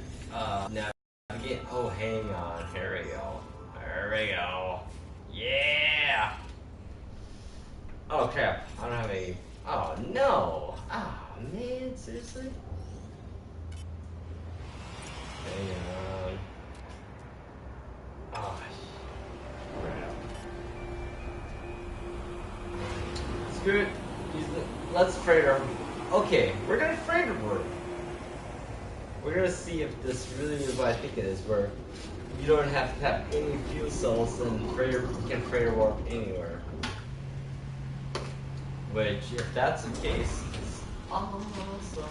navigate. Oh, hang on, here we go. There we go. Yeah! Oh crap, I don't have a, oh no! Oh man, seriously? Hang on. Oh, crap. Screw it. Let's freighter. Okay, we're gonna freighter work. We're gonna see if this really is what I think it is, where you don't have to have any fuel cells and freighter can freighter warp anywhere. Which, if that's the case, is awesome. And let's go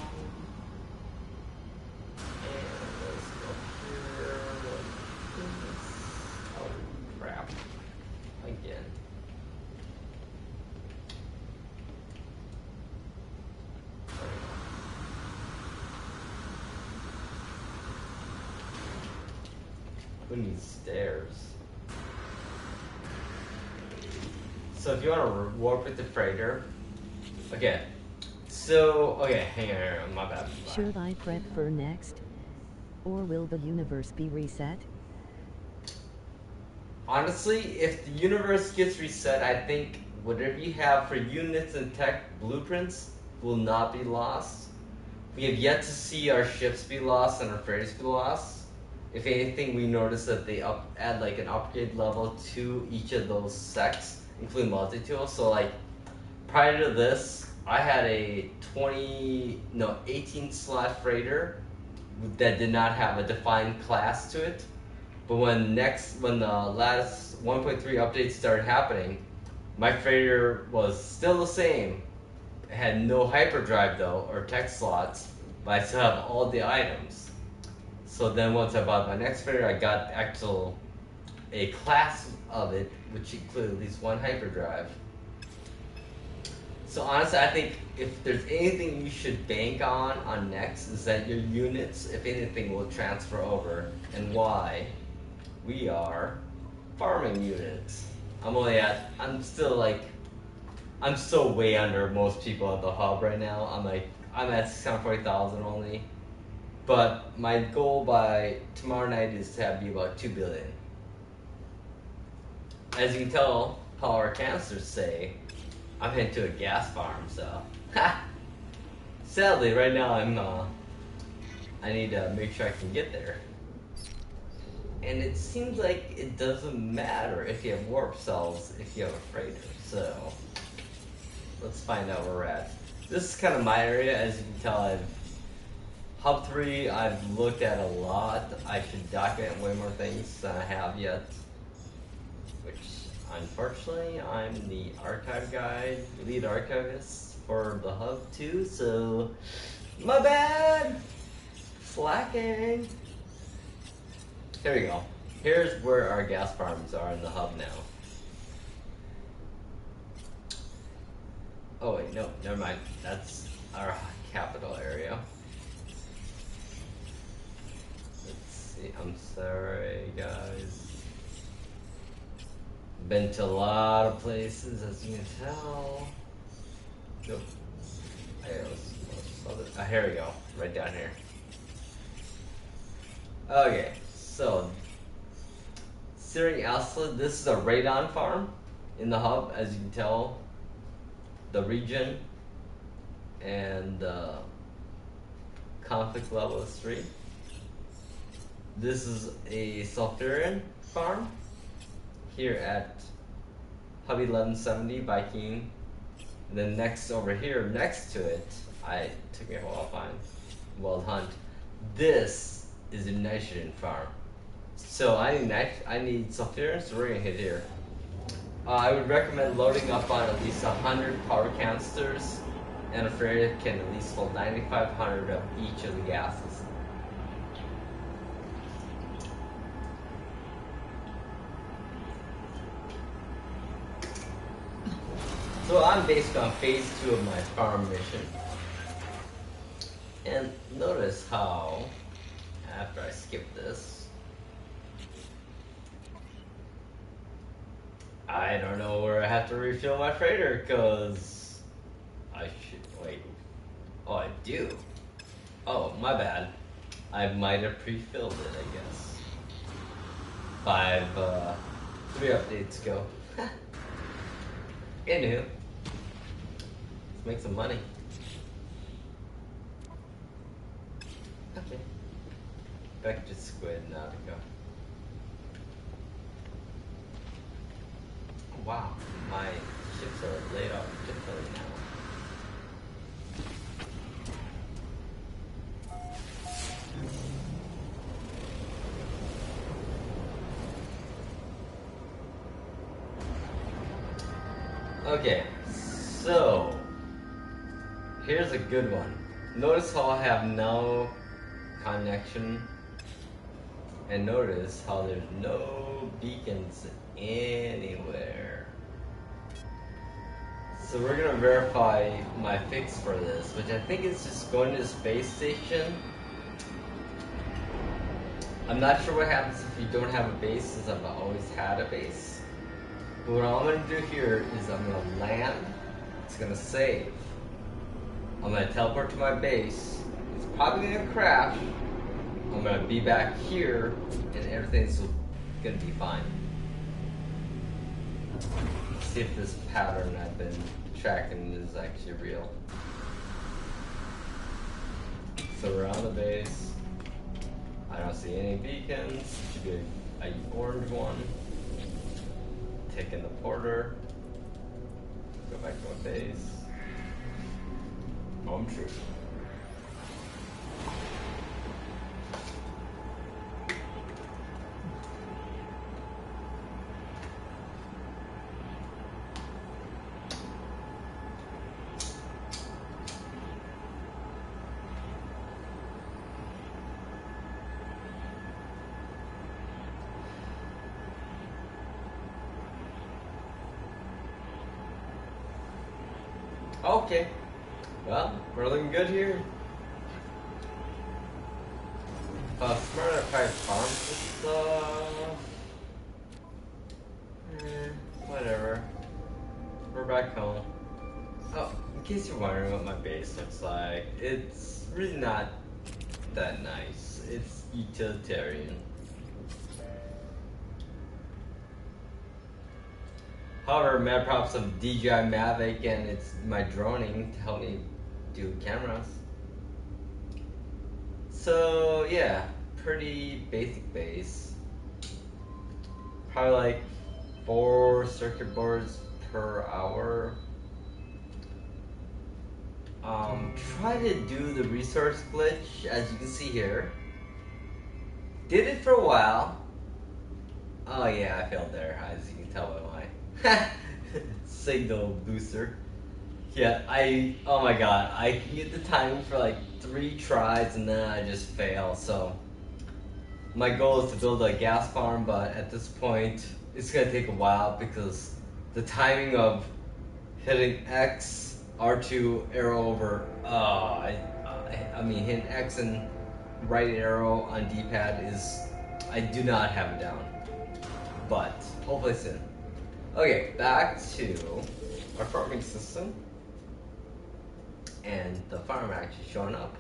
here. Oh crap! Again. Who needs stairs? So if you want to warp with the freighter, okay. So hang on, my bad. Should I prep for next? Or will the universe be reset? Honestly, if the universe gets reset, I think whatever you have for units and tech blueprints will not be lost. We have yet to see our ships be lost and our freighters be lost. If anything, we noticed that they add like an upgrade level to each of those sects, including multi-tool. So like prior to this, I had a 18 slot freighter that did not have a defined class to it. But when the last 1.3 updates started happening, my freighter was still the same. It had no hyperdrive though, or tech slots, but I still have all the items. So then once I bought my next freighter, I got a class of it, which included at least one hyperdrive. So honestly, I think if there's anything you should bank on next, is that your units, if anything, will transfer over. And why? We are farming units. I'm still way under most people at the hub right now. I'm at 640,000 only. But my goal by tomorrow night is to be about 2 billion. As you can tell, how our canisters say, I'm heading to a gas farm, so. Sadly, right now I need to make sure I can get there. And it seems like it doesn't matter if you have warp cells if you have a freighter, so. Let's find out where we're at. This is kind of my area, as you can tell. Hub 3, I've looked at a lot. I should document way more things than I have yet. Which, unfortunately, I'm the archive guide, lead archivist for the Hub 2, so my bad! Slacking! Here we go. Here's where our gas farms are in the Hub now. Oh wait, no, never mind. That's our capital area. I'm sorry, guys. Been to a lot of places, as you can tell. Nope. Here we go. Right down here. Okay, so Searing Alpha, this is a radon farm in the hub, as you can tell. The region and the conflict level is 3. This is a Sulfurian farm here at Hub 1170 Viking. And then next over here, next to it, took me a while to find, Wild Hunt. This is a nitrogen farm. So I need sulfurous, so we're gonna hit here. I would recommend loading up on at least 100 power canisters, and a freighter can at least hold 9,500 of each of the gases. So I'm basically on phase 2 of my farm mission. And notice how, after I skip this, I don't know where I have to refill my freighter, because I should, wait, oh I do, oh my bad, I might have pre-filled it I guess, 3 updates ago. Anywho, let's make some money. Okay, back to Squid Nautico. Wow, my ships are laid off differently now. Okay, so here's a good one. Notice how I have no connection, and notice how there's no beacons anywhere. So we're gonna verify my fix for this, which I think is just going to the space station. I'm not sure what happens if you don't have a base, since I've always had a base. But what I'm gonna do here is I'm gonna land, it's gonna save. I'm gonna teleport to my base, it's probably gonna crash. I'm gonna be back here, and everything's gonna be fine. Let's see if this pattern I've been tracking is actually real. So we're on the base. I don't see any beacons. Should be an orange one. Taking the porter. Go back to my base. Home true. Okay, well, we're looking good here. Smart Enterprise farm stuff. Whatever. We're back home. Oh, in case you're wondering what my base looks like, it's really not that nice. It's utilitarian. However, mad props of DJI Mavic and it's my droning to help me do cameras. So yeah, pretty basic base. Probably like 4 circuit boards per hour. Try to do the resource glitch, as you can see here. Did it for a while. Oh yeah, I failed there, as you can tell by my signal booster. Yeah, oh my god, I can get the timing for like 3 tries and then I just fail. So my goal is to build a gas farm, but at this point it's gonna take a while because the timing of hitting X, R2, arrow over, I mean hitting X and right arrow on D-pad is, I do not have it down, but hopefully soon. Okay, back to our farming system, and the farm actually showing up.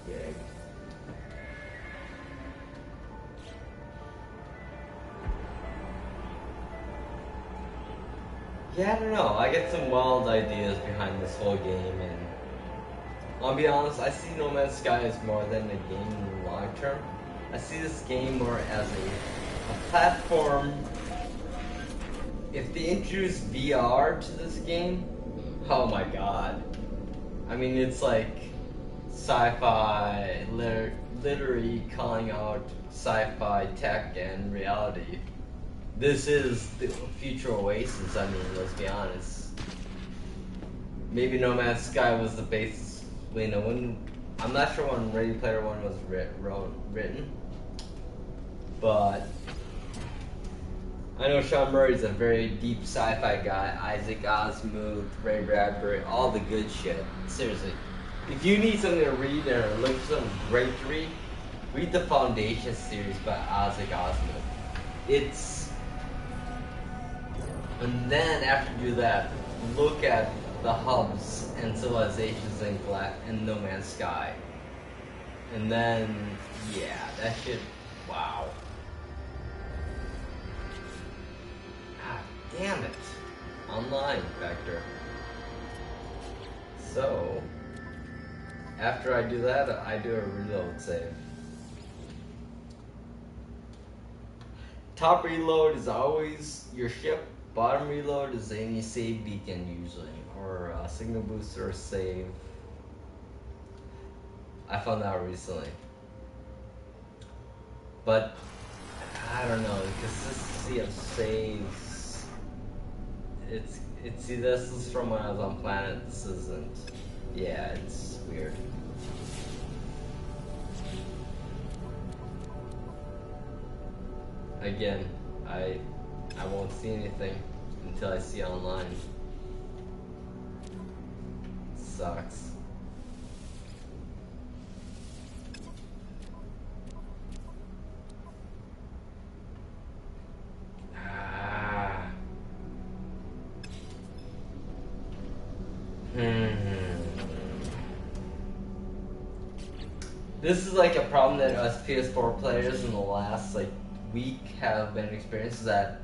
Yay. Yeah, I don't know. I get some wild ideas behind this whole game, and I'll be honest, I see No Man's Sky as more than a game in the long term. I see this game more as a platform. If they introduce VR to this game, oh my god. I mean, it's like sci-fi, literally calling out sci-fi tech and reality. This is the future Oasis. I mean, let's be honest. Maybe No Man's Sky was the basis. You know, when I'm not sure when Ready Player One was written, but I know Sean Murray's a very deep sci-fi guy. Isaac Asimov, Ray Bradbury, all the good shit. Seriously, if you need something to read or look for something great to read the Foundation series by Isaac Asimov. And then after you do that, look at the hubs and civilizations in No Man's Sky. And then, yeah, that shit, wow. God damn it. Online Vector. So, after I do that, I do a reload save. Top reload is always your ship. Bottom reload is any save beacon usually, or a signal booster save. I found that out recently. But, I don't know, the consistency of saves, see, this is from when I was on Planet, this isn't, yeah, it's weird. Again, I won't see anything until I see online. Sucks. This is like a problem that us PS4 players in the last week have been experiencing, that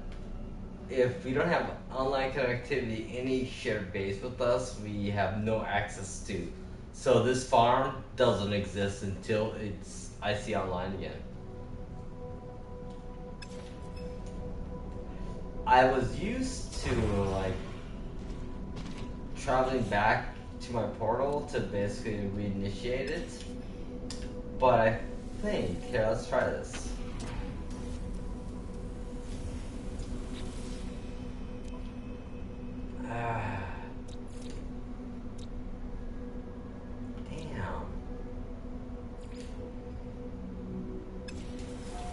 if we don't have online connectivity, any shared base with us, we have no access to. So this farm doesn't exist until I see online again. I was used to traveling back to my portal to basically reinitiate it, but I think, here, let's try this. Damn.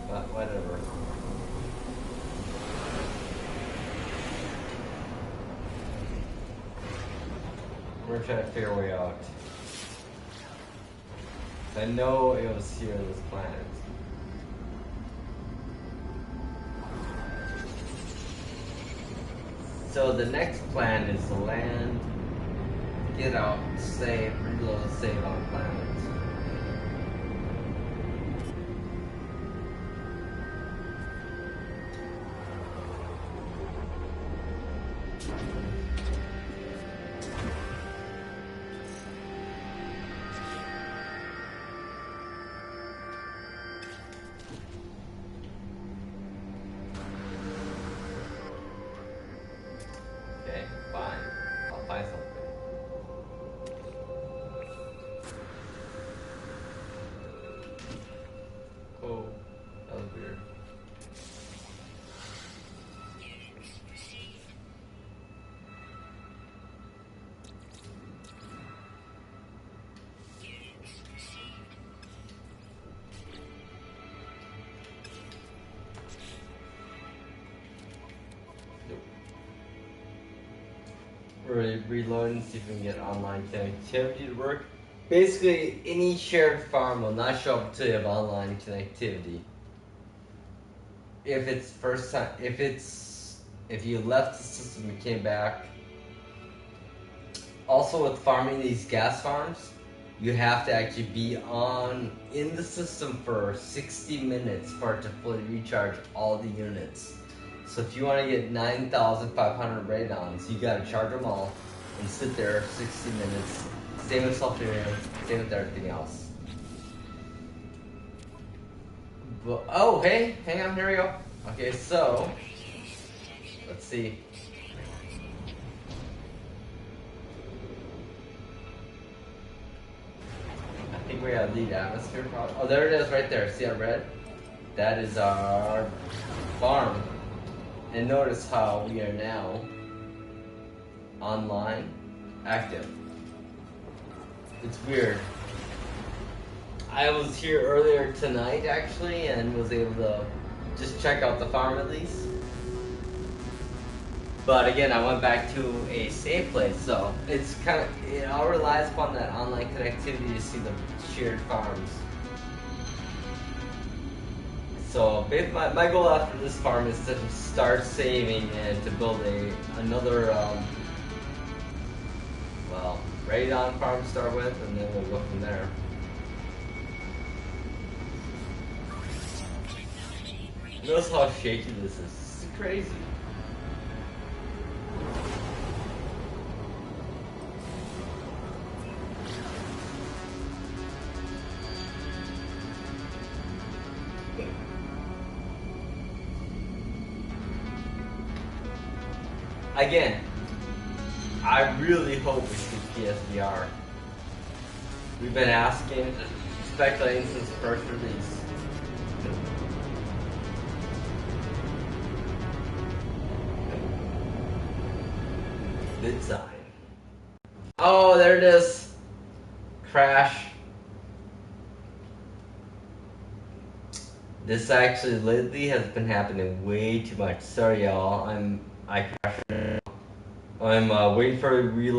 But whatever. We're trying to figure a way out. I know it was here on this planet. So the next plan is to land, get out, save, reload, save on planet. We're reloading, see if we can get online connectivity to work. Basically, any shared farm will not show up until you have online connectivity. If it's first time, if you left the system and came back. Also, with farming these gas farms, you have to actually be in the system for 60 minutes for it to fully recharge all the units. So if you want to get 9,500 radons, you gotta charge them all and sit there 60 minutes. Same with sulfurium, same with everything else. But, oh, hey, hang on, here we go. Okay, so, let's see. we have lead atmosphere problem. Oh, there it is right there. See that red? That is our farm. And notice how we are now online, active. It's weird. I was here earlier tonight actually and was able to just check out the farm at least. But again, I went back to a safe place, so it's kind of, it all relies upon that online connectivity to see the shared farms. So my goal after this farm is to start saving and to build another well, Radon farm to start with, and then we'll go from there. Notice how shaky this is. This is crazy. Again, I really hope we see PSVR. We've been asking, speculating since first release. Good sign. Oh, there it is. Crash. This actually lately has been happening way too much. Sorry, y'all. I crashed. I'm waiting for a reload.